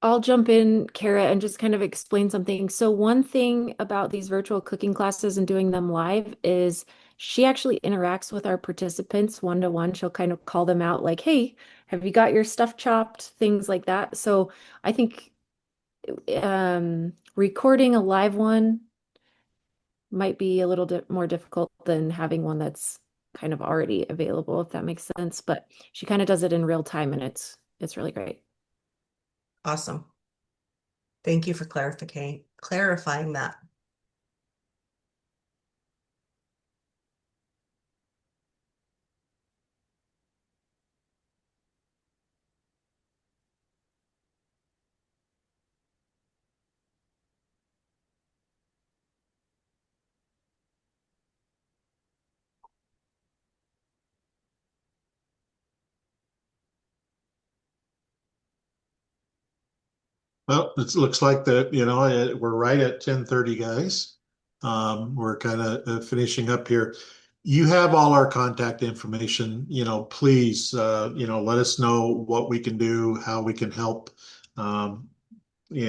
I'll jump in, Kara, and just kind of explain something. So one thing about these virtual cooking classes and doing them live is she actually interacts with our participants one-to-one. She'll kind of call them out like, hey, have you got your stuff chopped? Things like that. So I think recording a live one might be a little bit more difficult than having one that's kind of already available, if that makes sense. But she kind of does it in real time, and it's really great. Awesome. Thank you for clarifying that. Well, it looks like that, we're right at 10:30, guys. We're kind of finishing up here. You have all our contact information, please, let us know what we can do, how we can help. Um, we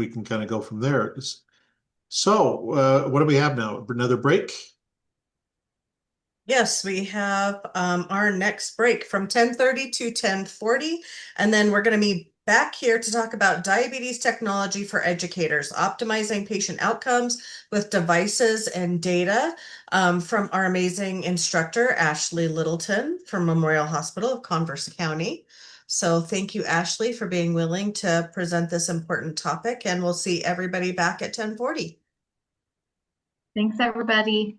can kind of go from there. So, what do we have now? Another break? Yes, we have our next break from 10:30 to 10:40, and then we're going to be back here to talk about diabetes technology for educators, optimizing patient outcomes with devices and data from our amazing instructor, Ashley Littleton from Memorial Hospital of Converse County. So thank you, Ashley, for being willing to present this important topic, and we'll see everybody back at 10:40. Thanks, everybody.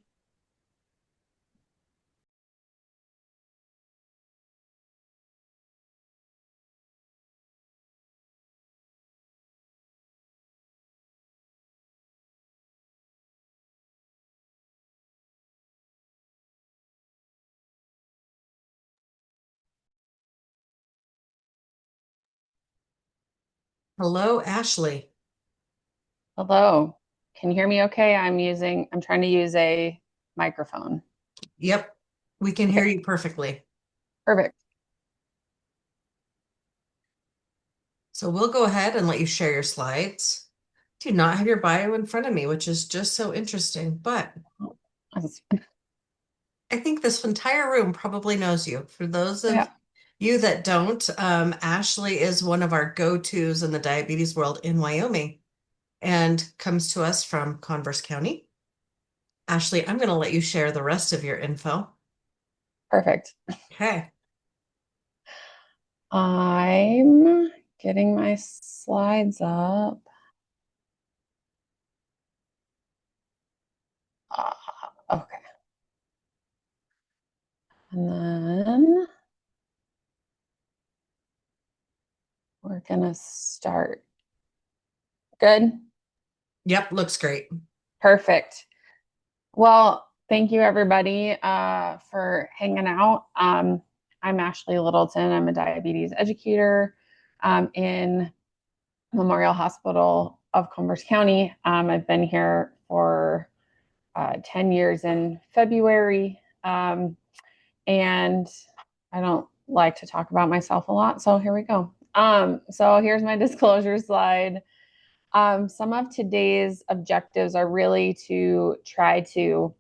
Hello, Ashley. Hello. Can you hear me okay? I'm trying to use a microphone. Yep, we can hear you perfectly. Perfect. So we'll go ahead and let you share your slides. Do not have your bio in front of me, which is just so interesting, but I think this entire room probably knows you. For those of you that don't, Ashley is one of our go-tos in the diabetes world in Wyoming and comes to us from Converse County. Ashley, I'm going to let you share the rest of your info. Perfect. Okay. I'm getting my slides up. Okay. And then we're going to start. Good? Yep, looks great. Perfect. Well, thank you everybody for hanging out. I'm Ashley Littleton. I'm a diabetes educator in Memorial Hospital of Converse County. I've been here for 10 years in February. And I don't like to talk about myself a lot, so here we go. So here's my disclosure slide. Some of today's objectives are really to try to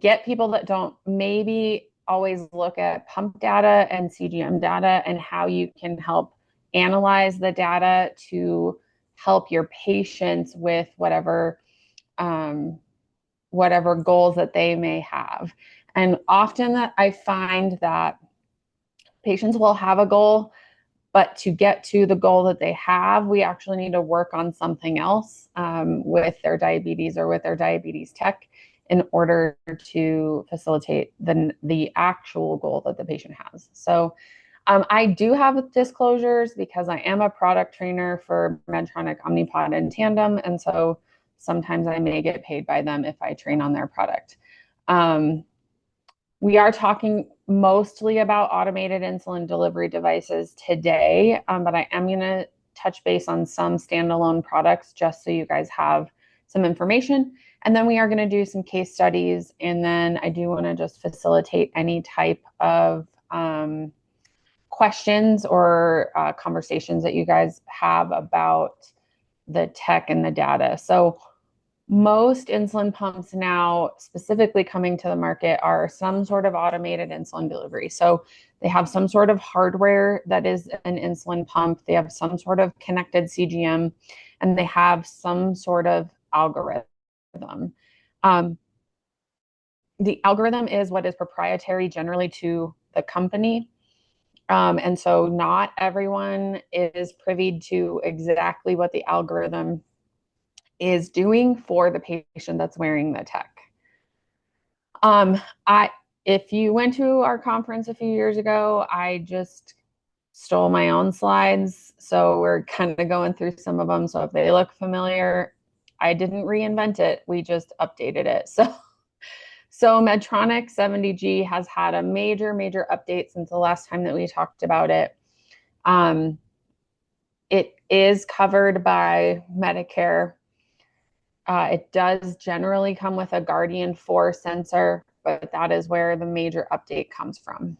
get people that don't maybe always look at pump data and CGM data and how you can help analyze the data to help your patients with whatever goals that they may have. And often that I find that patients will have a goal, but to get to the goal that they have, we actually need to work on something else with their diabetes or with their diabetes tech in order to facilitate the actual goal that the patient has. So I do have disclosures because I am a product trainer for Medtronic Omnipod and Tandem. And so sometimes I may get paid by them if I train on their product. We are talking mostly about automated insulin delivery devices today, but I am going to touch base on some standalone products just so you guys have some information. And then we are going to do some case studies. And then I do want to just facilitate any type of questions or conversations that you guys have about the tech and the data. So most insulin pumps now specifically coming to the market are some sort of automated insulin delivery. So they have some sort of hardware that is an insulin pump. They have some sort of connected CGM, and they have some sort of algorithm. The algorithm is what is proprietary generally to the company. And so not everyone is privy to exactly what the algorithm is doing for the patient that's wearing the tech. If you went to our conference a few years ago, I just stole my own slides. So we're kind of going through some of them. So if they look familiar, I didn't reinvent it. We just updated it. So Medtronic 70G has had a major update since the last time that we talked about it. It is covered by Medicare. It does generally come with a Guardian 4 sensor, but that is where the major update comes from.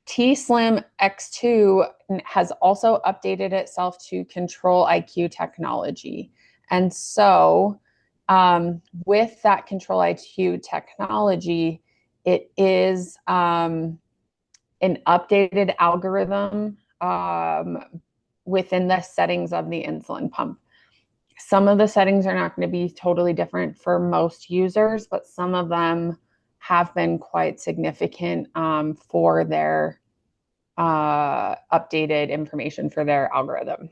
t:slim X2 has also updated itself to Control IQ technology. And so with that Control IQ technology, it is an updated algorithm within the settings of the insulin pump. Some of the settings are not going to be totally different for most users, but some of them have been quite significant for their updated information for their algorithm.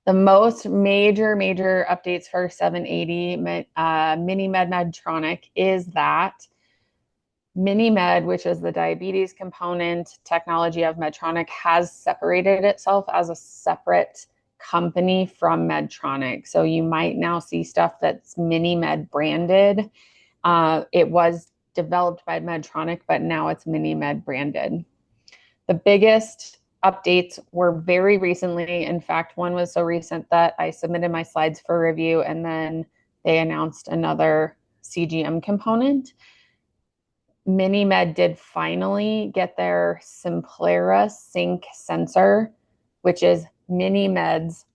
The most major updates for 780 MiniMed Medtronic is that MiniMed, which is the diabetes component technology of Medtronic, has separated itself as a separate company from Medtronic. So you might now see stuff that's MiniMed branded. It was developed by Medtronic, but now it's MiniMed branded. The biggest updates were very recently. In fact, one was so recent that I submitted my slides for review, and then they announced another CGM component. MiniMed did finally get their Simplera Sync sensor, which is MiniMed's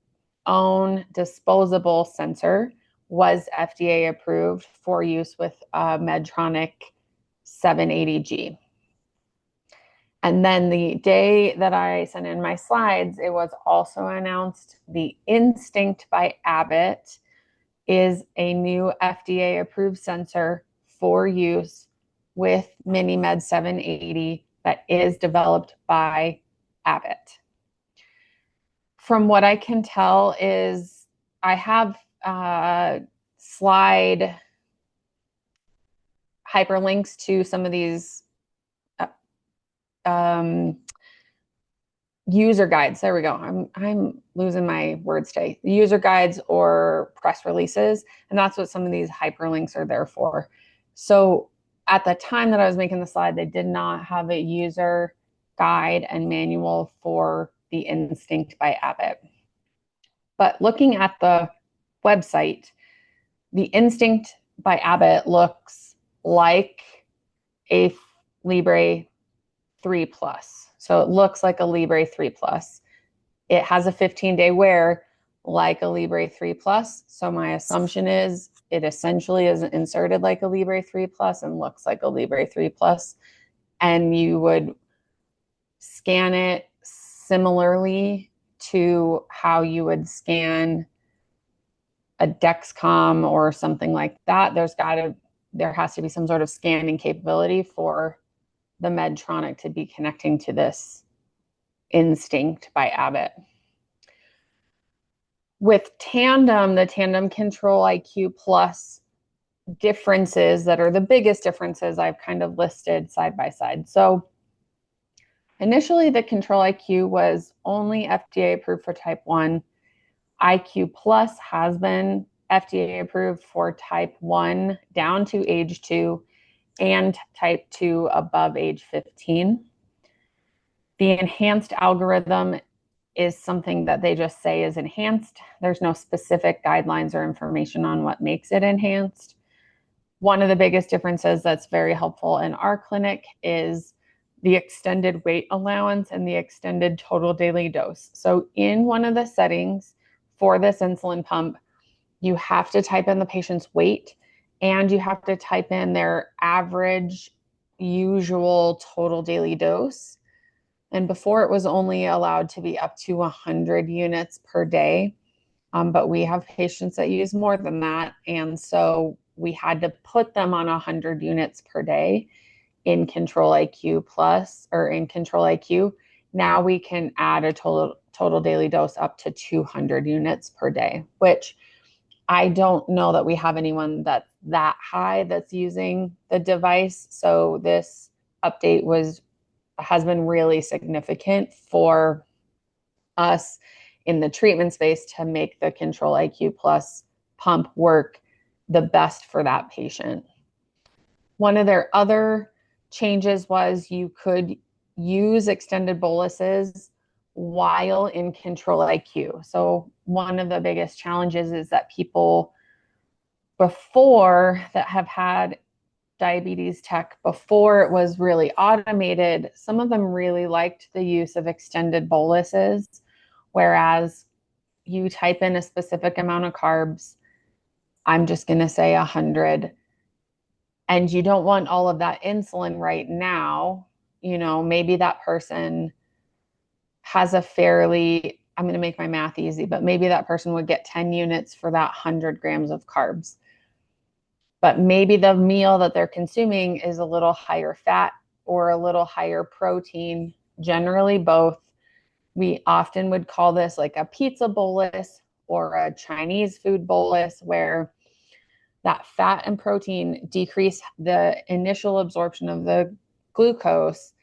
own disposable sensor, was FDA approved for use with Medtronic 780G. And then the day that I sent in my slides, it was also announced the Instinct by Abbott is a new FDA approved sensor for use with MiniMed 780 that is developed by Abbott. From what I can tell is I have slide hyperlinks to some of these user guides. There we go. I'm losing my words today. User guides or press releases, and that's what some of these hyperlinks are there for. So at the time that I was making the slide, they did not have a user guide and manual for the Instinct by Abbott. But looking at the website, the Instinct by Abbott looks like a Libre 3 Plus. So it looks like a Libre 3 Plus. It has a 15-day wear like a Libre 3 Plus. So my assumption is it essentially is inserted like a Libre 3 Plus and looks like a Libre 3 Plus. And you would scan it similarly to how you would scan a Dexcom or something like that. There has to be some sort of scanning capability for the Medtronic to be connecting to this Instinct by Abbott. With Tandem, the Tandem Control IQ Plus differences that are the biggest differences I've kind of listed side by side. So initially the Control IQ was only FDA approved for type 1. IQ Plus has been FDA approved for type 1 down to age 2 and type 2 above age 15. The enhanced algorithm is something that they just say is enhanced. There's no specific guidelines or information on what makes it enhanced. One of the biggest differences that's very helpful in our clinic is the extended weight allowance and the extended total daily dose. So in one of the settings for this insulin pump, you have to type in the patient's weight and you have to type in their average usual total daily dose. And before it was only allowed to be up to 100 units per day. But we have patients that use more than that. And so we had to put them on 100 units per day in Control IQ Plus or in Control IQ. Now we can add a total daily dose up to 200 units per day, which I don't know that we have anyone that's that high that's using the device. So this update has been really significant for us in the treatment space to make the Control IQ Plus pump work the best for that patient. One of their other changes was you could use extended boluses while in Control IQ. So one of the biggest challenges is that people before that have had diabetes tech before it was really automated, some of them really liked the use of extended boluses, whereas you type in a specific amount of carbs, I'm just going to say 100, and you don't want all of that insulin right now. Maybe that person has a fairly, I'm going to make my math easy, but maybe that person would get 10 units for that 100 grams of carbs. But maybe the meal that they're consuming is a little higher fat or a little higher protein, generally both. We often would call this like a pizza bolus or a Chinese food bolus, where that fat and protein decrease the initial absorption of the glucose.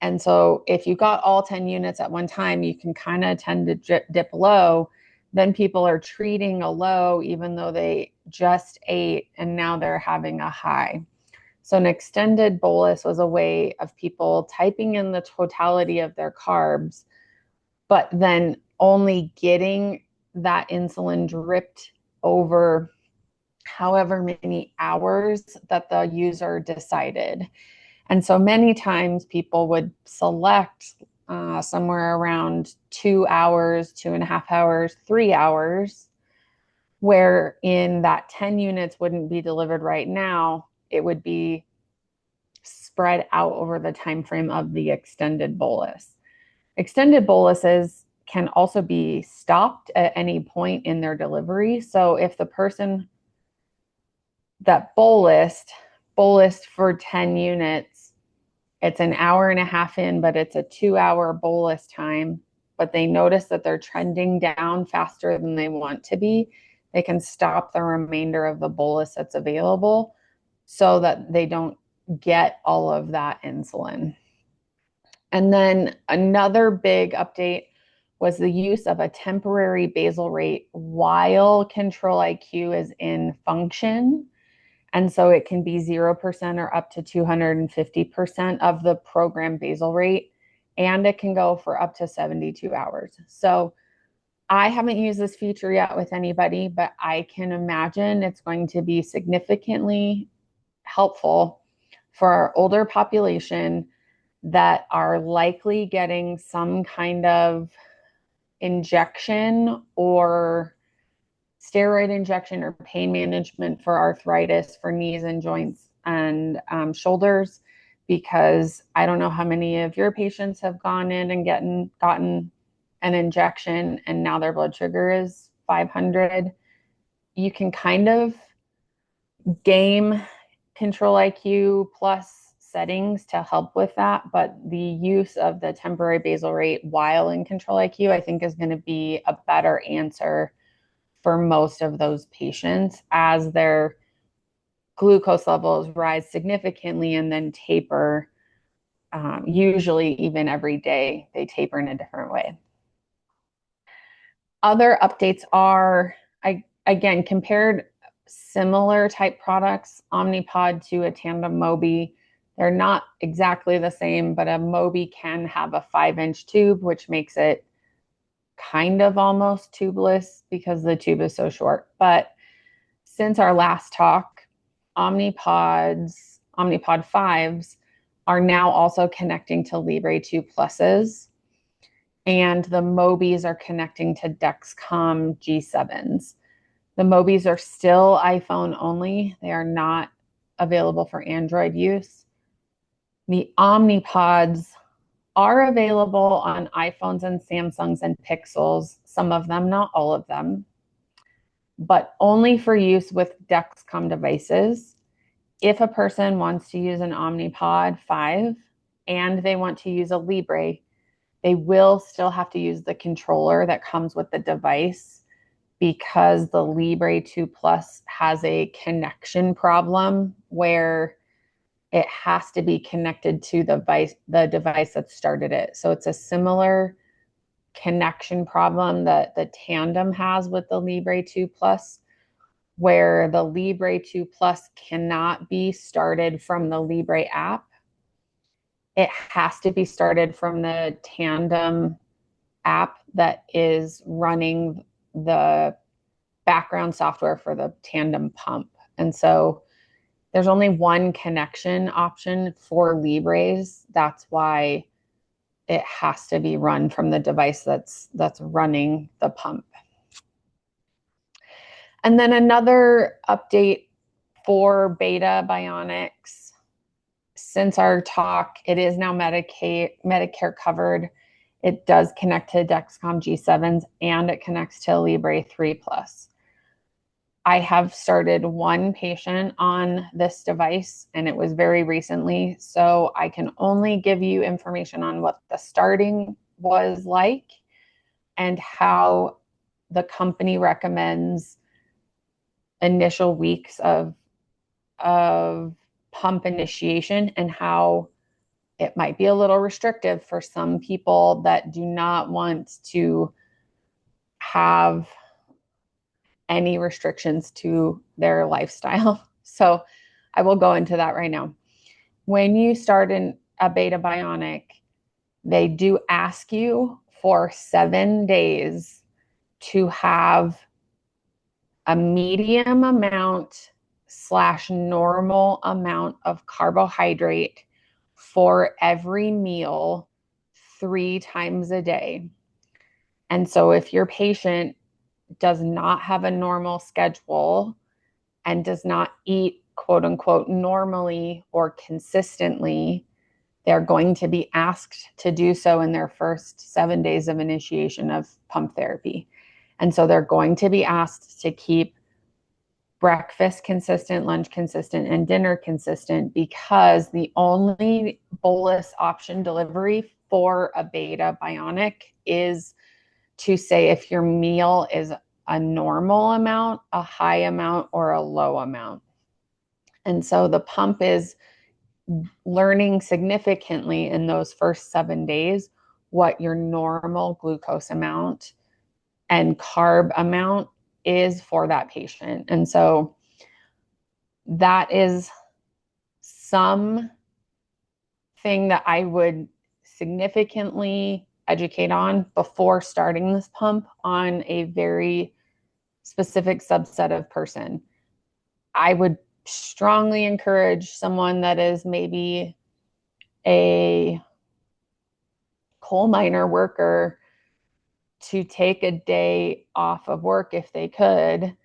And so if you got all 10 units at one time, you can kind of tend to dip low. Then people are treating a low even though they just ate and now they're having a high. So an extended bolus was a way of people typing in the totality of their carbs, but then only getting that insulin dripped over however many hours that the user decided. And so many times people would select somewhere around 2 hours, 2.5 hours, 3 hours, where in that 10 units wouldn't be delivered right now. It would be spread out over the time frame of the extended bolus. Extended boluses can also be stopped at any point in their delivery. So if the person that bolused for 10 units, it's an hour and a half in, but it's a 2-hour bolus time, but they notice that they're trending down faster than they want to be, they can stop the remainder of the bolus that's available so that they don't get all of that insulin. And then another big update was the use of a temporary basal rate while Control IQ is in function. And so it can be 0% or up to 250% of the program basal rate, and it can go for up to 72 hours. So I haven't used this feature yet with anybody, but I can imagine it's going to be significantly helpful for our older population that are likely getting some kind of injection or steroid injection or pain management for arthritis, for knees and joints and shoulders, because I don't know how many of your patients have gone in and gotten an injection and now their blood sugar is 500. You can kind of game Control IQ Plus settings to help with that, but the use of the temporary basal rate while in Control IQ, I think, is going to be a better answer for most of those patients as their glucose levels rise significantly and then taper. Usually even every day, they taper in a different way. Other updates are, I again, compared similar type products, Omnipod to a Tandem Mobi, they're not exactly the same, but a Mobi can have a 5-inch tube, which makes it kind of almost tubeless because the tube is so short. But since our last talk, Omnipod 5s are now also connecting to Libre 2 Pluses, and the Mobis are connecting to Dexcom G7s. The Mobis are still iPhone only. They are not available for Android use. The Omnipods are available on iPhones and Samsungs and Pixels, some of them, not all of them, but only for use with Dexcom devices. If a person wants to use an Omnipod 5 and they want to use a Libre, they will still have to use the controller that comes with the device, because the Libre 2 Plus has a connection problem where it has to be connected to the device that started it. So it's a similar connection problem that the Tandem has with the Libre 2 Plus, where the Libre 2 Plus cannot be started from the Libre app. It has to be started from the Tandem app that is running the background software for the Tandem pump. And so there's only one connection option for Libres. That's why it has to be run from the device that's running the pump. And then another update for Beta Bionics. Since our talk, it is now Medicare covered. It does connect to Dexcom G7s and it connects to Libre 3 Plus. I have started one patient on this device, and it was very recently, so I can only give you information on what the starting was like and how the company recommends initial weeks of pump initiation, and how it might be a little restrictive for some people that do not want to have any restrictions to their lifestyle. So I will go into that right now. When you start a Beta Bionic, they do ask you for 7 days to have a medium amount / normal amount of carbohydrate for every meal 3 times a day. And so if your patient does not have a normal schedule and does not eat, quote unquote, normally or consistently, they're going to be asked to do so in their first 7 days of initiation of pump therapy. And so they're going to be asked to keep breakfast consistent, lunch consistent, and dinner consistent, because the only bolus option delivery for a Beta Bionic is to say if your meal is a normal amount, a high amount, or a low amount. And so the pump is learning significantly in those first 7 days what your normal glucose amount and carb amount is for that patient. And so that is something that I would significantly educate on before starting this pump on a very specific subset of person. I would strongly encourage someone that is maybe a coal miner worker to take a day off of work if they could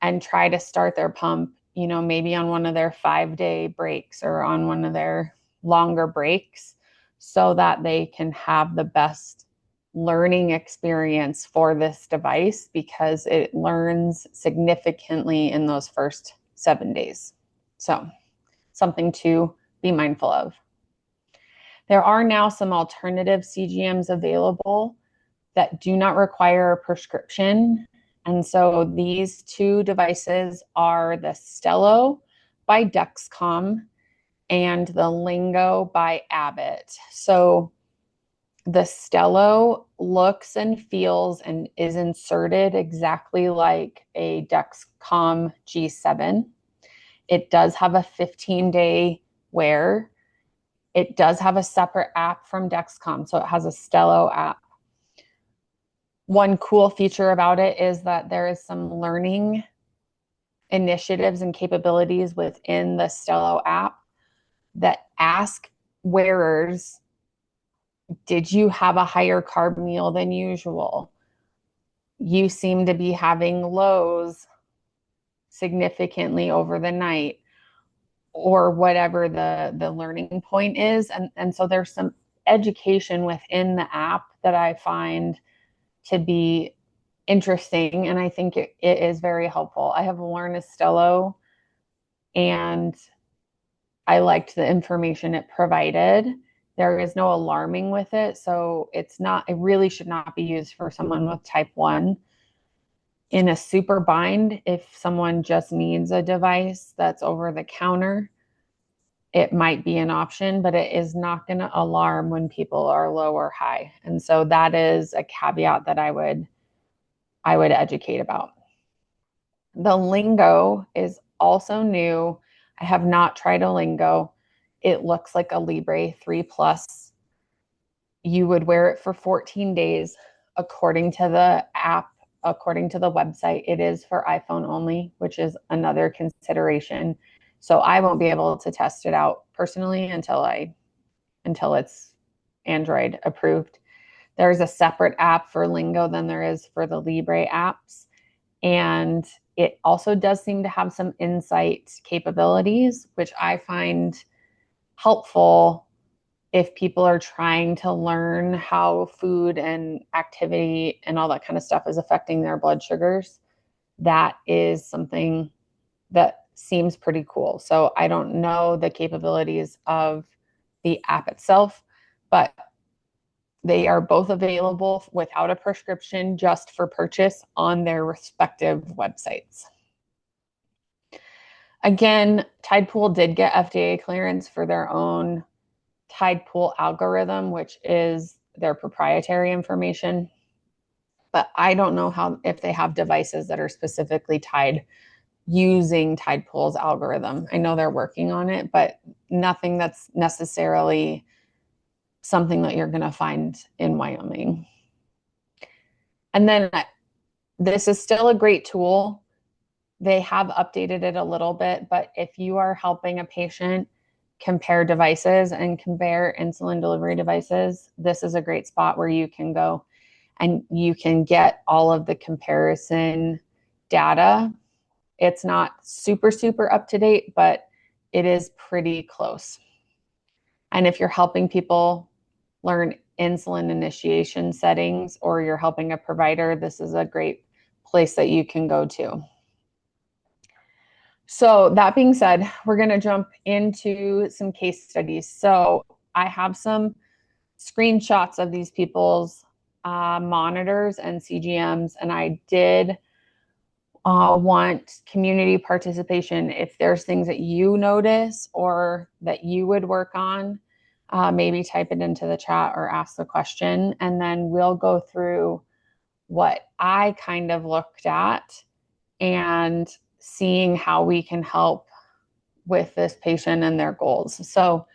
and try to start their pump, maybe on one of their 5-day breaks or on one of their longer breaks, so that they can have the best learning experience for this device, because it learns significantly in those first 7 days. So something to be mindful of. There are now some alternative CGMs available that do not require a prescription. And so these 2 devices are the Stelo by Dexcom and the Lingo by Abbott. So The Stello looks and feels and is inserted exactly like a Dexcom G7. It does have a 15-day wear. It does have a separate app from Dexcom, so it has a Stello app. One cool feature about it is that there is some learning initiatives and capabilities within the Stello app that ask wearers, did you have a higher carb meal than usual? You seem to be having lows significantly over the night, or whatever the learning point is. And so there's some education within the app that I find to be interesting, and I think it is very helpful. I have learned a Stello, and I liked the information it provided. There is no alarming with it, so it really should not be used for someone with type 1. In a super bind, if someone just needs a device that's over the counter, it might be an option, but it is not going to alarm when people are low or high. And so that is a caveat that I would educate about. The Lingo is also new. I have not tried a Lingo. It looks like a Libre 3 Plus. You would wear it for 14 days. According to the app, according to the website, it is for iPhone only, which is another consideration. So I won't be able to test it out personally until it's Android approved. There's a separate app for Lingo than there is for the Libre apps. And it also does seem to have some insight capabilities, which I find helpful if people are trying to learn how food and activity and all that kind of stuff is affecting their blood sugars. That is something that seems pretty cool. So I don't know the capabilities of the app itself, but they are both available without a prescription, just for purchase on their respective websites. Again, Tidepool did get FDA clearance for their own Tidepool algorithm, which is their proprietary information. But I don't know if they have devices that are specifically tied using Tidepool's algorithm. I know they're working on it, but nothing that's necessarily something that you're going to find in Wyoming. And then this is still a great tool. They have updated it a little bit, but if you are helping a patient compare devices and compare insulin delivery devices, this is a great spot where you can go and you can get all of the comparison data. It's not super, super up to date, but it is pretty close. And if you're helping people learn insulin initiation settings, or you're helping a provider, this is a great place that you can go to. So that being said, we're going to jump into some case studies. So I have some screenshots of these people's monitors and CGMs, and I did want community participation. If there's things that you notice or that you would work on, maybe type it into the chat or ask the question, and then we'll go through what I kind of looked at and seeing how we can help with this patient and their goals. So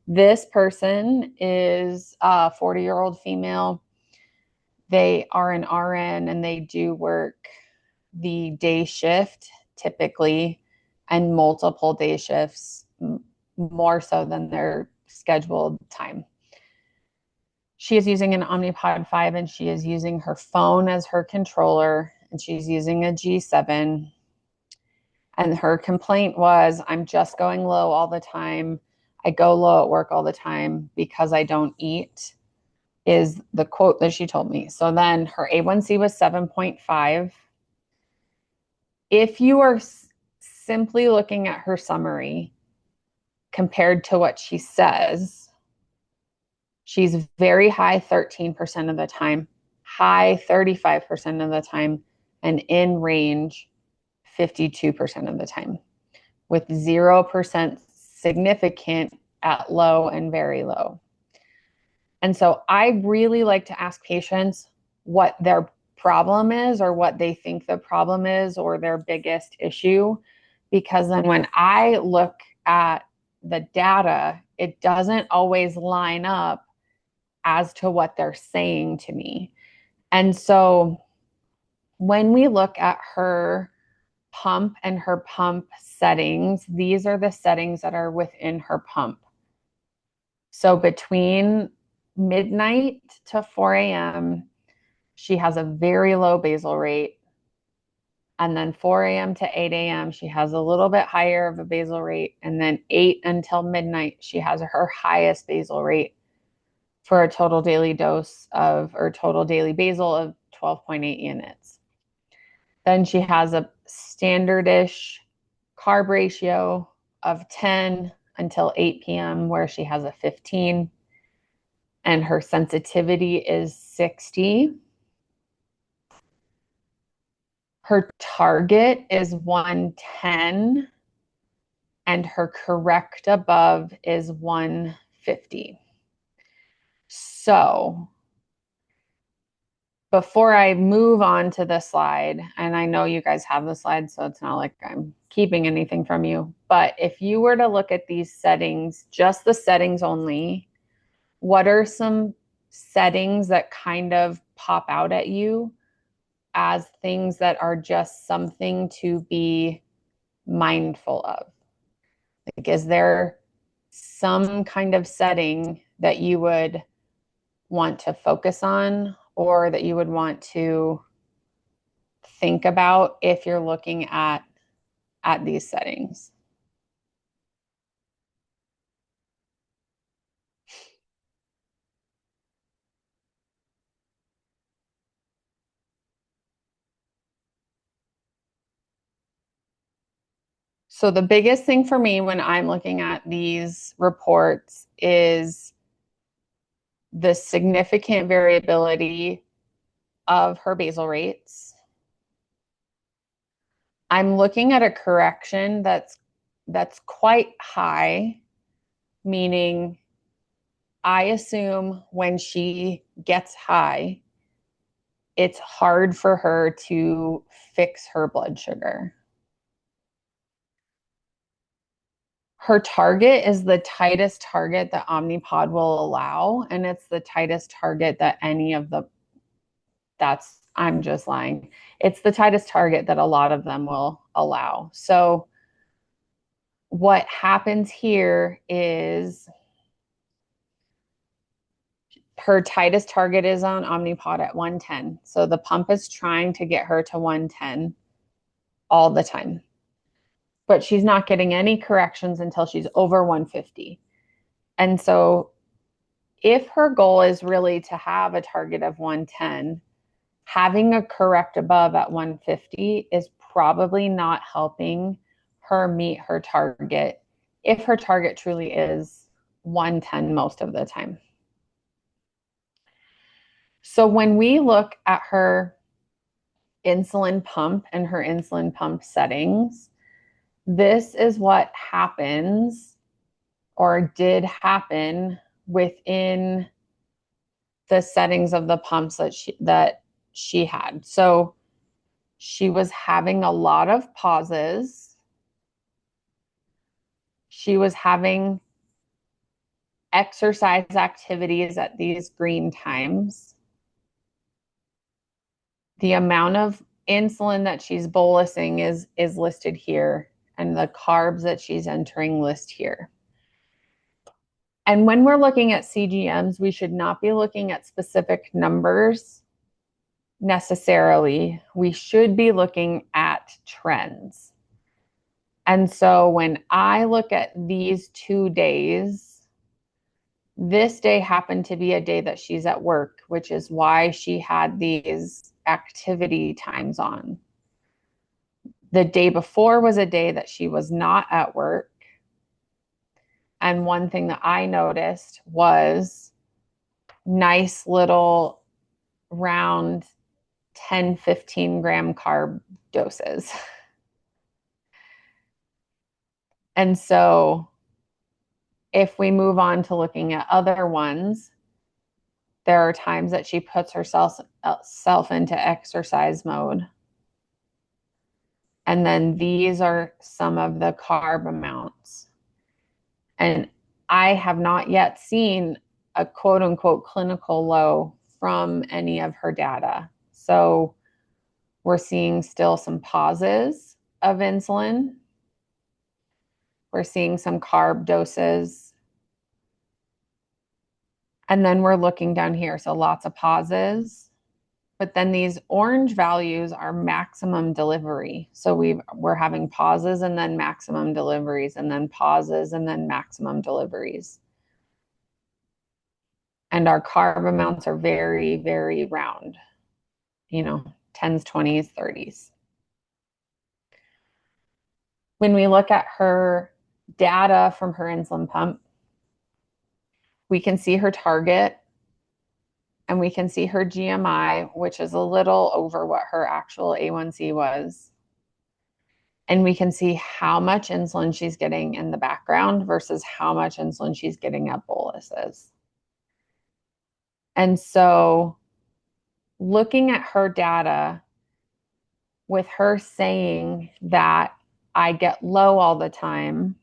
this person is a 40-year-old female. They are an RN and they do work the day shift typically, and multiple day shifts, more so than their scheduled time. She is using an Omnipod 5 and she is using her phone as her controller, and she's using a G7. And her complaint was, I'm just going low all the time. I go low at work all the time because I don't eat, is the quote that she told me. So then her A1C was 7.5. If you are simply looking at her summary compared to what she says, she's very high 13% of the time, high 35% of the time, and in range 52% of the time, with 0% significant at low and very low. And so I really like to ask patients what their problem is or what they think the problem is or their biggest issue, because then when I look at the data, it doesn't always line up as to what they're saying to me. And so when we look at her pump and her pump settings, these are the settings that are within her pump. So between midnight to 4 a.m., she has a very low basal rate. And then 4 a.m. to 8 a.m., she has a little bit higher of a basal rate. And then 8 until midnight, she has her highest basal rate for a total daily dose of, or total daily basal of 12.8 units. Then she has a standardish carb ratio of 10 until 8 p.m., where she has a 15. And her sensitivity is 60. Her target is 110, and her correct above is 150. So before I move on to the slide, and I know you guys have the slide, so it's not like I'm keeping anything from you, but if you were to look at these settings, just the settings only, what are some settings that kind of pop out at you as things that are just something to be mindful of? Like, is there some kind of setting that you would want to focus on or that you would want to think about if you're looking at these settings? So the biggest thing for me when I'm looking at these reports is the significant variability of her basal rates. I'm looking at a correction that's quite high, meaning I assume when she gets high, it's hard for her to fix her blood sugar. Her target is the tightest target that Omnipod will allow, and it's the tightest target that I'm just lying. It's the tightest target that a lot of them will allow. So what happens here is her tightest target is on Omnipod at 110. So the pump is trying to get her to 110 all the time. But she's not getting any corrections until she's over 150. And so if her goal is really to have a target of 110, having a correct above at 150 is probably not helping her meet her target if her target truly is 110 most of the time. So when we look at her insulin pump and her insulin pump settings, this is what happens or did happen within the settings of the pumps that she had. So she was having a lot of pauses. She was having exercise activities at these green times. The amount of insulin that she's bolusing is listed here, and the carbs that she's entering list here. And when we're looking at CGMs, we should not be looking at specific numbers necessarily. We should be looking at trends. And so when I look at these 2 days, this day happened to be a day that she's at work, which is why she had these activity times on. The day before was a day that she was not at work. And one thing that I noticed was nice little round 10, 15 gram carb doses. And so if we move on to looking at other ones, There are times that she puts herself into exercise mode. And then these are some of the carb amounts. And I have not yet seen a quote unquote clinical low from any of her data. So we're seeing still some pauses of insulin. We're seeing some carb doses. And then we're looking down here. So lots of pauses. But then these orange values are maximum delivery. So we're having pauses and then maximum deliveries, and then pauses and then maximum deliveries. And our carb amounts are very, very round, 10s, 20s, 30s. When we look at her data from her insulin pump, we can see her target and we can see her GMI, which is a little over what her actual A1C was. And we can see how much insulin she's getting in the background versus how much insulin she's getting at boluses. And so looking at her data, with her saying that I get low all the time,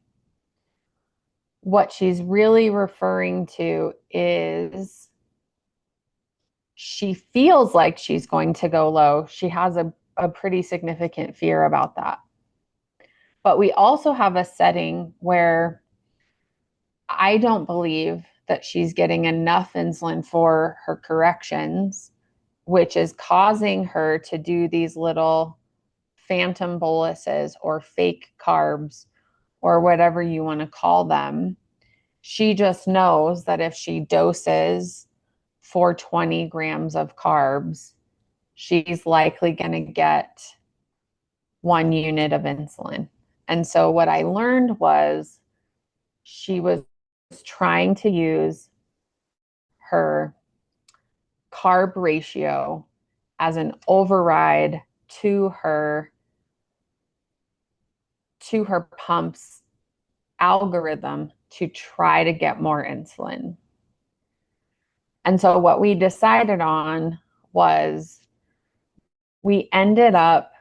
what she's really referring to is she feels like she's going to go low. She has a pretty significant fear about that. But we also have a setting where I don't believe that she's getting enough insulin for her corrections, which is causing her to do these little phantom boluses or fake carbs or whatever you want to call them. She just knows that if she doses for 20 grams of carbs, she's likely going to get 1 unit of insulin. And so what I learned was she was trying to use her carb ratio as an override to her pump's algorithm to try to get more insulin. And so what we decided on was we ended up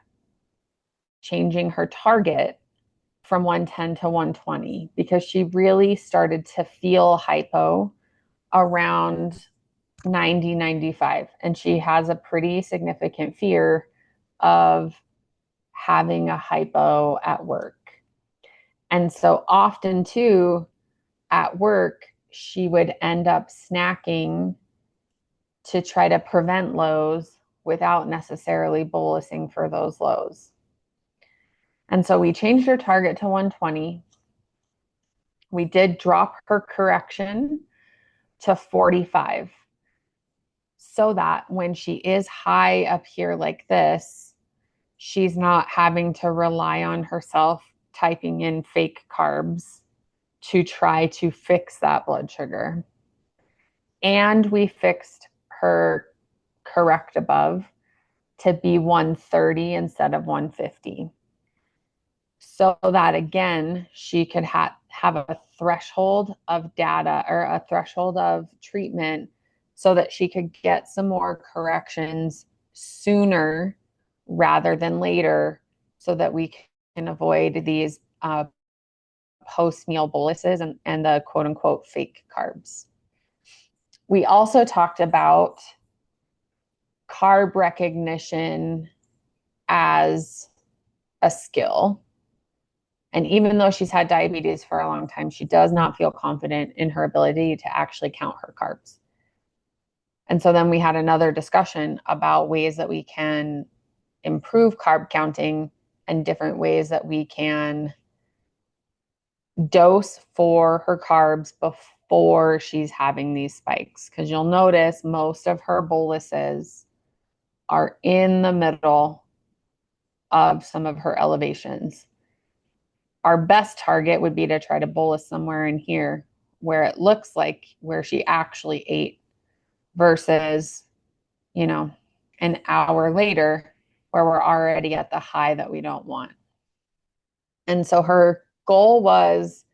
changing her target from 110 to 120 because she really started to feel hypo around 90, 95. And she has a pretty significant fear of having a hypo at work. And so often too, at work, she would end up snacking to try to prevent lows without necessarily bolusing for those lows. And so we changed her target to 120. We did drop her correction to 45 so that when she is high up here like this, she's not having to rely on herself typing in fake carbs to try to fix that blood sugar. And we fixed her correct above to be 130 instead of 150. So that again, she could have a threshold of data or a threshold of treatment so that she could get some more corrections sooner rather than later so that we can avoid these post-meal boluses and the quote unquote fake carbs. We also talked about carb recognition as a skill. And even though she's had diabetes for a long time, she does not feel confident in her ability to actually count her carbs. And so then we had another discussion about ways that we can improve carb counting and different ways that we can dose for her carbs before she's having these spikes. Because you'll notice most of her boluses are in the middle of some of her elevations. Our best target would be to try to bolus somewhere in here where it looks like where she actually ate versus, an hour later where we're already at the high that we don't want. And so her goal was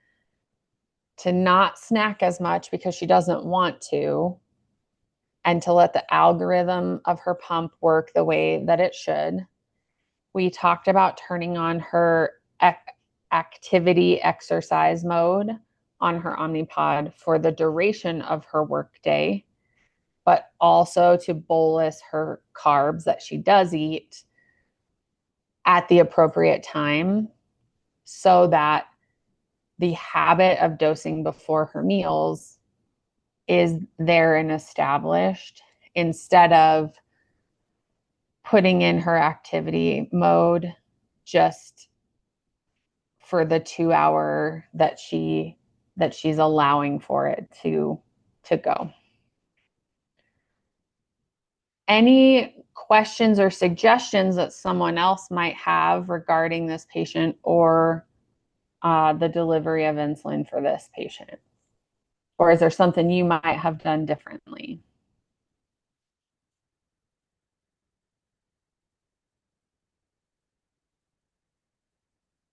to not snack as much because she doesn't want to, and to let the algorithm of her pump work the way that it should. We talked about turning on her activity exercise mode on her Omnipod for the duration of her workday, but also to bolus her carbs that she does eat at the appropriate time so that the habit of dosing before her meals is there and established, instead of putting in her activity mode just for the 2 hour that she's allowing for it to go. Any questions or suggestions that someone else might have regarding this patient or the delivery of insulin for this patient? Or is there something you might have done differently?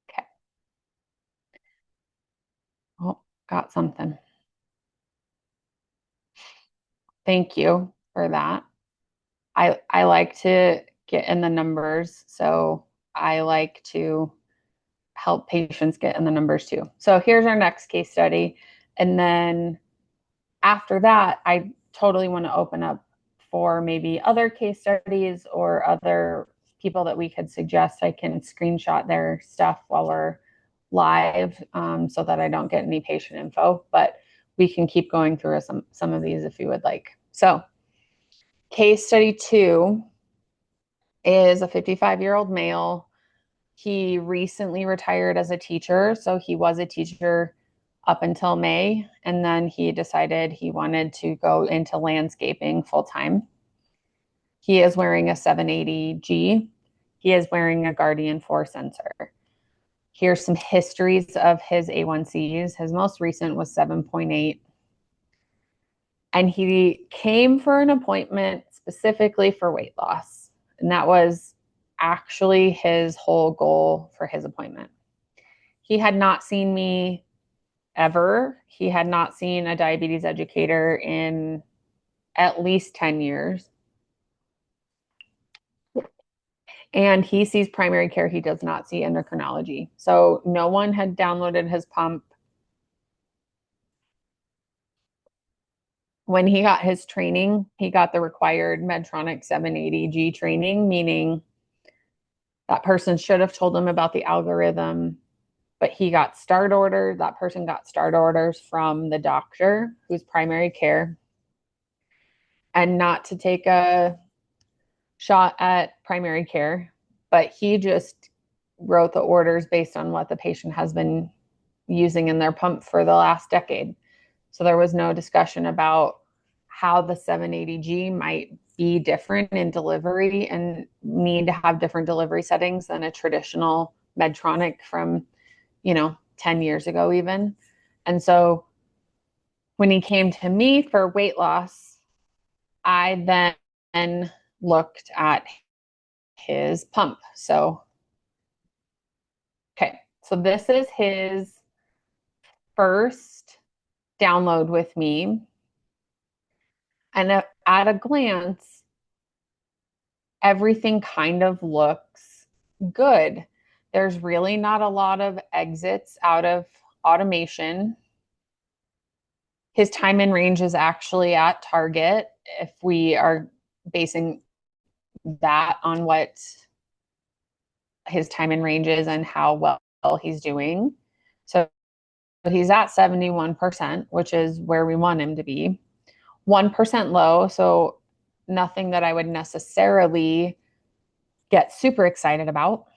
Okay. Oh, got something. Thank you for that. I like to get in the numbers, so I like to help patients get in the numbers too. So here's our next case study. And then after that, I totally want to open up for maybe other case studies or other people that we could suggest. I can screenshot their stuff while we're live, so that I don't get any patient info, but we can keep going through some of these if you would like. So case study 2 is a 55-year-old male. He recently retired as a teacher. So he was a teacher up until May, and then he decided he wanted to go into landscaping full time. He is wearing a 780G. He is wearing a Guardian 4 sensor. Here's some histories of his A1Cs. His most recent was 7.8. And he came for an appointment specifically for weight loss. And that was actually his whole goal for his appointment. He had not seen me ever. He had not seen a diabetes educator in at least 10 years. And he sees primary care. He does not see endocrinology. So no one had downloaded his pump. When he got his training, he got the required Medtronic 780G training, meaning that person should have told him about the algorithm, but he got start orders. That person got start orders from the doctor, who's primary care. And not to take a shot at primary care, but he just wrote the orders based on what the patient has been using in their pump for the last decade. So there was no discussion about how the 780G might be different in delivery and need to have different delivery settings than a traditional Medtronic from, 10 years ago even. And so when he came to me for weight loss, I then looked at his pump. So this is his first download with me. And at a glance, everything kind of looks good. There's really not a lot of exits out of automation. His time in range is actually at target if we are basing that on what his time in range is and how well he's doing. So he's at 71%, which is where we want him to be. 1% low, so nothing that I would necessarily get super excited about.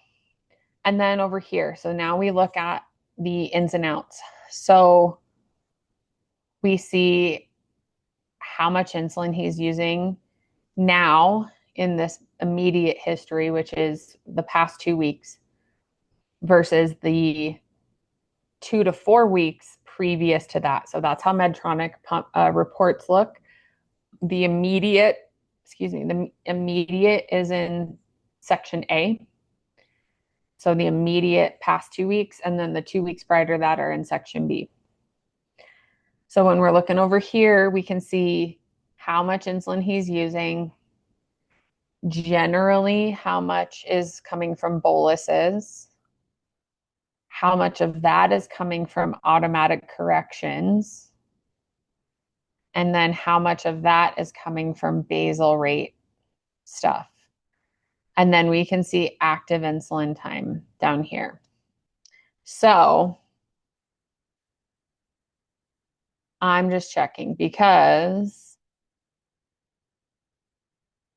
And then over here, so now we look at the ins and outs. So we see how much insulin he's using now in this immediate history, which is the past 2 weeks, versus the 2 to 4 weeks previous to that. So that's how Medtronic reports look. The immediate is in section A. So the immediate past 2 weeks, and then the 2 weeks prior to that are in section B. So when we're looking over here, we can see how much insulin he's using, generally how much is coming from boluses, how much of that is coming from automatic corrections, and then how much of that is coming from basal rate stuff. And then we can see active insulin time down here. So I'm just checking because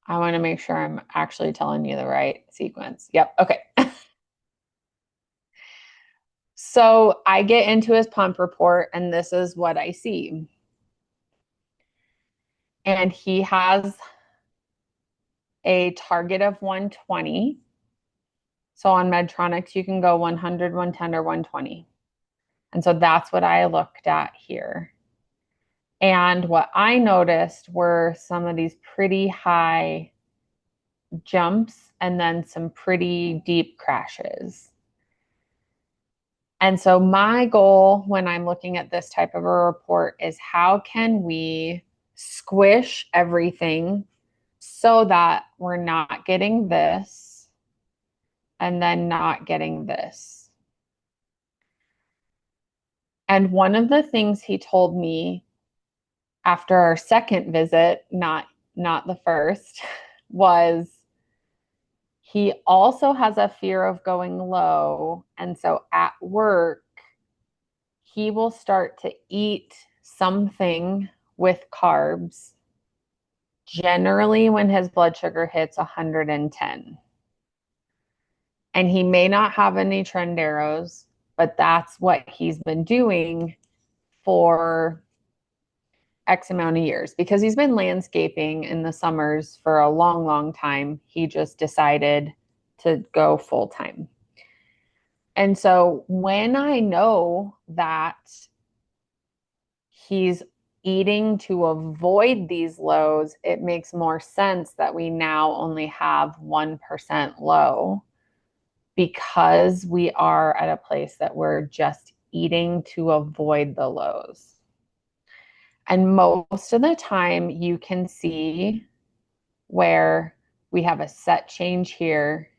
I want to make sure I'm actually telling you the right sequence. Yep. Okay. So I get into his pump report, and this is what I see. And he has a target of 120. So on Medtronics, you can go 100, 110, or 120. And so that's what I looked at here. And what I noticed were some of these pretty high jumps and then some pretty deep crashes. And so my goal when I'm looking at this type of a report is how can we squish everything so that we're not getting this and then not getting this. And one of the things he told me after our second visit, not the first, was he also has a fear of going low. And so at work, he will start to eat something with carbs, generally when his blood sugar hits 110. And he may not have any trend arrows, but that's what he's been doing for X amount of years because he's been landscaping in the summers for a long, long time. He just decided to go full time. And so when I know that he's eating to avoid these lows, it makes more sense that we now only have 1% low because we are at a place that we're just eating to avoid the lows. And most of the time you can see where we have a set change here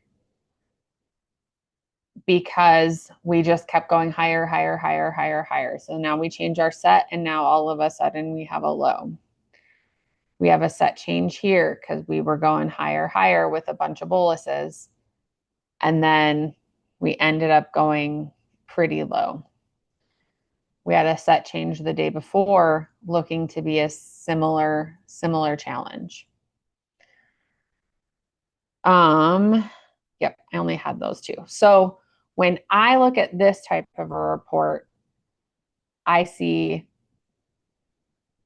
because we just kept going higher, higher, higher, higher, higher. So now we change our set and now all of a sudden we have a low. We have a set change here because we were going higher, higher with a bunch of boluses. And then we ended up going pretty low. We had a set change the day before looking to be a similar challenge. Yep, I only had those two. So when I look at this type of a report, I see,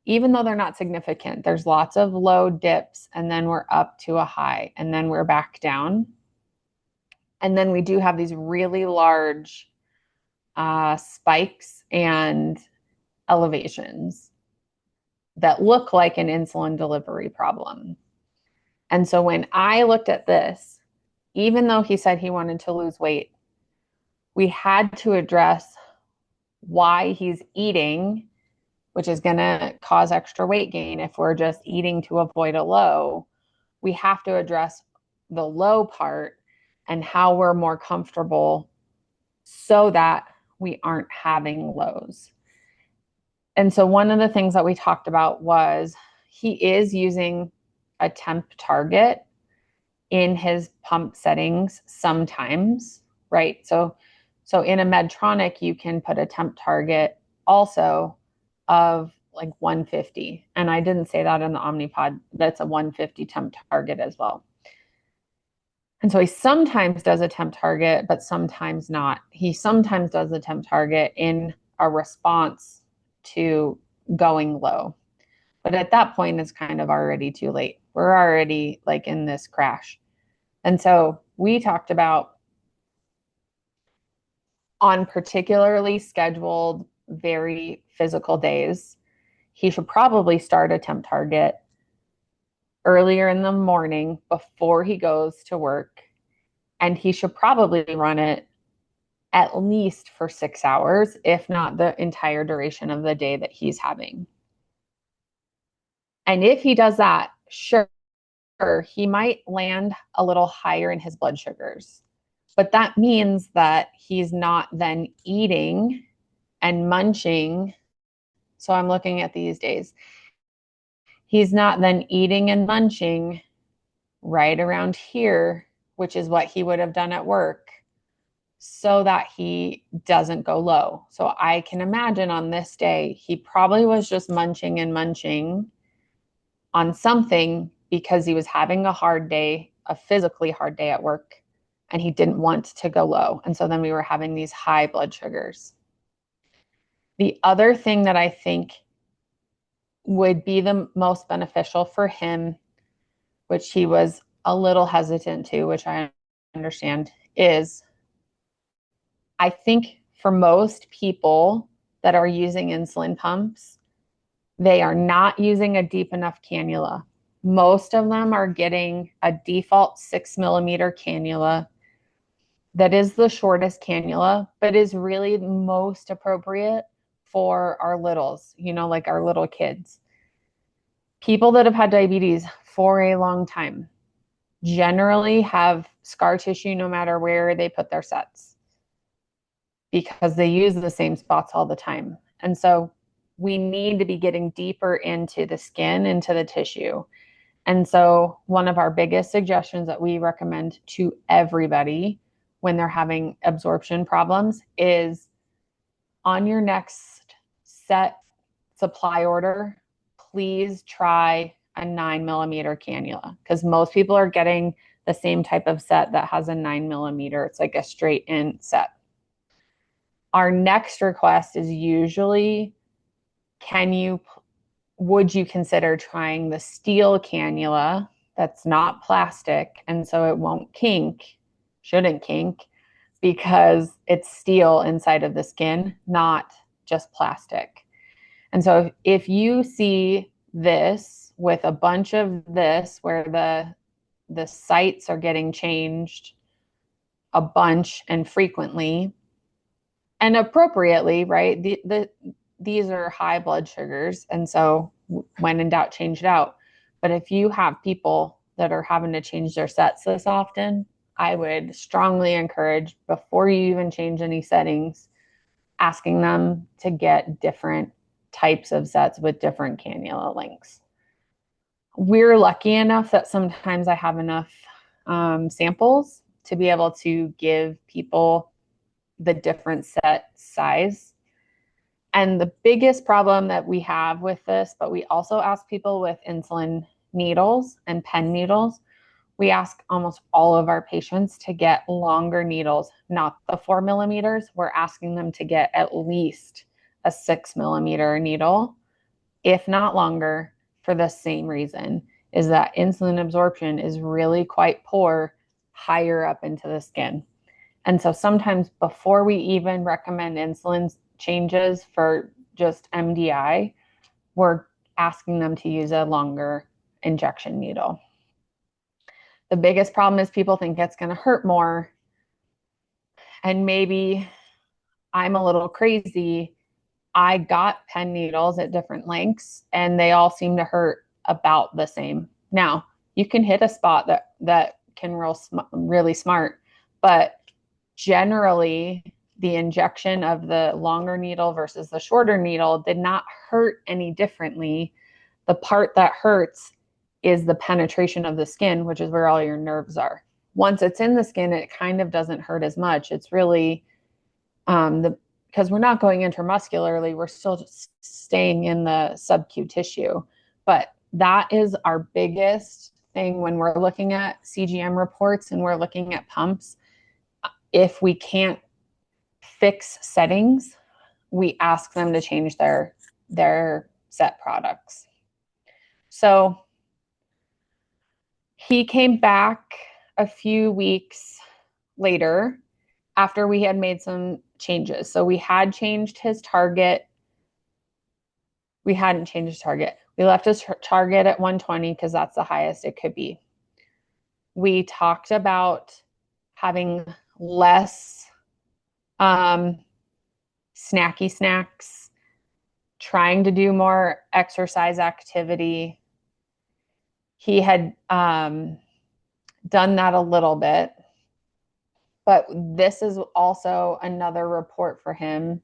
even though they're not significant, there's lots of low dips and then we're up to a high and then we're back down. And then we do have these really large spikes and elevations that look like an insulin delivery problem. And so when I looked at this, even though he said he wanted to lose weight, we had to address why he's eating, which is going to cause extra weight gain if we're just eating to avoid a low. We have to address the low part and how we're more comfortable so that we aren't having lows. And so one of the things that we talked about was he is using a temp target in his pump settings sometimes, right? So in a Medtronic, you can put a temp target also of like 150. And I didn't say that in the Omnipod. That's a 150 temp target as well. And so he sometimes does a temp target, but sometimes not. He sometimes does a temp target in a response to going low. But at that point, it's kind of already too late. We're already like in this crash. And so we talked about on particularly scheduled, very physical days, he should probably start a temp target earlier in the morning before he goes to work. And he should probably run it at least for 6 hours, if not the entire duration of the day that he's having. And if he does that, sure, he might land a little higher in his blood sugars. But that means that he's not then eating and munching. So I'm looking at these days. He's not then eating and munching right around here, which is what he would have done at work, so that he doesn't go low. So I can imagine on this day, he probably was just munching and munching on something because he was having a hard day, a physically hard day at work, and he didn't want to go low. And so then we were having these high blood sugars. The other thing that I think would be the most beneficial for him, which he was a little hesitant to, which I understand, is I think for most people that are using insulin pumps, they are not using a deep enough cannula. Most of them are getting a default 6 millimeter cannula that is the shortest cannula, but is really most appropriate for our littles, like our little kids. People that have had diabetes for a long time generally have scar tissue no matter where they put their sets, because they use the same spots all the time. And so we need to be getting deeper into the skin, into the tissue. And so one of our biggest suggestions that we recommend to everybody when they're having absorption problems is, on your next set supply order, please try a 9 millimeter cannula, because most people are getting the same type of set that has a 9 millimeter. It's like a straight in set. Our next request is usually, would you consider trying the steel cannula that's not plastic, and so it won't shouldn't kink, because it's steel inside of the skin, not just plastic. And so if you see this with a bunch of this, where the sites are getting changed a bunch and frequently and appropriately, right? These are high blood sugars, and so when in doubt, change it out. But if you have people that are having to change their sets this often, I would strongly encourage, before you even change any settings, asking them to get different types of sets with different cannula lengths. We're lucky enough that sometimes I have enough samples to be able to give people the different set size. And the biggest problem that we have with this, but we also ask people with insulin needles and pen needles, we ask almost all of our patients to get longer needles, not the 4 millimeters. We're asking them to get at least a 6 millimeter needle, if not longer, for the same reason, is that insulin absorption is really quite poor higher up into the skin. And so sometimes before we even recommend insulin changes for just MDI, we're asking them to use a longer injection needle. The biggest problem is people think it's going to hurt more. And maybe I'm a little crazy. I got pen needles at different lengths, and they all seem to hurt about the same. Now, you can hit a spot that can really smart, but generally the injection of the longer needle versus the shorter needle did not hurt any differently. The part that hurts is the penetration of the skin, which is where all your nerves are. Once it's in the skin, it kind of doesn't hurt as much. It's really because we're not going intramuscularly, we're still just staying in the sub-Q tissue. But that is our biggest thing when we're looking at CGM reports and we're looking at pumps. If we can't fix settings, we ask them to change their set products. So he came back a few weeks later after we had made some changes. So we had changed his target. We hadn't changed his target. We left his target at 120 because that's the highest it could be. We talked about having less snacky snacks, trying to do more exercise activity, he had done that a little bit, but this is also another report for him,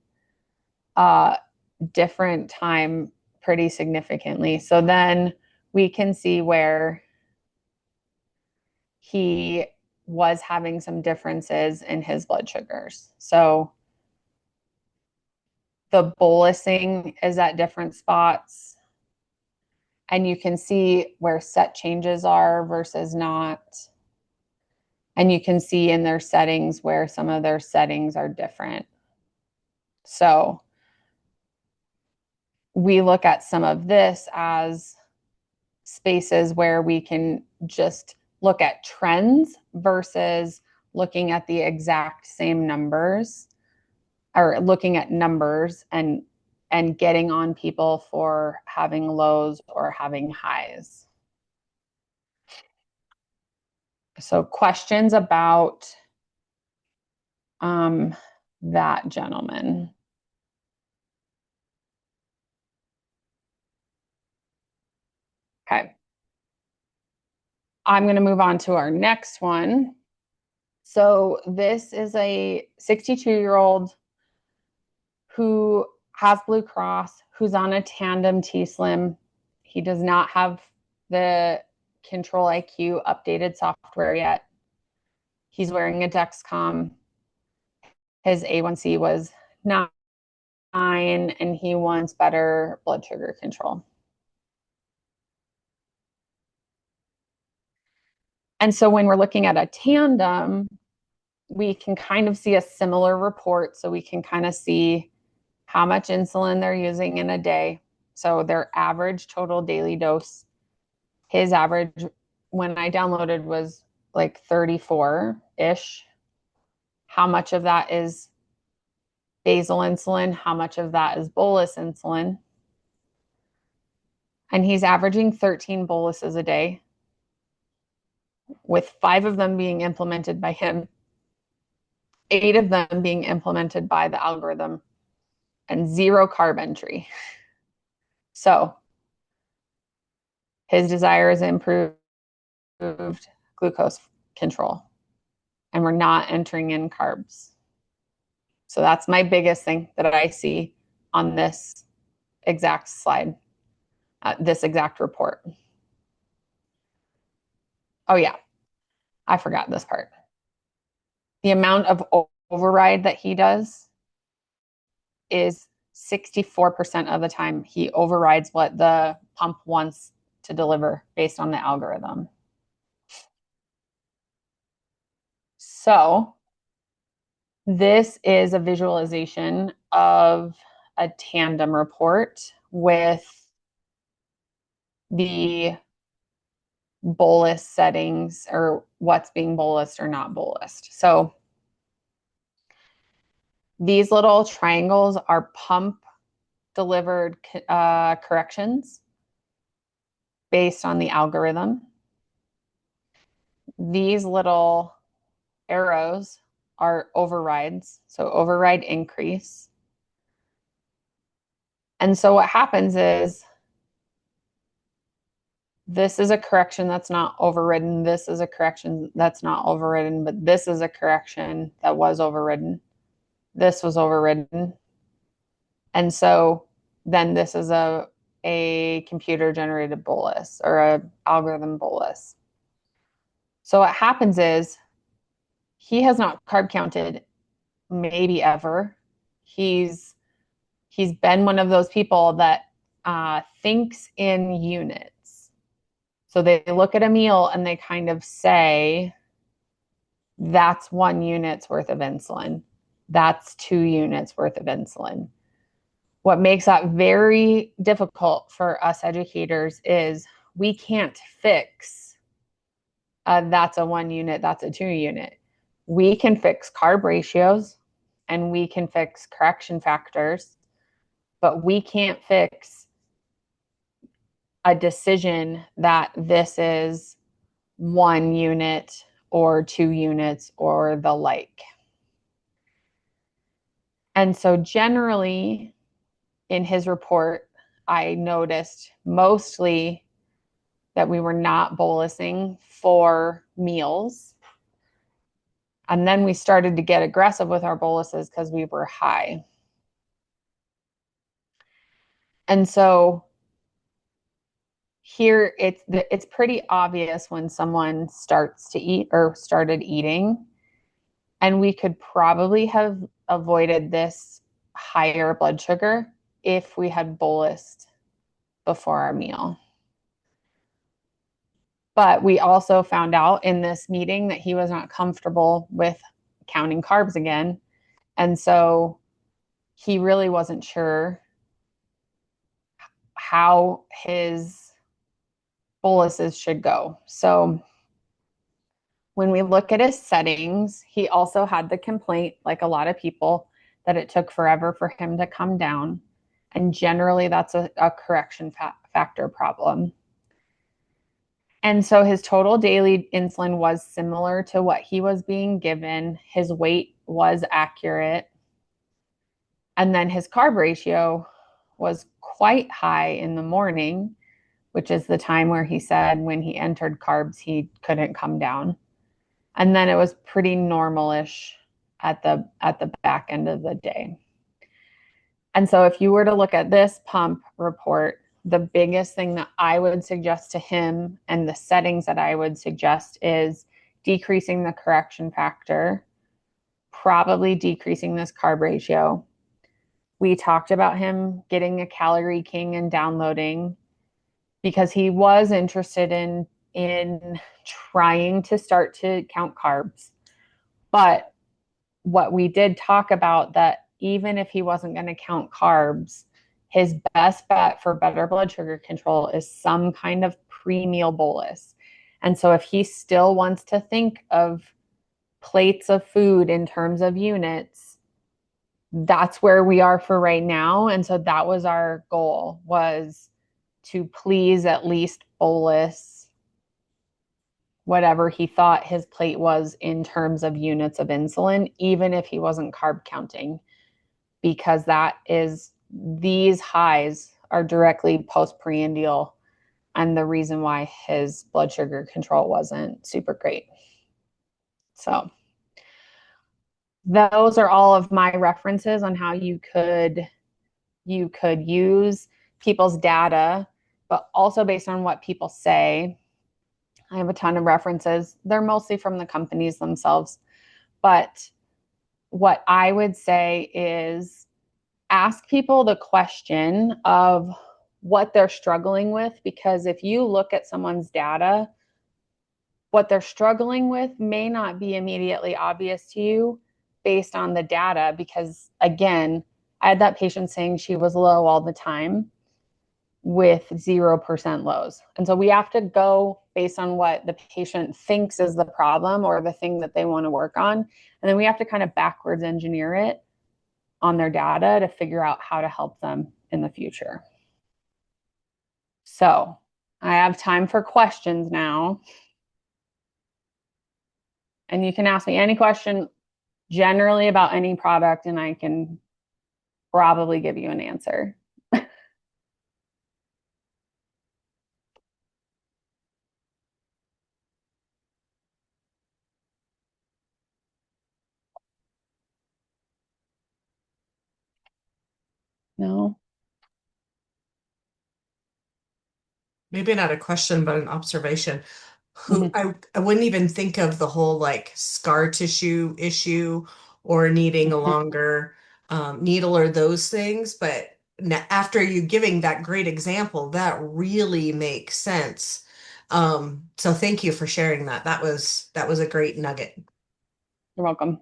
different time pretty significantly. So then we can see where he was having some differences in his blood sugars. So the bolusing is at different spots, and you can see where set changes are versus not. And you can see in their settings where some of their settings are different. So we look at some of this as spaces where we can just look at trends versus looking at the exact same numbers, or looking at numbers and getting on people for having lows or having highs. So questions about that gentleman? Okay. I'm going to move on to our next one. So this is a 62-year-old who has Blue Cross, who's on a Tandem T-Slim. He does not have the Control IQ updated software yet. He's wearing a Dexcom. His A1C was 9, and he wants better blood sugar control. And so when we're looking at a Tandem, we can kind of see a similar report. So we can kind of see how much insulin they're using in a day. So their average total daily dose, his average when I downloaded was like 34-ish. How much of that is basal insulin? How much of that is bolus insulin? And he's averaging 13 boluses a day, with 5 of them being implemented by him, 8 of them being implemented by the algorithm, and 0 carb entry. So his desire is improved glucose control, and we're not entering in carbs. So that's my biggest thing that I see on this exact slide, this exact report. Oh yeah, I forgot this part. The amount of override that he does is 64% of the time he overrides what the pump wants to deliver based on the algorithm. So this is a visualization of a Tandem report with the bolus settings, or what's being bolused or not bolused. So these little triangles are pump delivered corrections based on the algorithm. These little arrows are overrides, so override increase. And so what happens is this is a correction that's not overridden. This is a correction that's not overridden, but this is a correction that was overridden. This was overridden. And so then this is a computer generated bolus, or a algorithm bolus. So what happens is he has not carb counted maybe ever. He's been one of those people that thinks in units. So they look at a meal and they kind of say, that's 1 unit's worth of insulin. That's 2 units worth of insulin. What makes that very difficult for us educators is we can't fix that's a 1 unit, that's a 2 unit. We can fix carb ratios and we can fix correction factors, but we can't fix a decision that this is 1 unit or 2 units or the like. And so generally in his report, I noticed mostly that we were not bolusing for meals. And then we started to get aggressive with our boluses because we were high. And so here it's pretty obvious when someone starts to eat or started eating, and we could probably have avoided this higher blood sugar if we had bolused before our meal. But we also found out in this meeting that he was not comfortable with counting carbs again. And so he really wasn't sure how his boluses should go. So when we look at his settings, he also had the complaint, like a lot of people, that it took forever for him to come down. And generally, that's a correction factor problem. And so his total daily insulin was similar to what he was being given. His weight was accurate. And then his carb ratio was quite high in the morning, which is the time where he said when he entered carbs, he couldn't come down. And then it was pretty normalish at the back end of the day. And so if you were to look at this pump report, the biggest thing that I would suggest to him and the settings that I would suggest is decreasing the correction factor, probably decreasing this carb ratio. We talked about him getting a Calorie King and downloading because he was interested in trying to start to count carbs. But what we did talk about, that even if he wasn't going to count carbs, his best bet for better blood sugar control is some kind of pre-meal bolus. And so if he still wants to think of plates of food in terms of units, that's where we are for right now. And so that was our goal, was to please at least bolus whatever he thought his plate was in terms of units of insulin, even if he wasn't carb counting, because these highs are directly postprandial and the reason why his blood sugar control wasn't super great. So those are all of my references on how you could use people's data, but also based on what people say. I have a ton of references. They're mostly from the companies themselves. But what I would say is ask people the question of what they're struggling with, because if you look at someone's data, what they're struggling with may not be immediately obvious to you based on the data, because again, I had that patient saying she was low all the time with 0% lows. And so we have to go based on what the patient thinks is the problem or the thing that they want to work on. And then we have to kind of backwards engineer it on their data to figure out how to help them in the future. So I have time for questions now. And you can ask me any question generally about any product, and I can probably give you an answer. No? Maybe not a question, but an observation. I wouldn't even think of the whole like scar tissue issue or needing a longer needle or those things, but after you giving that great example, that really makes sense. So thank you for sharing that. That was a great nugget. You're welcome.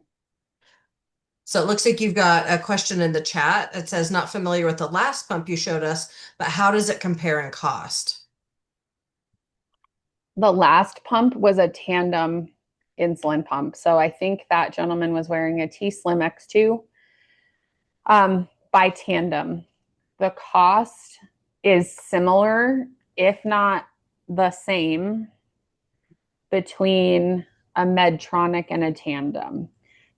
So it looks like you've got a question in the chat. It says, not familiar with the last pump you showed us, but how does it compare in cost? The last pump was a tandem insulin pump. So I think that gentleman was wearing a T-Slim X2 by Tandem. The cost is similar, if not the same, between a Medtronic and a Tandem,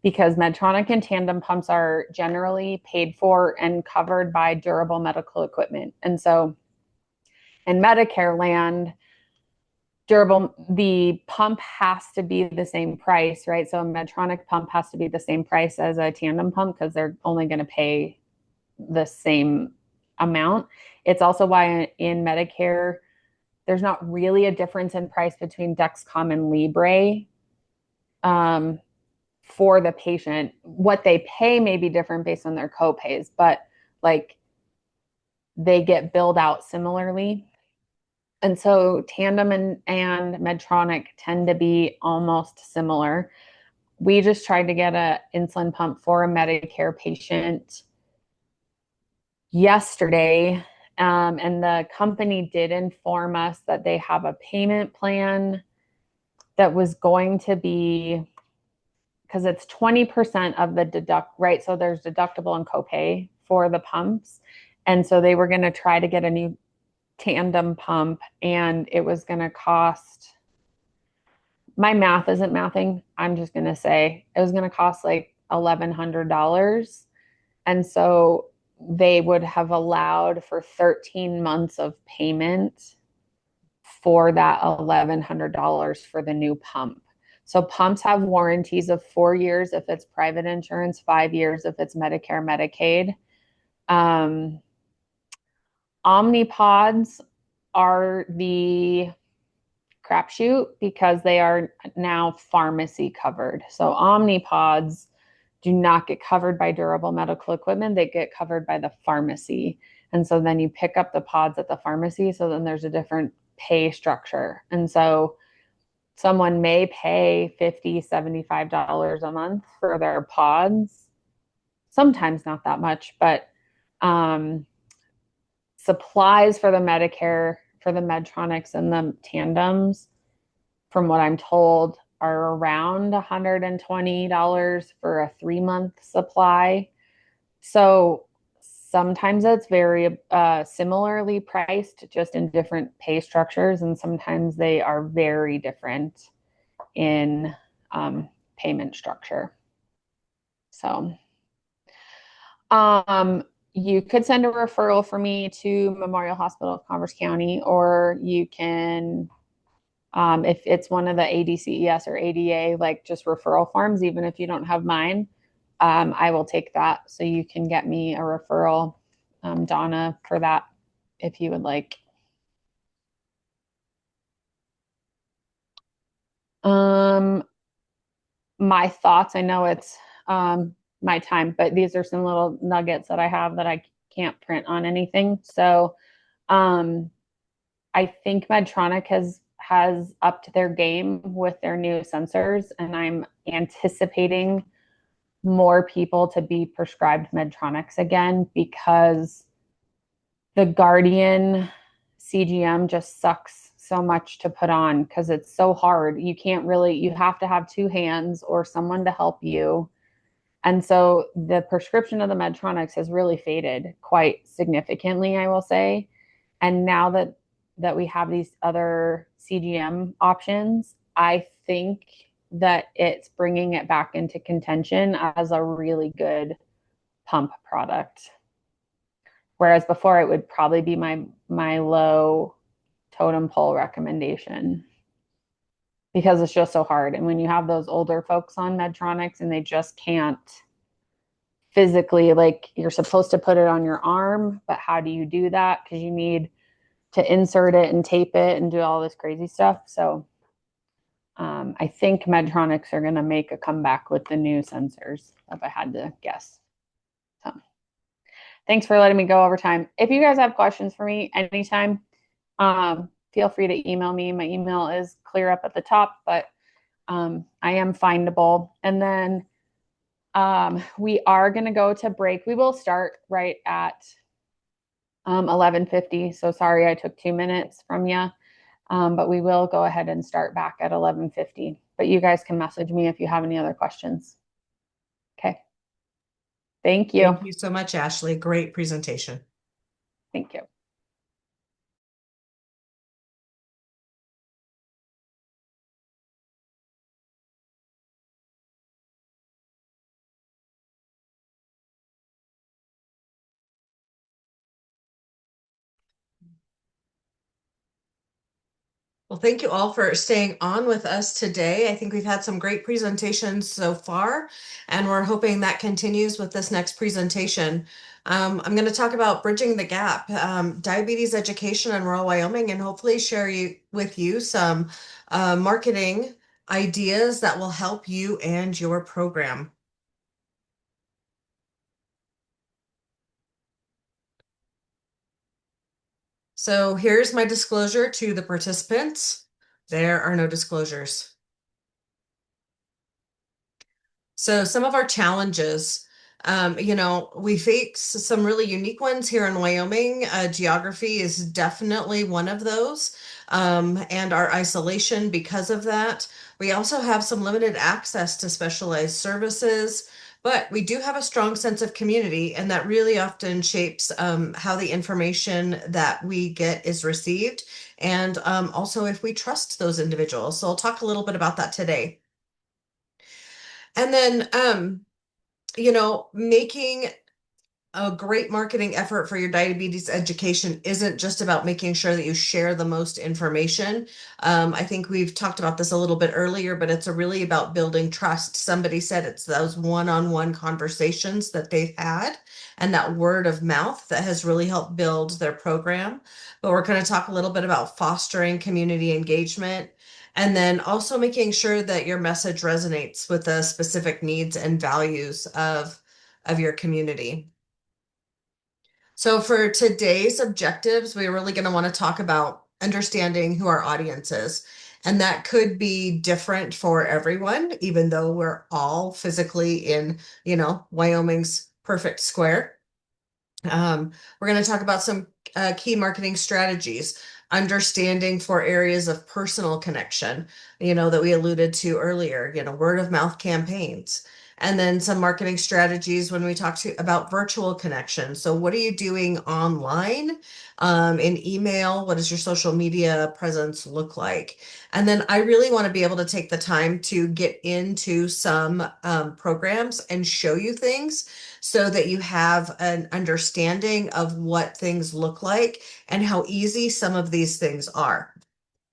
because Medtronic and Tandem pumps are generally paid for and covered by durable medical equipment. And so in Medicare land, the pump has to be the same price, right? So a Medtronic pump has to be the same price as a Tandem pump because they're only going to pay the same amount. It's also why in Medicare, there's not really a difference in price between Dexcom and Libre for the patient. What they pay may be different based on their copays, but like they get billed out similarly. And so Tandem and Medtronic tend to be almost similar. We just tried to get an insulin pump for a Medicare patient yesterday. And the company did inform us that they have a payment plan that was going to be, because it's 20% of the deduct, right? So there's deductible and copay for the pumps. And so they were going to try to get a new Tandem pump, and it was going to cost, my math isn't mathing, I'm just going to say it was going to cost like $1,100. And so they would have allowed for 13 months of payment for that $1,100 for the new pump. So pumps have warranties of 4 years if it's private insurance, 5 years if it's Medicare, Medicaid. Omnipods are the crapshoot because they are now pharmacy covered. So Omnipods do not get covered by durable medical equipment. They get covered by the pharmacy. And so then you pick up the pods at the pharmacy. So then there's a different pay structure. And so someone may pay $50, $75 a month for their pods. Sometimes not that much, but supplies for the Medicare, for the Medtronics and the Tandems, from what I'm told, are around $120 for a 3-month supply. So sometimes it's very similarly priced, just in different pay structures, and sometimes they are very different in payment structure. So you could send a referral for me to Memorial Hospital of Commerce County, or you can, if it's one of the ADCES or ADA, like just referral forms, even if you don't have mine, I will take that. So you can get me a referral, Donna, for that if you would like. My thoughts, I know it's my time, but these are some little nuggets that I have that I can't print on anything. So I think Medtronic has upped their game with their new sensors, and I'm anticipating more people to be prescribed Medtronics again, because the Guardian CGM just sucks so much to put on because it's so hard. You can't really, you have to have 2 hands or someone to help you. And so the prescription of the Medtronics has really faded quite significantly, I will say. And now that we have these other CGM options, I think that it's bringing it back into contention as a really good pump product. Whereas before it would probably be my low totem pole recommendation, because it's just so hard. And when you have those older folks on Medtronics and they just can't physically, like, you're supposed to put it on your arm, but how do you do that? Because you need to insert it and tape it and do all this crazy stuff. So I think Medtronics are going to make a comeback with the new sensors, if I had to guess. So thanks for letting me go over time. If you guys have questions for me anytime, feel free to email me. My email is clear up at the top, but I am findable. And then we are going to go to break. We will start right at 11:50. So sorry I took 2 minutes from you, but we will go ahead and start back at 11:50. But you guys can message me if you have any other questions. Okay. Thank you. Thank you so much, Ashley. Great presentation. Thank you. Well, thank you all for staying on with us today. I think we've had some great presentations so far, and we're hoping that continues with this next presentation. I'm going to talk about bridging the gap, diabetes education in rural Wyoming, and hopefully share with you some marketing ideas that will help you and your program. So here's my disclosure to the participants. There are no disclosures. So some of our challenges, we face some really unique ones here in Wyoming. Geography is definitely one of those, and our isolation because of that. We also have some limited access to specialized services, but we do have a strong sense of community, and that really often shapes how the information that we get is received, and also if we trust those individuals. So I'll talk a little bit about that today. And then, making a great marketing effort for your diabetes education isn't just about making sure that you share the most information. I think we've talked about this a little bit earlier, but it's really about building trust. Somebody said it's those one-on-one conversations that they've had and that word of mouth that has really helped build their program. But we're going to talk a little bit about fostering community engagement, and then also making sure that your message resonates with the specific needs and values of your community. So for today's objectives, we're really going to want to talk about understanding who our audience is. And that could be different for everyone, even though we're all physically in, Wyoming's perfect square. We're going to talk about some key marketing strategies, understanding for areas of personal connection, that we alluded to earlier, word of mouth campaigns, and then some marketing strategies when we talk about virtual connection. So what are you doing online, in email? What does your social media presence look like? And then I really want to be able to take the time to get into some programs and show you things so that you have an understanding of what things look like and how easy some of these things are.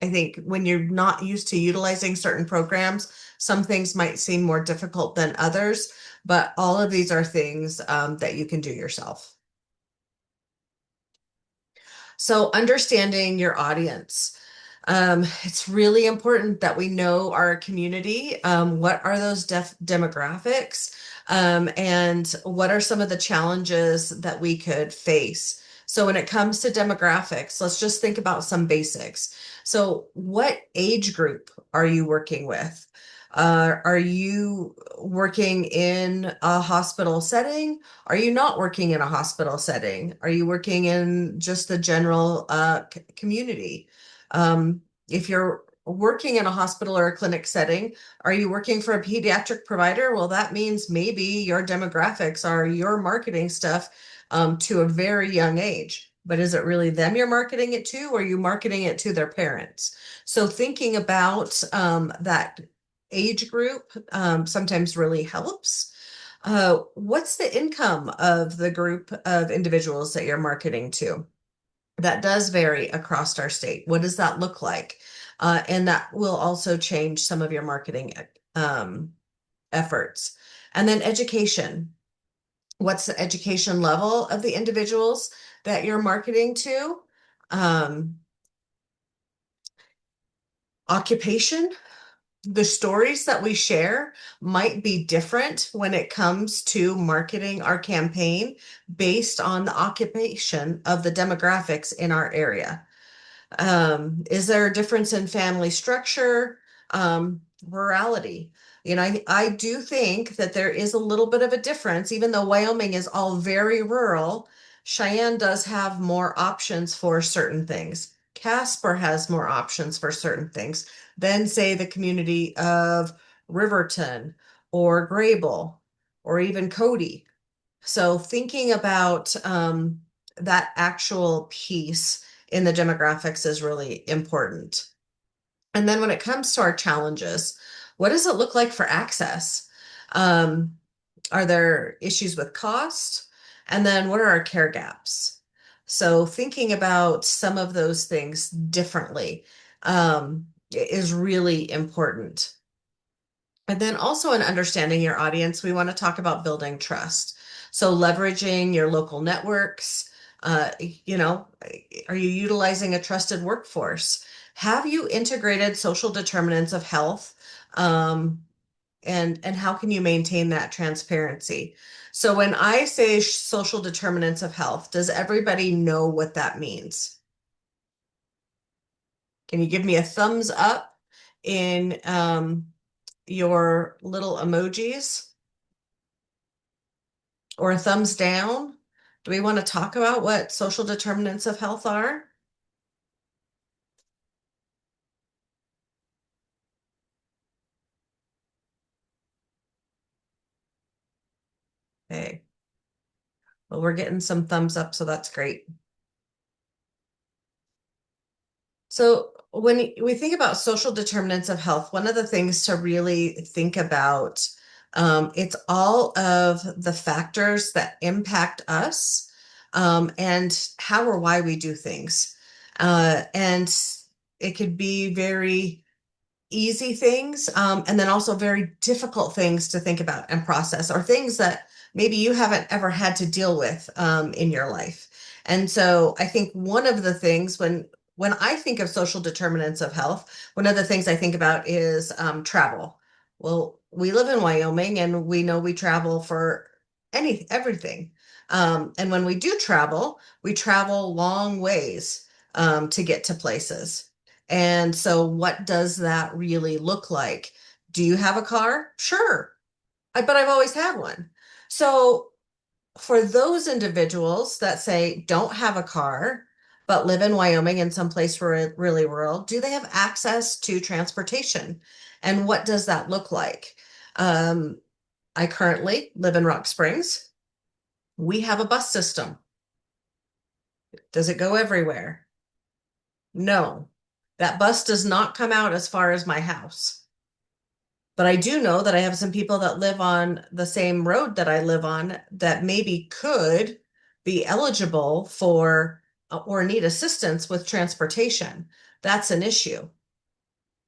I think when you're not used to utilizing certain programs, some things might seem more difficult than others, but all of these are things that you can do yourself. So understanding your audience. It's really important that we know our community. What are those demographics? And what are some of the challenges that we could face? So when it comes to demographics, let's just think about some basics. So what age group are you working with? Are you working in a hospital setting? Are you not working in a hospital setting? Are you working in just the general community? If you're working in a hospital or a clinic setting, are you working for a pediatric provider? Well, that means maybe your demographics are your marketing stuff to a very young age. But is it really them you're marketing it to, or are you marketing it to their parents? So thinking about that age group sometimes really helps. What's the income of the group of individuals that you're marketing to? That does vary across our state. What does that look like? And that will also change some of your marketing efforts. And then education. What's the education level of the individuals that you're marketing to? Occupation. The stories that we share might be different when it comes to marketing our campaign based on the occupation of the demographics in our area. Is there a difference in family structure, rurality? I do think that there is a little bit of a difference, even though Wyoming is all very rural. Cheyenne does have more options for certain things. Casper has more options for certain things than, say, the community of Riverton or Grable or even Cody. So thinking about that actual piece in the demographics is really important. And then when it comes to our challenges, what does it look like for access? Are there issues with cost? And then what are our care gaps? So thinking about some of those things differently. is really important. And then also in understanding your audience, we want to talk about building trust. So leveraging your local networks, you know, are you utilizing a trusted workforce? Have you integrated social determinants of health? And how can you maintain that transparency? So when I say social determinants of health, does everybody know what that means? Can you give me a thumbs up in your little emojis or a thumbs down? Do we want to talk about what social determinants of health are? Okay. Well, we're getting some thumbs up, so that's great. So when we think about social determinants of health, one of the things to really think about, it's all of the factors that impact us, and how or why we do things. And it could be very easy things, and then also very difficult things to think about and process, or things that maybe you haven't ever had to deal with in your life. And so I think one of the things when I think of social determinants of health, one of the things I think about is travel. Well, we live in Wyoming, and we know we travel for everything. And when we do travel, we travel long ways to get to places. And so what does that really look like? Do you have a car? Sure. But I've always had one. So for those individuals that say don't have a car, but live in Wyoming in some place really rural, do they have access to transportation? And what does that look like? I currently live in Rock Springs. We have a bus system. Does it go everywhere? No. That bus does not come out as far as my house. But I do know that I have some people that live on the same road that I live on that maybe could be eligible for or need assistance with transportation. That's an issue.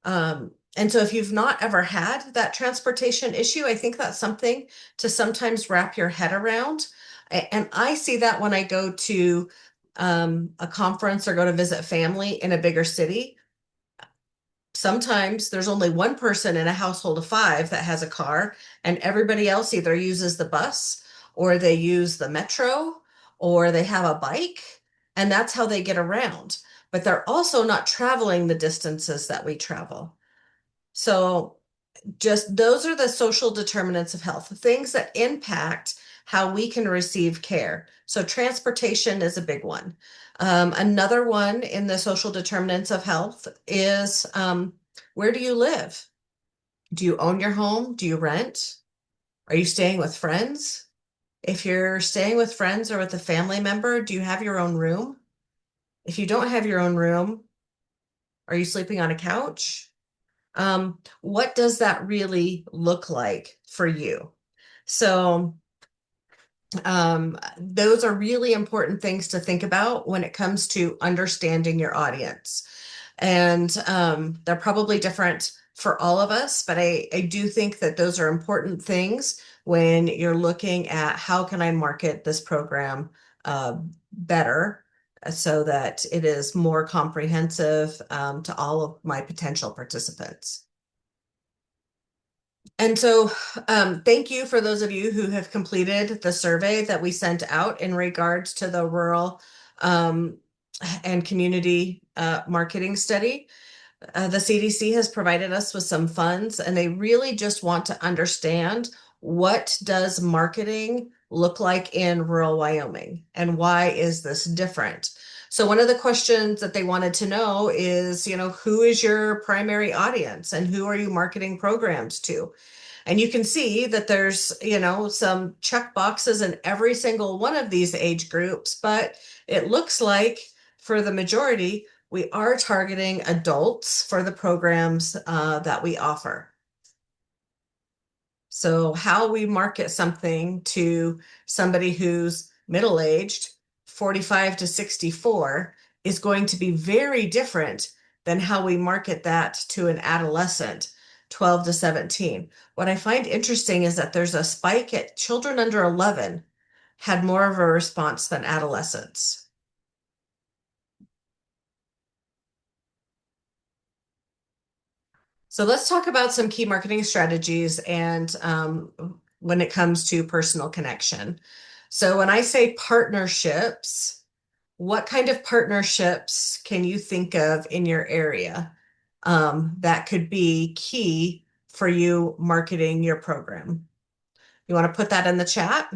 And so if you've not ever had that transportation issue, I think that's something to sometimes wrap your head around. And I see that when I go to a conference or go to visit family in a bigger city. Sometimes there's only one person in a household of 5 that has a car, and everybody else either uses the bus or they use the metro or they have a bike, and that's how they get around. But they're also not traveling the distances that we travel. So just those are the social determinants of health, things that impact how we can receive care. So transportation is a big one. Another one in the social determinants of health is where do you live? Do you own your home? Do you rent? Are you staying with friends? If you're staying with friends or with a family member, do you have your own room? If you don't have your own room, are you sleeping on a couch? What does that really look like for you? So those are really important things to think about when it comes to understanding your audience. And they're probably different for all of us, but I do think that those are important things when you're looking at how can I market this program better so that it is more comprehensive to all of my potential participants. And so thank you for those of you who have completed the survey that we sent out in regards to the rural and community marketing study. The CDC has provided us with some funds, and they really just want to understand what does marketing look like in rural Wyoming and why is this different? So one of the questions that they wanted to know is, who is your primary audience and who are you marketing programs to? And you can see that there's, some check boxes in every single one of these age groups, but it looks like for the majority, we are targeting adults for the programs that we offer. So how we market something to somebody who's middle-aged, 45 to 64, is going to be very different than how we market that to an adolescent, 12 to 17. What I find interesting is that there's a spike at children under 11 had more of a response than adolescents. So let's talk about some key marketing strategies and when it comes to personal connection. So when I say partnerships, what kind of partnerships can you think of in your area that could be key for you marketing your program? You want to put that in the chat?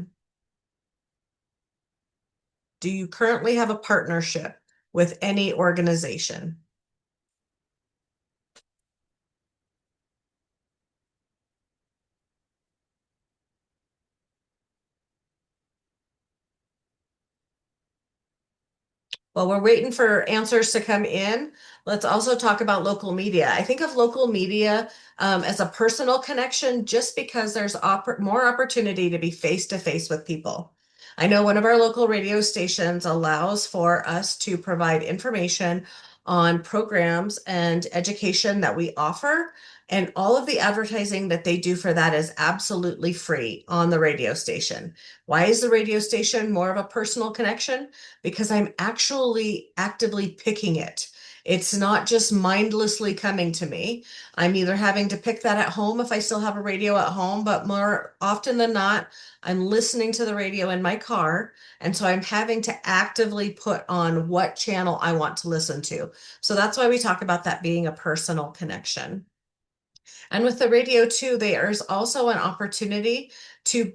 Do you currently have a partnership with any organization? While we're waiting for answers to come in, let's also talk about local media. I think of local media as a personal connection just because there's more opportunity to be face-to-face with people. I know one of our local radio stations allows for us to provide information on programs and education that we offer, and all of the advertising that they do for that is absolutely free on the radio station. Why is the radio station more of a personal connection? Because I'm actually actively picking it. It's not just mindlessly coming to me. I'm either having to pick that at home if I still have a radio at home, but more often than not, I'm listening to the radio in my car. And so I'm having to actively put on what channel I want to listen to. So that's why we talk about that being a personal connection. And with the radio too, there's also an opportunity to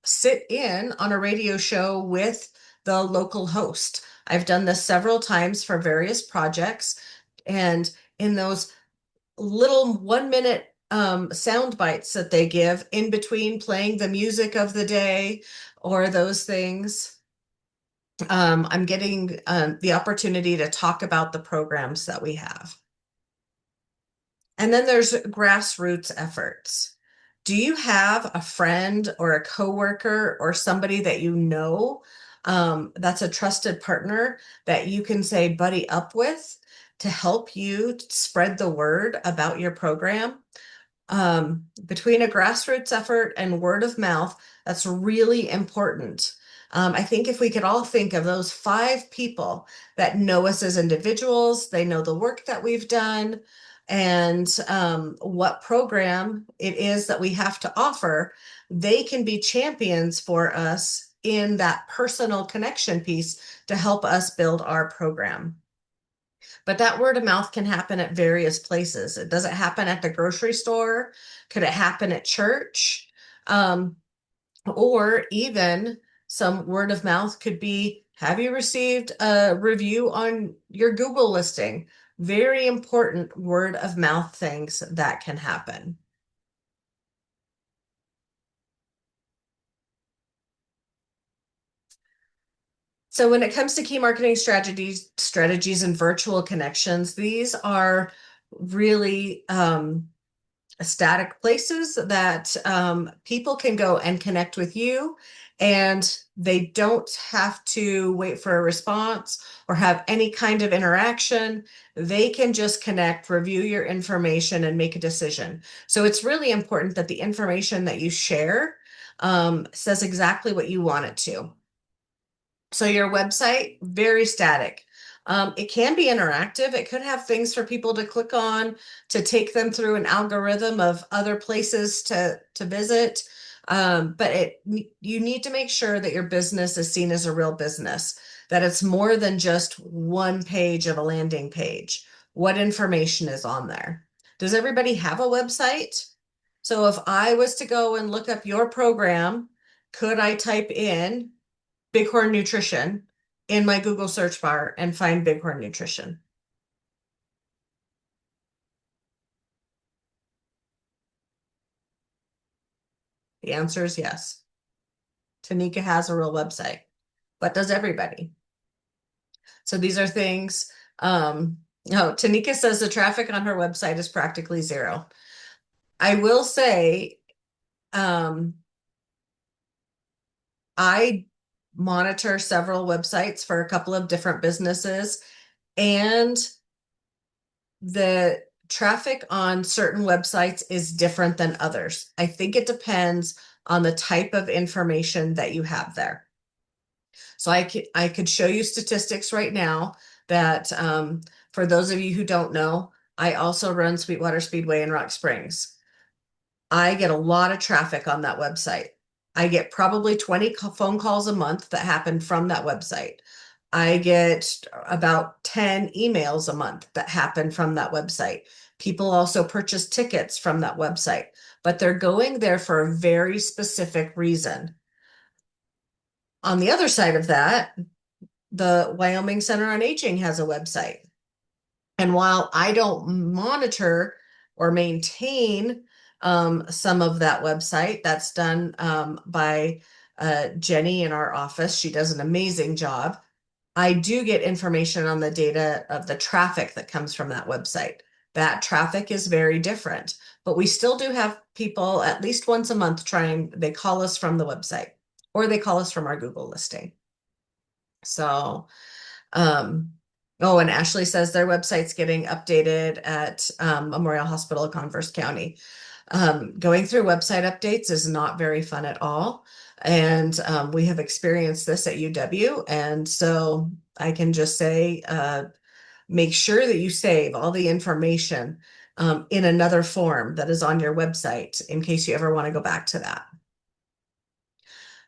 sit in on a radio show with the local host. I've done this several times for various projects. And in those little 1 minute sound bites that they give in between playing the music of the day or those things, I'm getting the opportunity to talk about the programs that we have. And then there's grassroots efforts. Do you have a friend or a coworker or somebody that you know that's a trusted partner that you can say buddy up with to help you spread the word about your program? Between a grassroots effort and word of mouth, that's really important. I think if we could all think of those 5 people that know us as individuals, they know the work that we've done, and what program it is that we have to offer, they can be champions for us in that personal connection piece to help us build our program. But that word of mouth can happen at various places. It doesn't happen at the grocery store. Could it happen at church? Or even some word of mouth could be, have you received a review on your Google listing? Very important word of mouth things that can happen. So when it comes to key marketing strategies and virtual connections, these are really static places that people can go and connect with you, and they don't have to wait for a response or have any kind of interaction. They can just connect, review your information, and make a decision. So it's really important that the information that you share says exactly what you want it to. So your website, very static. It can be interactive. It could have things for people to click on to take them through an algorithm of other places to visit. But you need to make sure that your business is seen as a real business, that it's more than just one page of a landing page. What information is on there? Does everybody have a website? So if I was to go and look up your program, could I type in Bighorn Nutrition in my Google search bar and find Bighorn Nutrition? The answer is yes. Tanika has a real website, but does everybody? So these are things, no, Tanika says the traffic on her website is practically zero. I will say, I monitor several websites for a couple of different businesses, and the traffic on certain websites is different than others. I think it depends on the type of information that you have there. So I could show you statistics right now that for those of you who don't know, I also run Sweetwater Speedway in Rock Springs. I get a lot of traffic on that website. I get probably 20 phone calls a month that happen from that website. I get about 10 emails a month that happen from that website. People also purchase tickets from that website, but they're going there for a very specific reason. On the other side of that, the Wyoming Center on Aging has a website. And while I don't monitor or maintain some of that website, that's done by Jenny in our office. She does an amazing job. I do get information on the data of the traffic that comes from that website. That traffic is very different, but we still do have people at least once a month they call us from the website or they call us from our Google listing. So, oh, and Ashley says their website's getting updated at Memorial Hospital of Converse County. Going through website updates is not very fun at all. And we have experienced this at UW. And so I can just say, make sure that you save all the information in another form that is on your website in case you ever want to go back to that.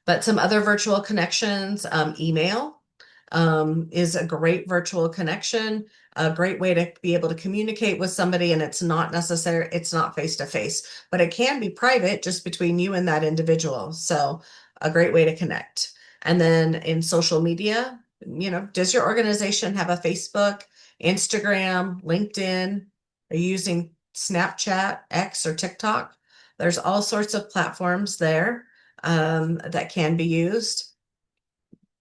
But some other virtual connections, email is a great virtual connection, a great way to be able to communicate with somebody, and it's not necessary, it's not face to face, but it can be private just between you and that individual. So a great way to connect. And then in social media, does your organization have a Facebook, Instagram, LinkedIn? Are you using Snapchat, X, or TikTok? There's all sorts of platforms there that can be used.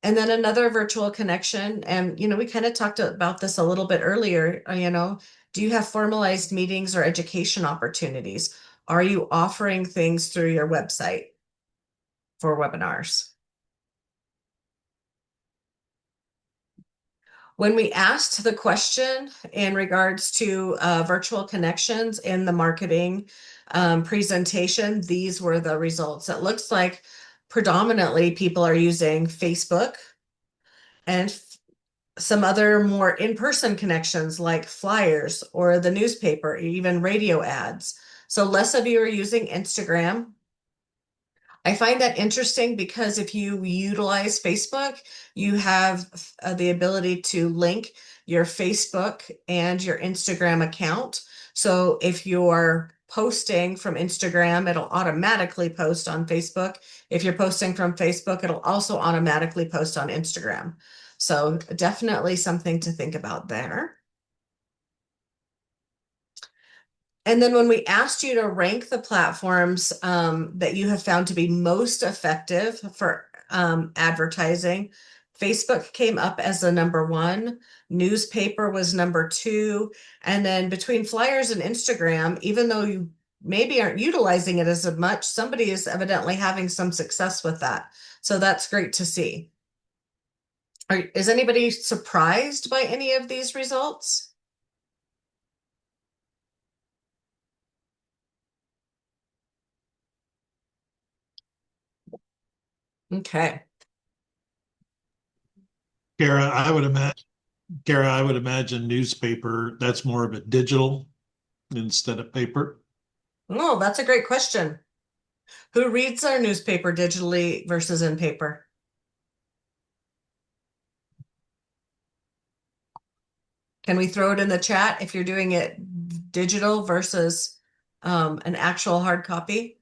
And then another virtual connection, and we kind of talked about this a little bit earlier, do you have formalized meetings or education opportunities? Are you offering things through your website for webinars? When we asked the question in regards to virtual connections in the marketing presentation, these were the results. It looks like predominantly people are using Facebook and some other more in-person connections like flyers or the newspaper, even radio ads. So less of you are using Instagram. I find that interesting because if you utilize Facebook, you have the ability to link your Facebook and your Instagram account. So if you're posting from Instagram, it'll automatically post on Facebook. If you're posting from Facebook, it'll also automatically post on Instagram. So definitely something to think about there. And then when we asked you to rank the platforms that you have found to be most effective for advertising, Facebook came up as the number one, newspaper was number two, and then between flyers and Instagram, even though you maybe aren't utilizing it as much, somebody is evidently having some success with that. So that's great to see. Is anybody surprised by any of these results? Okay. Kara, I would imagine newspaper, that's more of a digital instead of paper. Oh, that's a great question. Who reads our newspaper digitally versus in paper? Can we throw it in the chat if you're doing it digital versus an actual hard copy?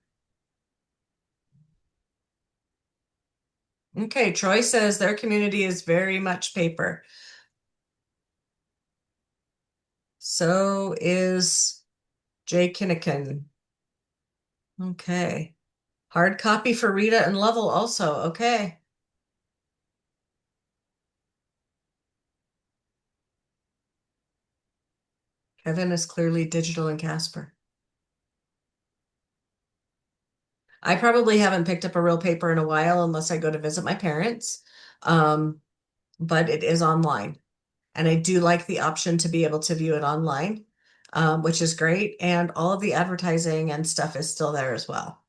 Okay, Troy says their community is very much paper. So is Jay Kinnikin. Okay. Hard copy for Rita and Lovell also. Okay. Kevin is clearly digital and Casper. I probably haven't picked up a real paper in a while unless I go to visit my parents. But it is online. And I do like the option to be able to view it online. which is great. And all of the advertising and stuff is still there as well.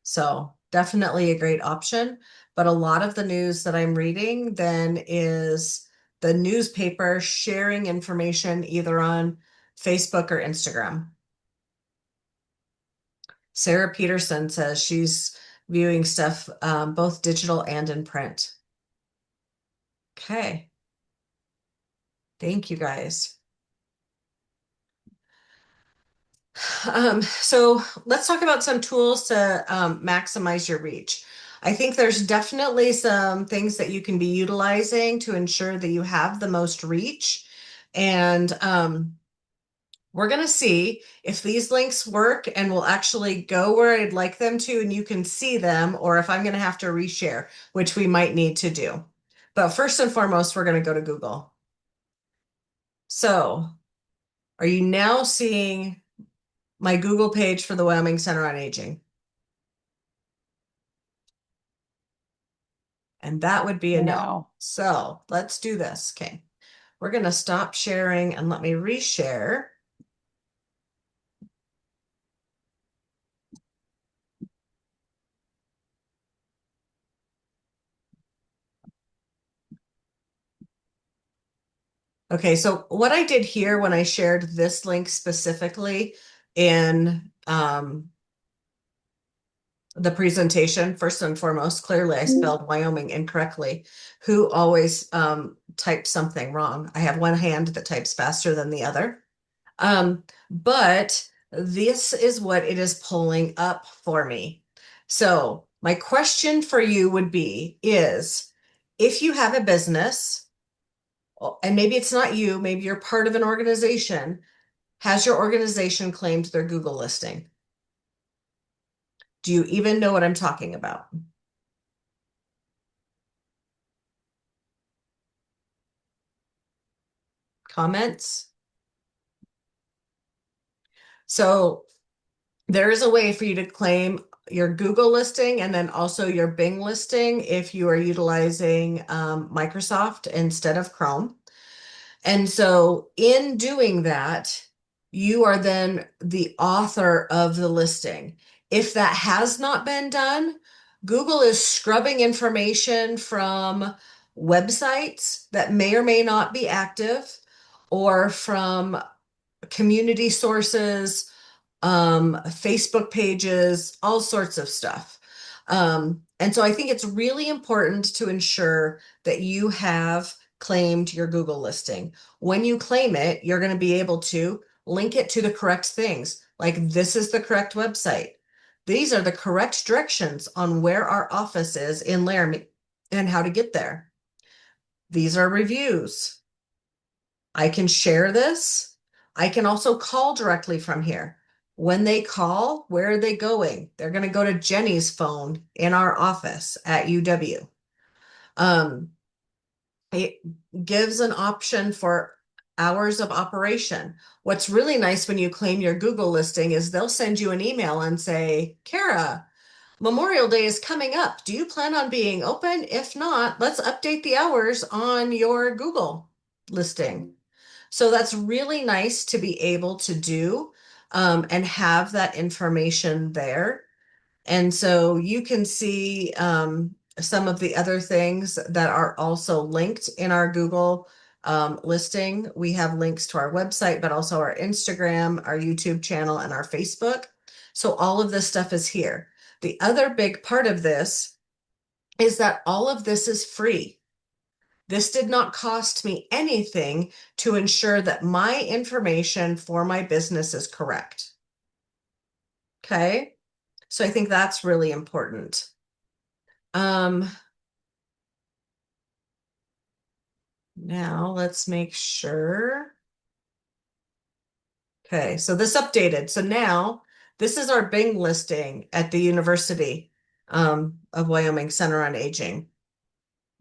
So definitely a great option. But a lot of the news that I'm reading then is the newspaper sharing information either on Facebook or Instagram. Sarah Peterson says she's viewing stuff both digital and in print. Okay. Thank you guys. So let's talk about some tools to maximize your reach. I think there's definitely some things that you can be utilizing to ensure that you have the most reach. And we're going to see if these links work and will actually go where I'd like them to, and you can see them, or if I'm going to have to reshare, which we might need to do. But first and foremost, we're going to go to Google. So are you now seeing my Google page for the Wyoming Center on Aging? And that would be a no. No. So let's do this. Okay. We're going to stop sharing and let me reshare. Okay, so what I did here when I shared this link specifically in the presentation, first and foremost, clearly I spelled Wyoming incorrectly. Who always types something wrong? I have one hand that types faster than the other. But this is what it is pulling up for me. So my question for you would be is, if you have a business, and maybe it's not you, maybe you're part of an organization, has your organization claimed their Google listing? Do you even know what I'm talking about? Comments? So there is a way for you to claim your Google listing and then also your Bing listing if you are utilizing Microsoft instead of Chrome. And so in doing that, you are then the author of the listing. If that has not been done, Google is scrubbing information from websites that may or may not be active, or from community sources, Facebook pages, all sorts of stuff. And so I think it's really important to ensure that you have claimed your Google listing. When you claim it, you're going to be able to link it to the correct things. Like, this is the correct website. These are the correct directions on where our office is in Laramie and how to get there. These are reviews. I can share this. I can also call directly from here. When they call, where are they going? They're going to go to Jenny's phone in our office at UW. It gives an option for hours of operation. What's really nice when you claim your Google listing is they'll send you an email and say, Kara, Memorial Day is coming up. Do you plan on being open? If not, let's update the hours on your Google listing. So that's really nice to be able to do and have that information there. And so you can see some of the other things that are also linked in our Google listing. We have links to our website, but also our Instagram, our YouTube channel, and our Facebook. So all of this stuff is here. The other big part of this is that all of this is free. This did not cost me anything to ensure that my information for my business is correct. Okay, so I think that's really important. Now let's make sure. Okay, so this updated. So now this is our Bing listing at the University of Wyoming Center on Aging.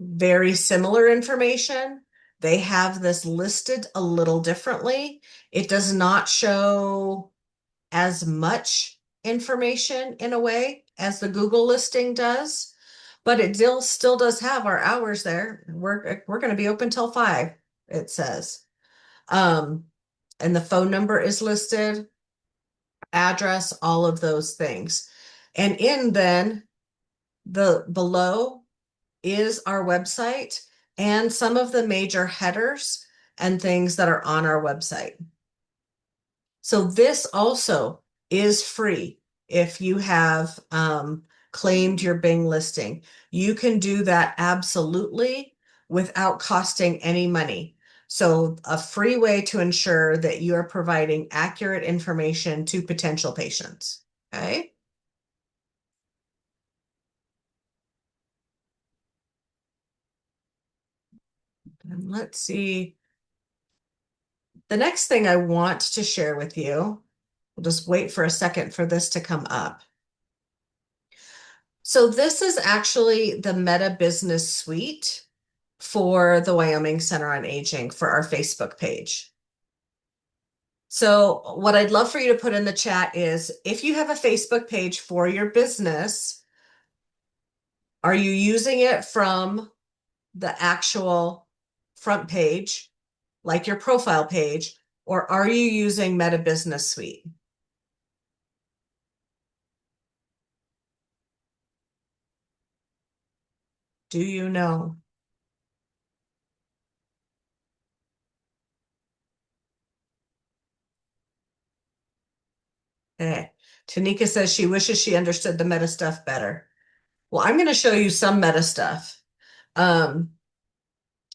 Very similar information. They have this listed a little differently. It does not show as much information in a way as the Google listing does, but it still does have our hours there. We're going to be open till 5, it says. and the phone number is listed, address, all of those things. And in then the below is our website and some of the major headers and things that are on our website. So this also is free if you have claimed your Bing listing. You can do that absolutely without costing any money. So a free way to ensure that you are providing accurate information to potential patients. Okay. And let's see. The next thing I want to share with you, we'll just wait for a second for this to come up. So this is actually the Meta Business Suite for the Wyoming Center on Aging for our Facebook page. So what I'd love for you to put in the chat is, if you have a Facebook page for your business, are you using it from the actual front page, like your profile page, or are you using Meta Business Suite? Do you know? Okay. Tanika says she wishes she understood the meta stuff better. Well, I'm going to show you some meta stuff. And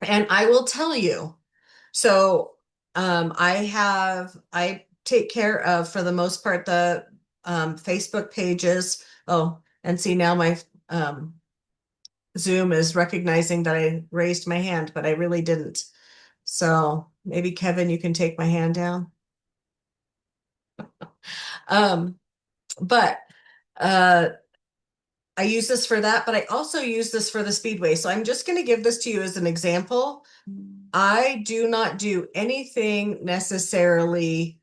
I will tell you. So I take care of, for the most part, the Facebook pages. Oh, and see, now my Zoom is recognizing that I raised my hand, but I really didn't. So maybe Kevin, you can take my hand down. But I use this for that, but I also use this for the Speedway. So I'm just going to give this to you as an example. I do not do anything necessarily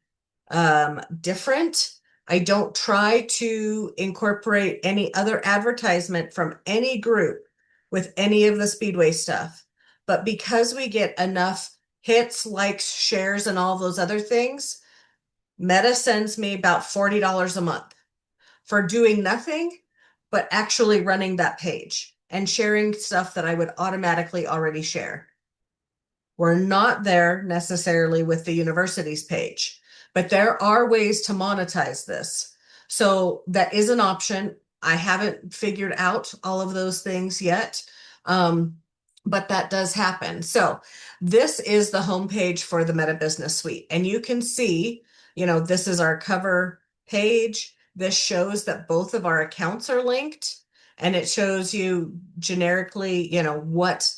different. I don't try to incorporate any other advertisement from any group with any of the Speedway stuff. But because we get enough hits, likes, shares, and all those other things, Meta sends me about $40 a month for doing nothing but actually running that page and sharing stuff that I would automatically already share. We're not there necessarily with the university's page, but there are ways to monetize this. So that is an option. I haven't figured out all of those things yet, but that does happen. So this is the homepage for the Meta Business Suite. And you can see, this is our cover page. This shows that both of our accounts are linked, and it shows you generically, what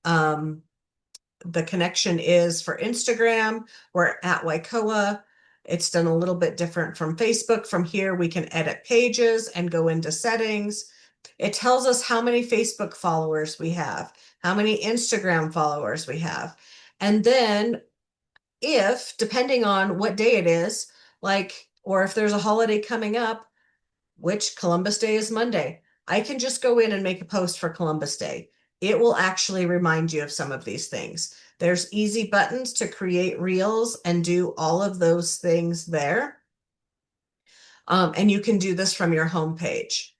the connection is for Instagram. We're at Waikoa. It's done a little bit different from Facebook. From here, we can edit pages and go into settings. It tells us how many Facebook followers we have, how many Instagram followers we have. And then if, depending on what day it is, or if there's a holiday coming up, which Columbus Day is Monday, I can just go in and make a post for Columbus Day. It will actually remind you of some of these things. There's easy buttons to create reels and do all of those things there. And you can do this from your home page.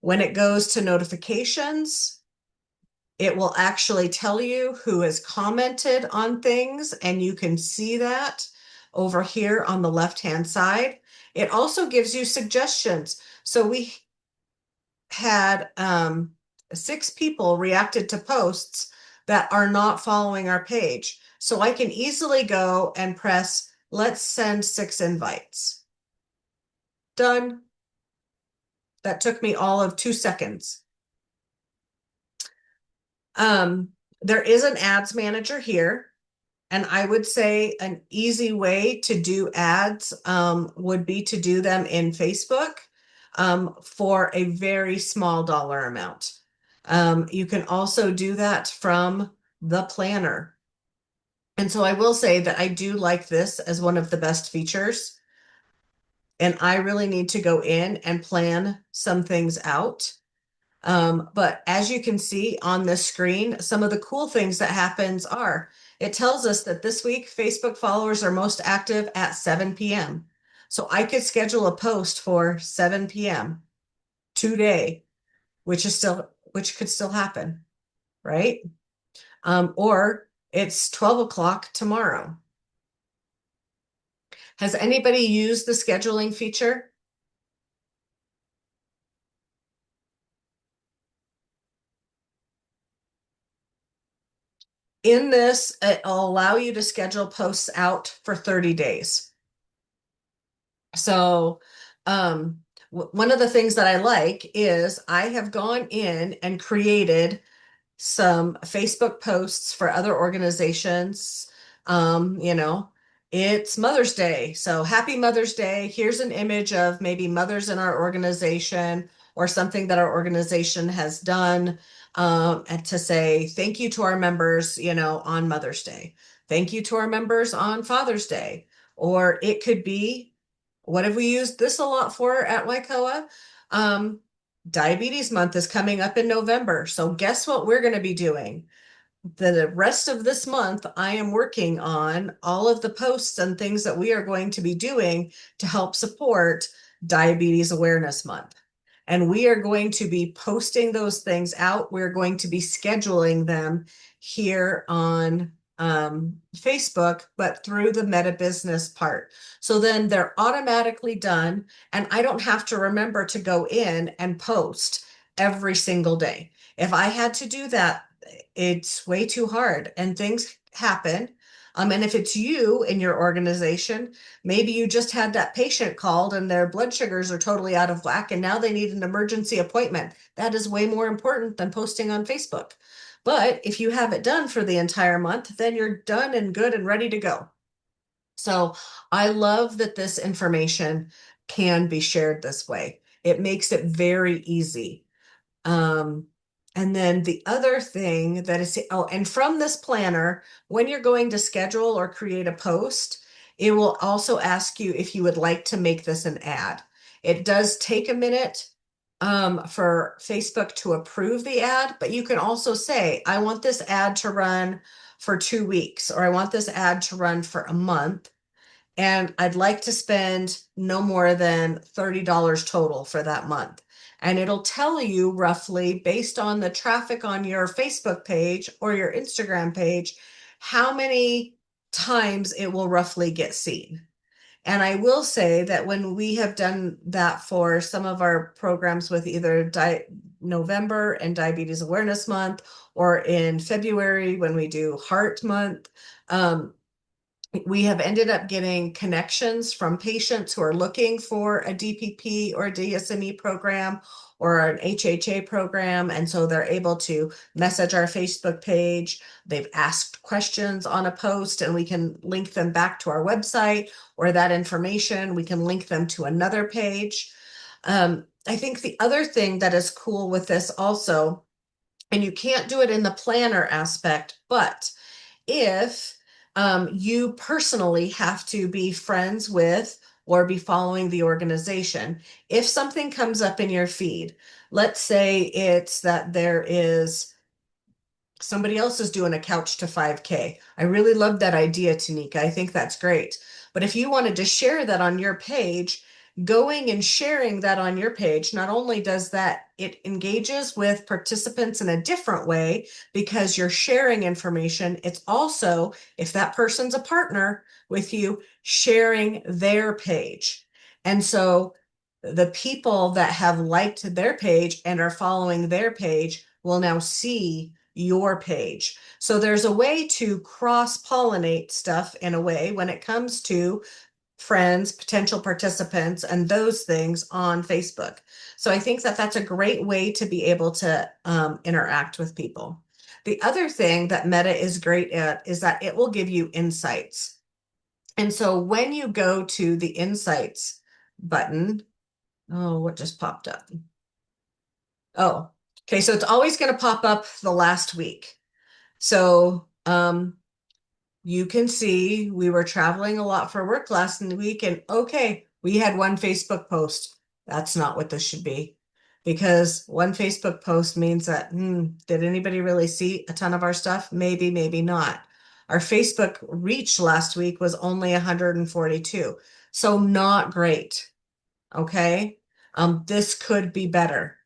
When it goes to notifications, it will actually tell you who has commented on things, and you can see that over here on the left-hand side. It also gives you suggestions. So we had 6 people reacted to posts that are not following our page. So I can easily go and press, let's send 6 invites. Done. That took me all of 2 seconds. There is an ads manager here. And I would say an easy way to do ads would be to do them in Facebook for a very small dollar amount. You can also do that from the planner. And so I will say that I do like this as one of the best features. And I really need to go in and plan some things out. But as you can see on this screen, some of the cool things that happens are it tells us that this week Facebook followers are most active at 7 p.m. So I could schedule a post for 7 p.m. today, which could still happen, right? Or it's 12 o'clock tomorrow. Has anybody used the scheduling feature? In this, it'll allow you to schedule posts out for 30 days. So, one of the things that I like is I have gone in and created some Facebook posts for other organizations. You know, it's Mother's Day. So happy Mother's Day. Here's an image of maybe mothers in our organization or something that our organization has done. And to say thank you to our members, you know, on Mother's Day. Thank you to our members on Father's Day. Or it could be, what have we used this a lot for at Waikoa? Diabetes month is coming up in November. So guess what we're going to be doing? The rest of this month, I am working on all of the posts and things that we are going to be doing to help support Diabetes Awareness Month. And we are going to be posting those things out. We're going to be scheduling them here on Facebook, but through the Meta Business part. So then they're automatically done, and I don't have to remember to go in and post every single day. If I had to do that, it's way too hard and things happen. And if it's you in your organization, maybe you just had that patient called and their blood sugars are totally out of whack and now they need an emergency appointment. That is way more important than posting on Facebook. But if you have it done for the entire month, then you're done and good and ready to go. So I love that this information can be shared this way. It makes it very easy. And then the other thing that is, and from this planner, when you're going to schedule or create a post, it will also ask you if you would like to make this an ad. It does take a minute for Facebook to approve the ad, but you can also say, I want this ad to run for 2 weeks, or I want this ad to run for a month. And I'd like to spend no more than $30 total for that month. And it'll tell you roughly, based on the traffic on your Facebook page or your Instagram page, how many times it will roughly get seen. And I will say that when we have done that for some of our programs with either November and Diabetes Awareness Month, or in February when we do Heart Month, we have ended up getting connections from patients who are looking for a DPP or a DSME program or an HHA program. And so they're able to message our Facebook page. They've asked questions on a post and we can link them back to our website, or that information, we can link them to another page. I think the other thing that is cool with this also, and you can't do it in the planner aspect, but if you personally have to be friends with or be following the organization. If something comes up in your feed, let's say it's that there is somebody else is doing a couch to 5K. I really love that idea, Tanika. I think that's great. But if you wanted to share that on your page, going and sharing that on your page, not only does that, it engages with participants in a different way because you're sharing information. It's also, if that person's a partner with you, sharing their page. And so the people that have liked their page and are following their page will now see your page. So there's a way to cross-pollinate stuff in a way when it comes to friends, potential participants, and those things on Facebook. So I think that that's a great way to be able to interact with people. The other thing that Meta is great at is that it will give you insights. And so when you go to the insights button, oh, what just popped up? Oh, okay. So it's always going to pop up the last week. So you can see we were traveling a lot for work last week, and okay, we had one Facebook post. That's not what this should be, because one Facebook post means that, did anybody really see a ton of our stuff? Maybe, maybe not. Our Facebook reach last week was only 142. So not great. Okay. This could be better.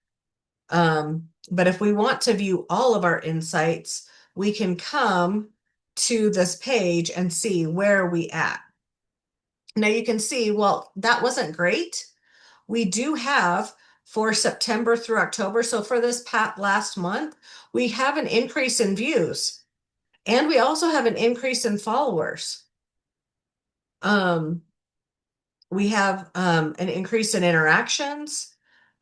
But if we want to view all of our insights, we can come to this page and see where we at. Now you can see, well, that wasn't great. We do have for September through October. So for this last month, we have an increase in views and we also have an increase in followers. We have an increase in interactions.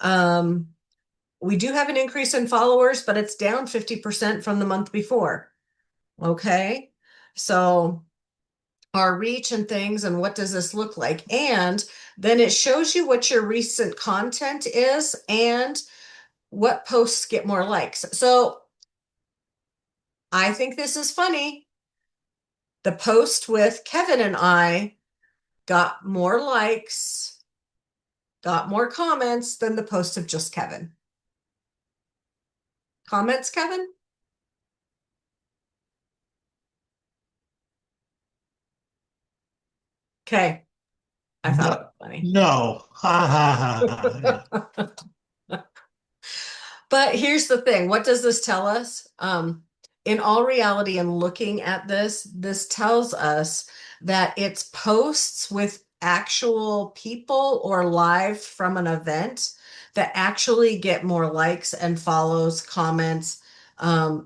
We do have an increase in followers, but it's down 50% from the month before. Okay. So our reach and things, and what does this look like? And then it shows you what your recent content is and what posts get more likes. So I think this is funny. The post with Kevin and I got more likes, got more comments than the post of just Kevin. Comments, Kevin? Okay. I thought it was funny. No. Ha ha ha. Yeah. But here's the thing. What does this tell us? In all reality, and looking at this tells us that it's posts with actual people or live from an event that actually get more likes and follows, comments,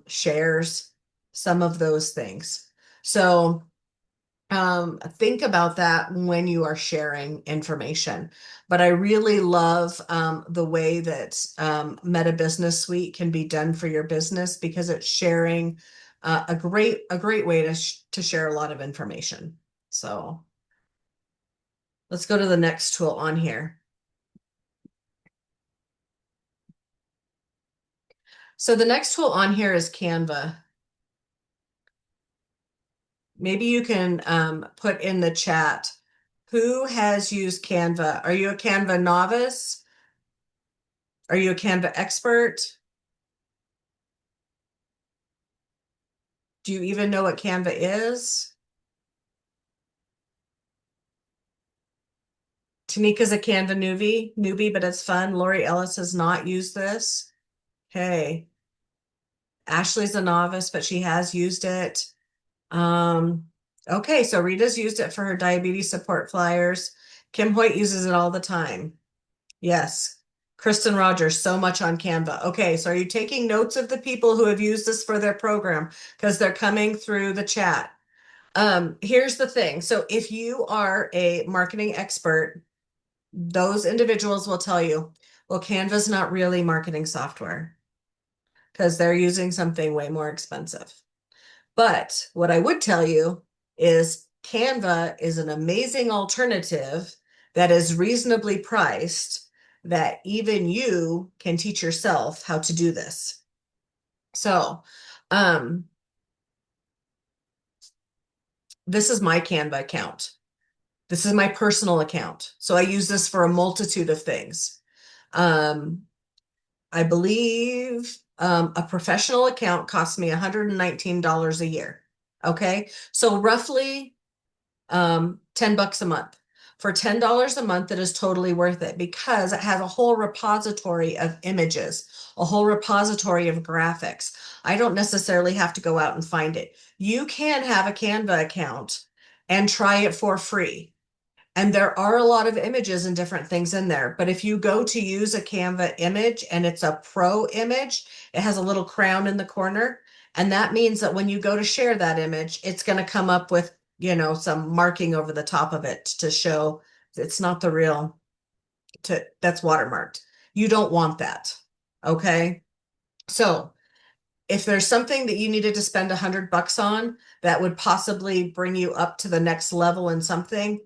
shares, some of those things. So think about that when you are sharing information. But I really love the way that Meta Business Suite can be done for your business, because it's sharing a great way to share a lot of information. So let's go to the next tool on here. So the next tool on here is Canva. Maybe you can put in the chat, who has used Canva? Are you a Canva novice? Are you a Canva expert? Do you even know what Canva is? Tanika's a Canva newbie, but it's fun. Lori Ellis has not used this. Okay. Ashley's a novice, but she has used it. Okay, so Rita's used it for her diabetes support flyers. Kim Hoyt uses it all the time. Yes. Kristen Rogers, so much on Canva. Okay, so are you taking notes of the people who have used this for their program? Because they're coming through the chat. Here's the thing. So if you are a marketing expert, those individuals will tell you, well, Canva's not really marketing software because they're using something way more expensive. But what I would tell you is Canva is an amazing alternative that is reasonably priced, that even you can teach yourself how to do this. So, this is my Canva account. This is my personal account. So I use this for a multitude of things. I believe a professional account costs me $119 a year. Okay. So roughly 10 bucks a month. For $10 a month, it is totally worth it because it has a whole repository of images, a whole repository of graphics. I don't necessarily have to go out and find it. You can have a Canva account and try it for free. And there are a lot of images and different things in there. But if you go to use a Canva image and it's a pro image, it has a little crown in the corner. And that means that when you go to share that image, it's going to come up with, you know, some marking over the top of it to show it's not the real, that's watermarked. You don't want that. Okay. So if there's something that you needed to spend $100 on that would possibly bring you up to the next level in something,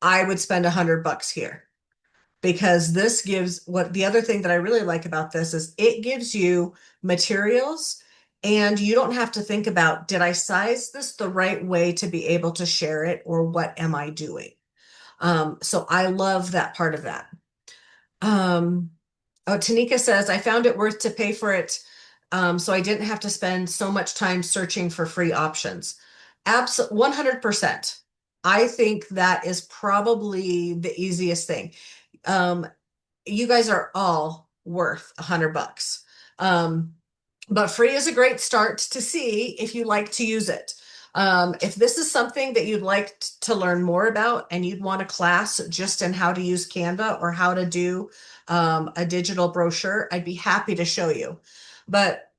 I would spend $100 here, because this gives, what the other thing that I really like about this is it gives you materials and you don't have to think about, did I size this the right way to be able to share it, or what am I doing? So I love that part of that. Oh, Tanika says, I found it worth to pay for it. So I didn't have to spend so much time searching for free options. Absolutely, 100%. I think that is probably the easiest thing. You guys are all worth $100. But free is a great start to see if you like to use it. If this is something that you'd like to learn more about and you'd want a class just in how to use Canva or how to do a digital brochure, I'd be happy to show you. But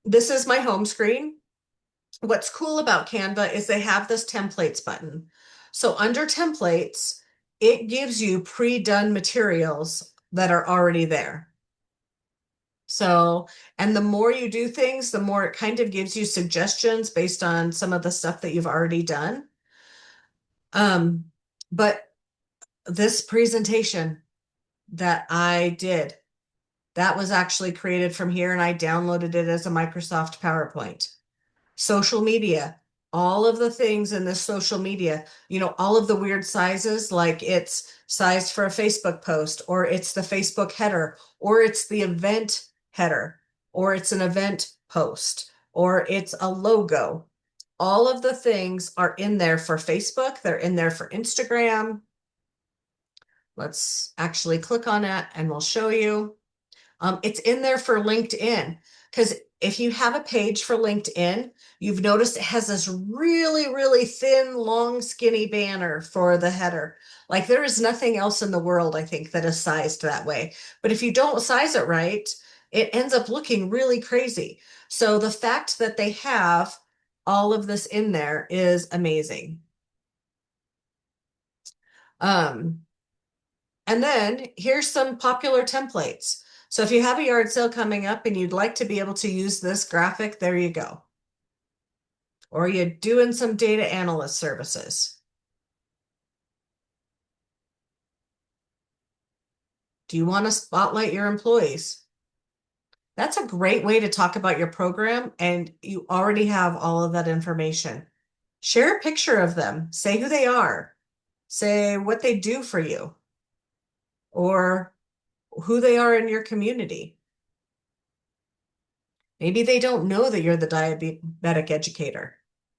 this is my home screen. What's cool about Canva is they have this templates button. So under templates, it gives you pre-done materials that are already there. So, and the more you do things, the more it kind of gives you suggestions based on some of the stuff that you've already done. But this presentation that I did, that was actually created from here, and I downloaded it as a Microsoft PowerPoint. Social media, all of the things in this social media, all of the weird sizes, like it's sized for a Facebook post, or it's the Facebook header, or it's the event header, or it's an event post, or it's a logo. All of the things are in there for Facebook. They're in there for Instagram. Let's actually click on it and we'll show you. It's in there for LinkedIn, because if you have a page for LinkedIn, you've noticed it has this really, really thin, long, skinny banner for the header. Like there is nothing else in the world, I think, that is sized that way. But if you don't size it right, it ends up looking really crazy. So the fact that they have all of this in there is amazing. And then here's some popular templates. So if you have a yard sale coming up and you'd like to be able to use this graphic, there you go. Or you're doing some data analyst services. Do you want to spotlight your employees? That's a great way to talk about your program, and you already have all of that information. Share a picture of them. Say who they are. Say what they do for you, or who they are in your community. Maybe they don't know that you're the diabetic educator.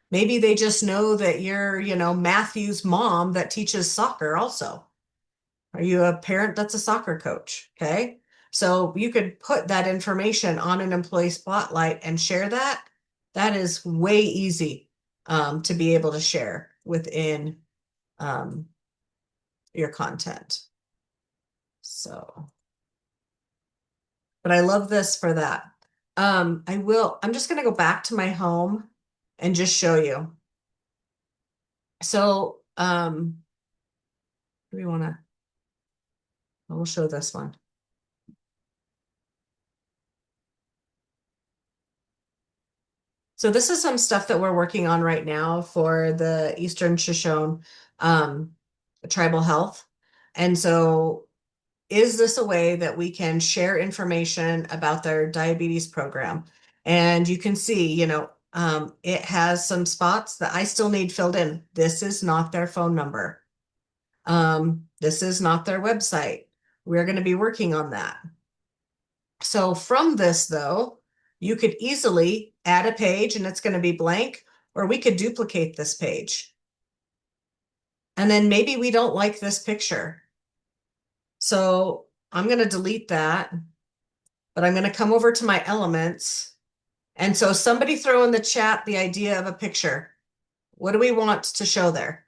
Maybe they just know that you're, Matthew's mom that teaches soccer also. Are you a parent that's a soccer coach? Okay. So you could put that information on an employee spotlight and share that. That is way easy to be able to share within your content. So, but I love this for that. I'm just going to go back to my home and just show you. So, do we want to, we'll show this one. So this is some stuff that we're working on right now for the Eastern Shoshone tribal health. And so is this a way that we can share information about their diabetes program? And you can see, it has some spots that I still need filled in. This is not their phone number. This is not their website. We're going to be working on that. So from this, though, you could easily add a page and it's going to be blank, or we could duplicate this page. And then maybe we don't like this picture. So I'm going to delete that, but I'm going to come over to my elements. And so somebody throw in the chat the idea of a picture. What do we want to show there?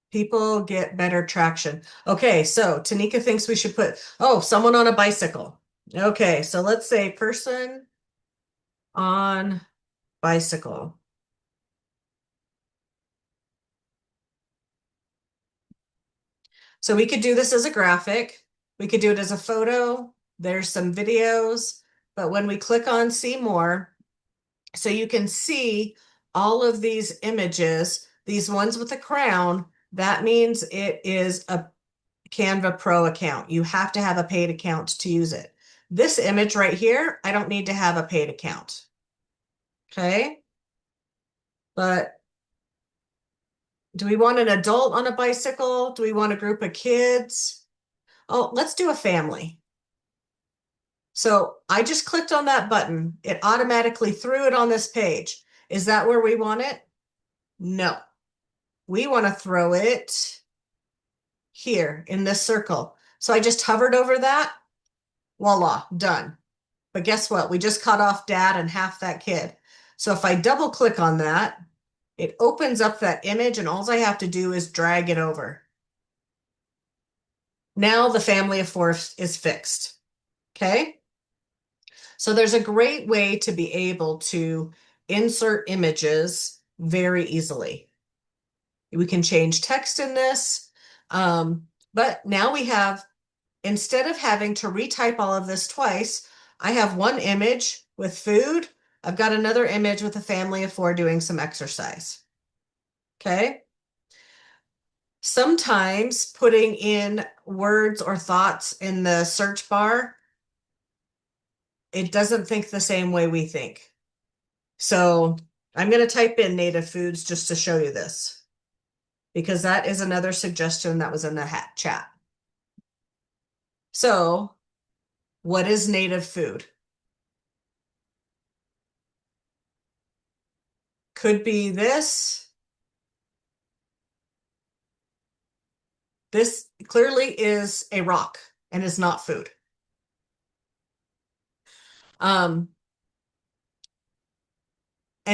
People get better traction. Okay, so Tanika thinks we should put, someone on a bicycle. Okay, so let's say person on bicycle. So we could do this as a graphic. We could do it as a photo. There's some videos, but when we click on see more, so you can see all of these images, these ones with the crown, that means it is a Canva Pro account. You have to have a paid account to use it. This image right here, I don't need to have a paid account. Okay. But Do we want an adult on a bicycle? Do we want a group of kids? Oh, let's do a family. So I just clicked on that button. It automatically threw it on this page. Is that where we want it? No. We want to throw it here in this circle. So I just hovered over that. Voila, done. But guess what? We just cut off dad and half that kid. So if I double click on that, it opens up that image and all I have to do is drag it over. Now the family of four is fixed. Okay. So there's a great way to be able to insert images very easily. We can change text in this, but now we have, instead of having to retype all of this twice, I have one image with food. I've got another image with a family of four doing some exercise. Okay. Sometimes putting in words or thoughts in the search bar, it doesn't think the same way we think. So I'm going to type in native foods just to show you this, because that is another suggestion that was in the chat. So what is native food? Could be this. This clearly is a rock and is not food. And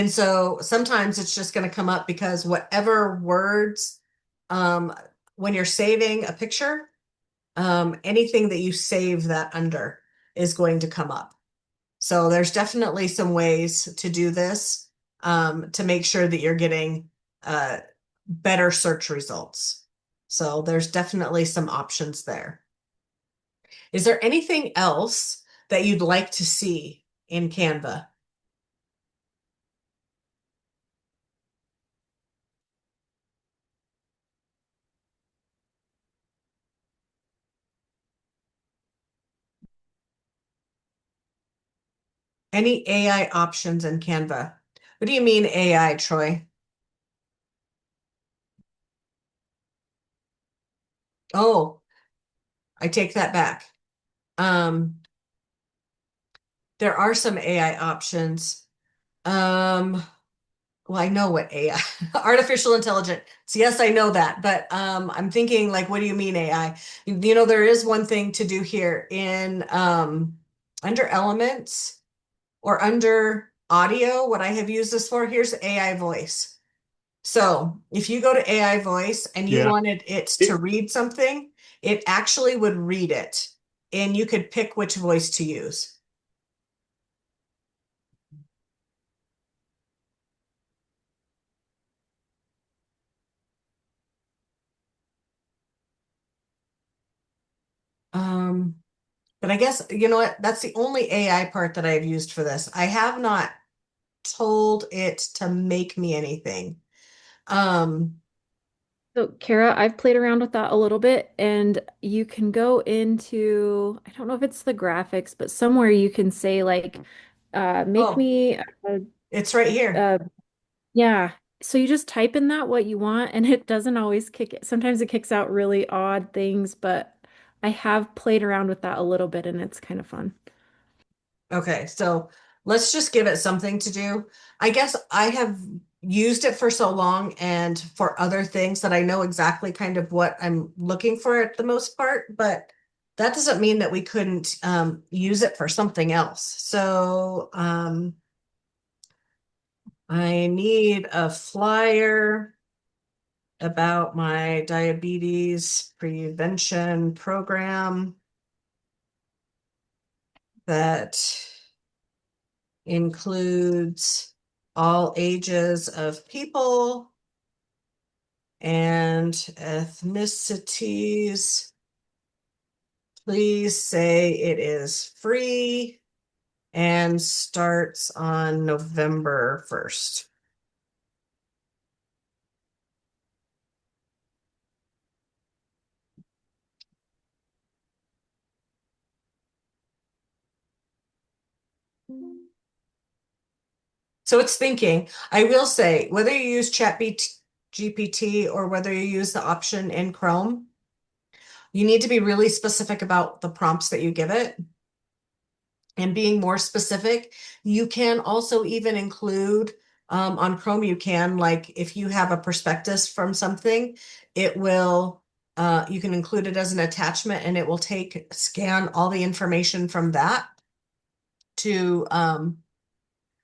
so sometimes it's just going to come up because whatever words, when you're saving a picture, anything that you save that under is going to come up. So there's definitely some ways to do this to make sure that you're getting better search results. So there's definitely some options there. Is there anything else that you'd like to see in Canva? Any AI options in Canva? What do you mean AI, Troy? Oh, I take that back. There are some AI options. Well, I know what AI, artificial intelligence. Yes, I know that, but I'm thinking like, what do you mean AI? You know, there is one thing to do here in under elements or under audio. What I have used this for, here's AI voice. So if you go to AI voice and you wanted it to read something, it actually would read it, and you could pick which voice to use. But I guess, you know what, that's the only AI part that I've used for this. I have not told it to make me anything. So, Kara, I've played around with that a little bit, and you can go into, I don't know if it's the graphics, but somewhere you can say like, make Oh, me, it's right here. yeah. So you just type in that what you want, and it doesn't always kick it. Sometimes it kicks out really odd things, but I have played around with that a little bit, and it's kind of fun. Okay, so let's just give it something to do. I guess I have used it for so long and for other things that I know exactly kind of what I'm looking for at the most part, but that doesn't mean that we couldn't use it for something else. So I need a flyer about my diabetes prevention program that includes all ages of people and ethnicities. Please say it is free and starts on November 1st. So it's thinking. I will say, whether you use GPT or whether you use the option in Chrome, you need to be really specific about the prompts that you give it. And being more specific, you can also even include on Chrome, you can, like if you have a prospectus from something, it will, you can include it as an attachment and it will scan all the information from that to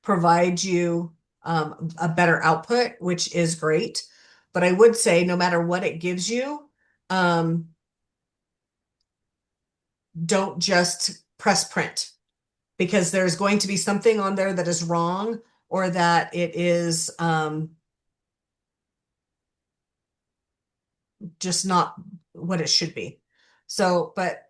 provide you a better output, which is great. But I would say no matter what it gives you, don't just press print, because there's going to be something on there that is wrong or that it is just not what it should be. So, but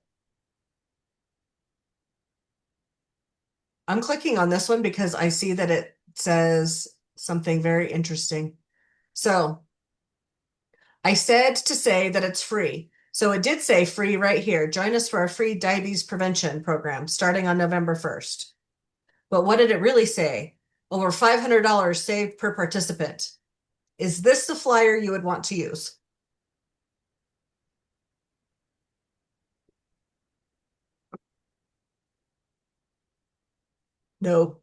I'm clicking on this one because I see that it says something very interesting. So I said to say that it's free. So it did say free right here. Join us for our free diabetes prevention program starting on November 1st. But what did it really say? Over $500 saved per participant. Is this the flyer you would want to use? No.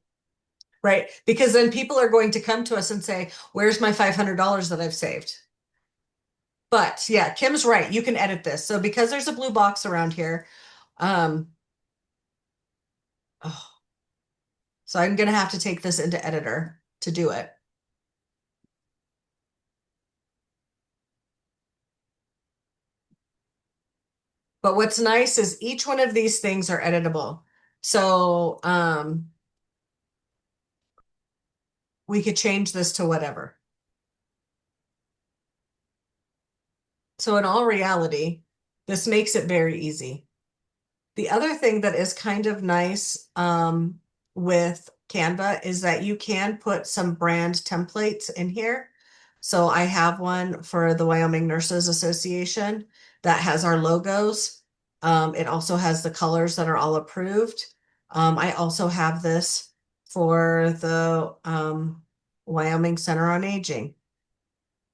Right? Because then people are going to come to us and say, where's my $500 that I've saved? But yeah, Kim's right. You can edit this. So because there's a blue box around here, oh, so I'm going to have to take this into editor to do it. But what's nice is each one of these things are editable. So we could change this to whatever. So in all reality, this makes it very easy. The other thing that is kind of nice with Canva is that you can put some brand templates in here. So I have one for the Wyoming Nurses Association that has our logos. It also has the colors that are all approved. I also have this for the Wyoming Center on Aging.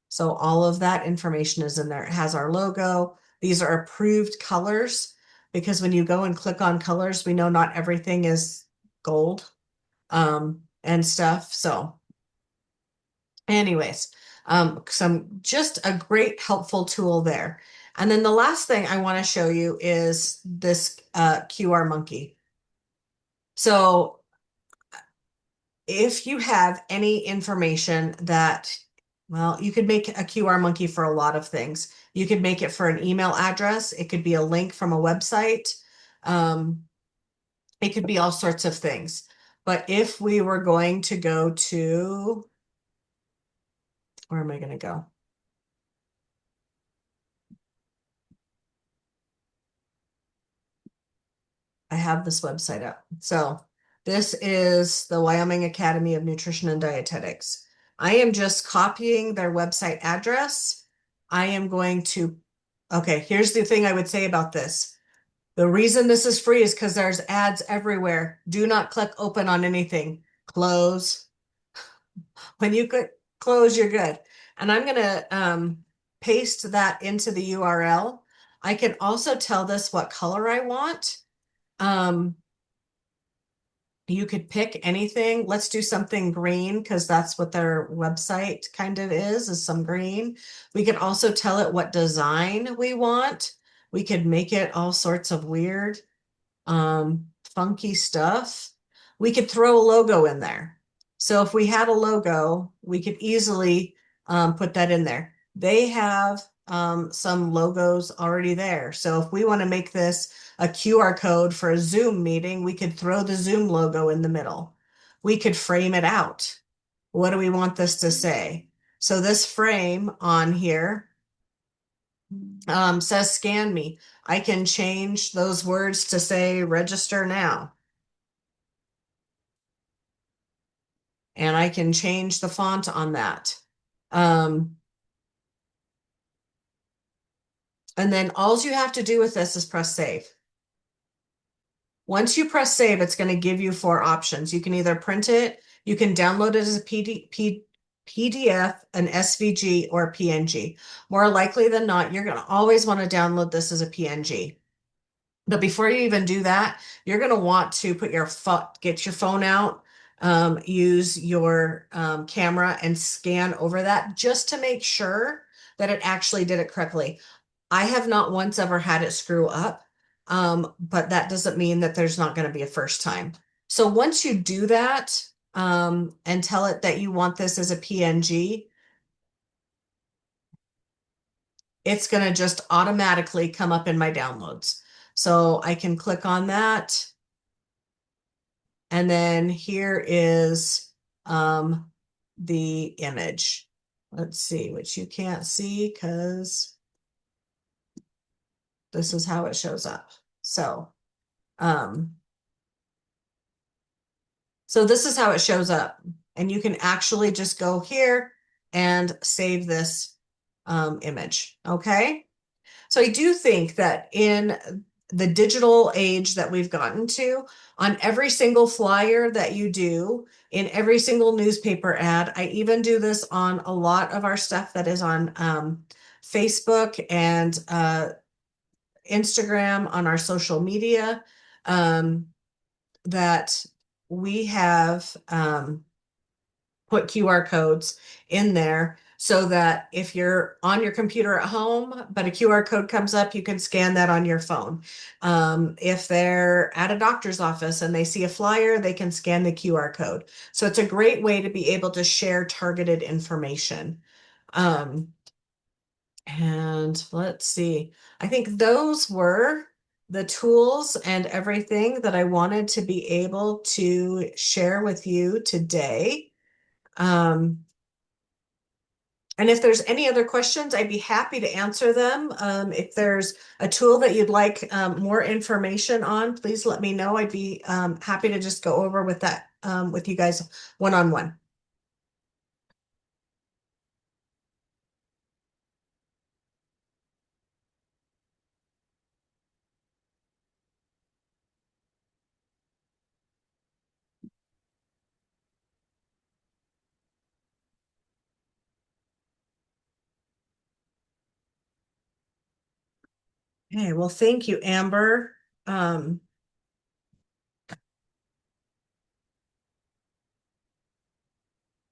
So all of that information is in there. It has our logo. These are approved colors because when you go and click on colors, we know not everything is gold and stuff. So anyways, just a great helpful tool there. And then the last thing I want to show you is this QR monkey. So if you have any information that, well, you could make a QR monkey for a lot of things. You could make it for an email address. It could be a link from a website. It could be all sorts of things. But if we were going to go to, where am I going to go? I have this website up. So this is the Wyoming Academy of Nutrition and Dietetics. I am just copying their website address. I am going to, okay, here's the thing I would say about this. The reason this is free is because there's ads everywhere. Do not click open on anything. Close. When you click close, you're good. And I'm going to paste that into the URL. I can also tell this what color I want. You could pick anything. Let's do something green because that's what their website kind of is some green. We could also tell it what design we want. We could make it all sorts of weird, funky stuff. We could throw a logo in there. So if we had a logo, we could easily put that in there. They have some logos already there. So if we want to make this a QR code for a Zoom meeting, we could throw the Zoom logo in the middle. We could frame it out. What do we want this to say? So this frame on here says scan me. I can change those words to say register now. And I can change the font on that. And then all you have to do with this is press save. Once you press save, it's going to give you 4 options. You can either print it, you can download it as a PDF, an SVG, or a PNG. More likely than not, you're going to always want to download this as a PNG. But before you even do that, you're going to want to get your phone out, use your camera and scan over that just to make sure that it actually did it correctly. I have not once ever had it screw up, but that doesn't mean that there's not going to be a first time. So once you do that, and tell it that you want this as a PNG, it's going to just automatically come up in my downloads. So I can click on that. And then here is the image. Let's see, which you can't see because this is how it shows up. So this is how it shows up. And you can actually just go here and save this image. Okay. So I do think that in the digital age that we've gotten to, on every single flyer that you do, in every single newspaper ad, I even do this on a lot of our stuff that is on Facebook and Instagram, on our social media, that we have put QR codes in there so that if you're on your computer at home, but a QR code comes up, you can scan that on your phone. If they're at a doctor's office and they see a flyer, they can scan the QR code. So it's a great way to be able to share targeted information. And let's see, I think those were the tools and everything that I wanted to be able to share with you today. And if there's any other questions, I'd be happy to answer them. If there's a tool that you'd like more information on, please let me know. I'd be happy to just go over with that with you guys one-on-one. Okay, well, thank you, Amber. I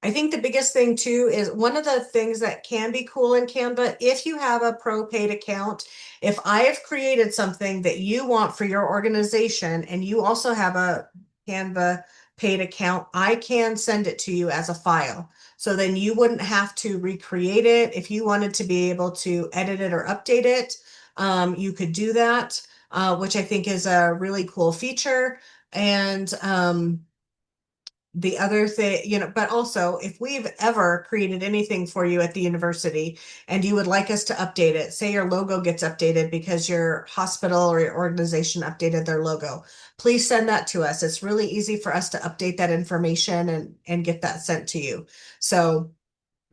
think the biggest thing too is one of the things that can be cool in Canva, if you have a pro paid account, if I have created something that you want for your organization and you also have a Canva paid account, I can send it to you as a file. So then you wouldn't have to recreate it. If you wanted to be able to edit it or update it, you could do that, which I think is a really cool feature. And the other thing, but also if we've ever created anything for you at the university and you would like us to update it, say your logo gets updated because your hospital or your organization updated their logo, please send that to us. It's really easy for us to update that information and get that sent to you. So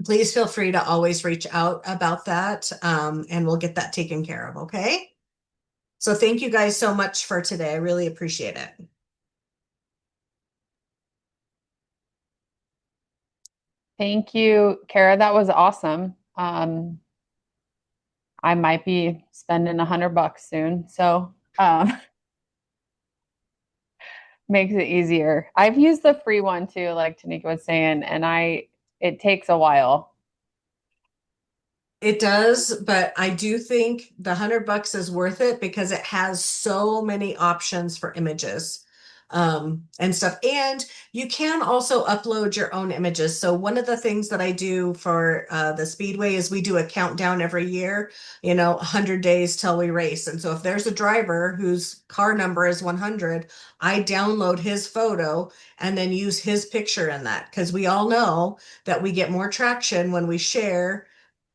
please feel free to always reach out about that, and we'll get that taken care of. Okay. So thank you guys so much for today. I really appreciate it. Thank you, Kara. That was awesome. I might be spending $100 soon, so makes it easier. I've used the free one too, like Tanika was saying, and it takes a while. It does, but I do think the $100 is worth it because it has so many options for images and stuff. And you can also upload your own images. So one of the things that I do for the Speedway is we do a countdown every year, 100 days till we race. And so if there's a driver whose car number is 100, I download his photo and then use his picture in that, because we all know that we get more traction when we share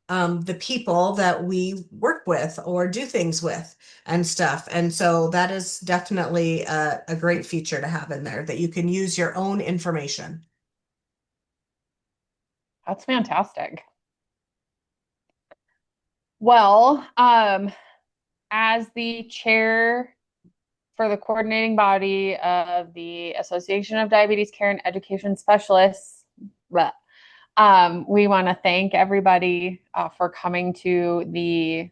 the people that we work with or do things with and stuff. And so that is definitely a great feature to have in there, that you can use your own information. That's fantastic. Well, as the chair for the coordinating body of the Association of Diabetes Care and Education Specialists, We want to thank everybody for coming to the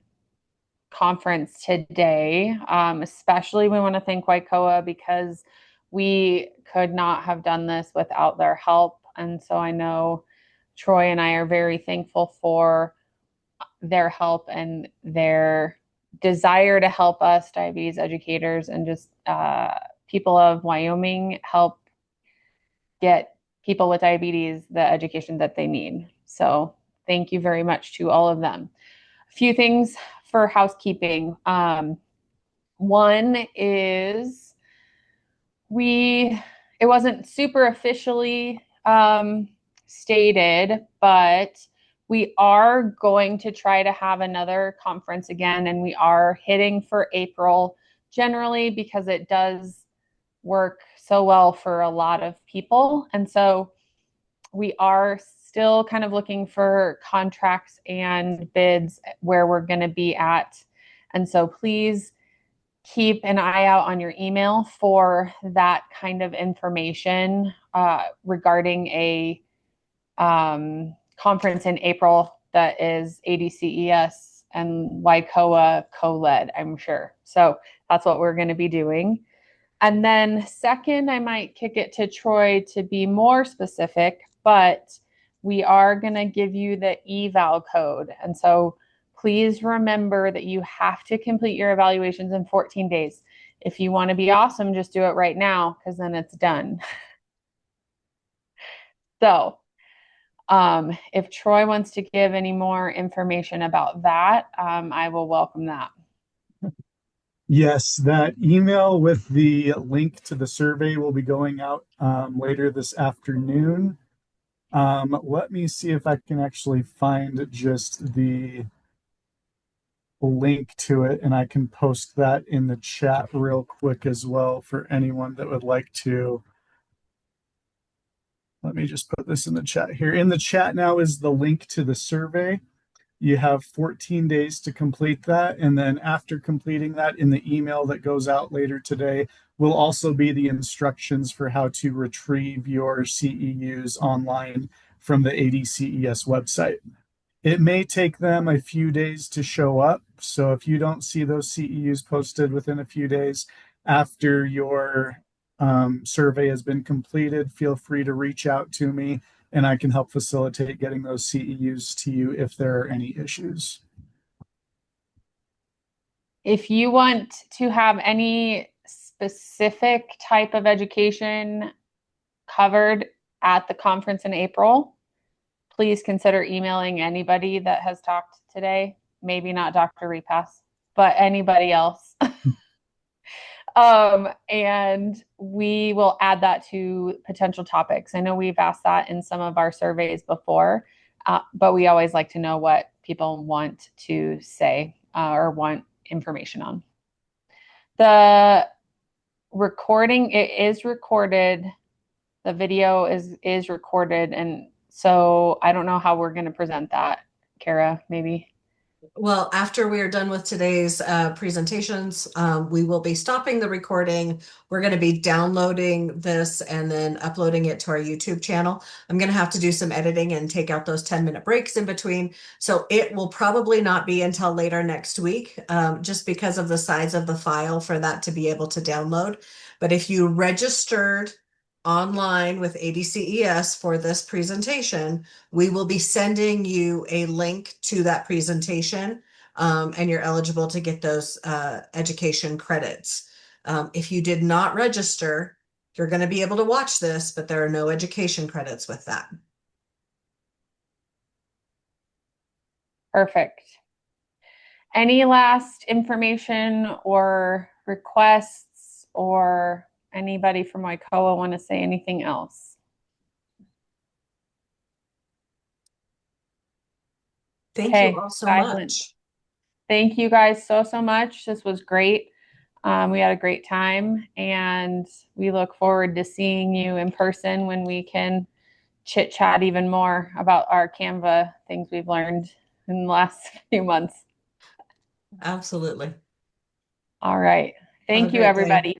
conference today. Especially we want to thank Waikoa because we could not have done this without their help. And so I know Troy and I are very thankful for their help and their desire to help us diabetes educators and just people of Wyoming help get people with diabetes the education that they need. So thank you very much to all of them. A few things for housekeeping. One is it wasn't super officially stated, but we are going to try to have another conference again, and we are hitting for April generally because it does work so well for a lot of people. And so we are still kind of looking for contracts and bids where we're going to be at. And so please keep an eye out on your email for that kind of information regarding a conference in April that is ADCES and Waikoa co-led, I'm sure. So that's what we're going to be doing. And then second, I might kick it to Troy to be more specific, but we are going to give you the eval code. And so please remember that you have to complete your evaluations in 14 days. If you want to be awesome, just do it right now because then it's done. So if Troy wants to give any more information about that, I will welcome that. Yes, that email with the link to the survey will be going out later this afternoon. Let me see if I can actually find just the link to it, and I can post that in the chat real quick as well for anyone that would like to. Let me just put this in the chat here. In the chat now is the link to the survey. You have 14 days to complete that. And then after completing that, in the email that goes out later today, will also be the instructions for how to retrieve your CEUs online from the ADCES website. It may take them a few days to show up. So if you don't see those CEUs posted within a few days after your survey has been completed, feel free to reach out to me and I can help facilitate getting those CEUs to you if there are any issues. If you want to have any specific type of education covered at the conference in April, please consider emailing anybody that has talked today. Maybe not Dr. Repas, but anybody else. And we will add that to potential topics. I know we've asked that in some of our surveys before, but we always like to know what people want to say or want information on. The recording, it is recorded. The video is recorded. And so I don't know how we're going to present that. Kara, maybe. Well, after we are done with today's presentations, we will be stopping the recording. We're going to be downloading this and then uploading it to our YouTube channel. I'm going to have to do some editing and take out those 10-minute breaks in between. So it will probably not be until later next week, just because of the size of the file for that to be able to download. But if you registered online with ADCES for this presentation, we will be sending you a link to that presentation, and you're eligible to get those education credits. If you did not register, you're going to be able to watch this, but there are no education credits with that. Perfect. Any last information or requests, or anybody from Waikoa want to say anything else? Thank you all so much. Thank you guys so much. This was great. We had a great time, and we look forward to seeing you in person when we can chit chat even more about our Canva things we've learned in the last few months. Absolutely. All right. Thank you, everybody.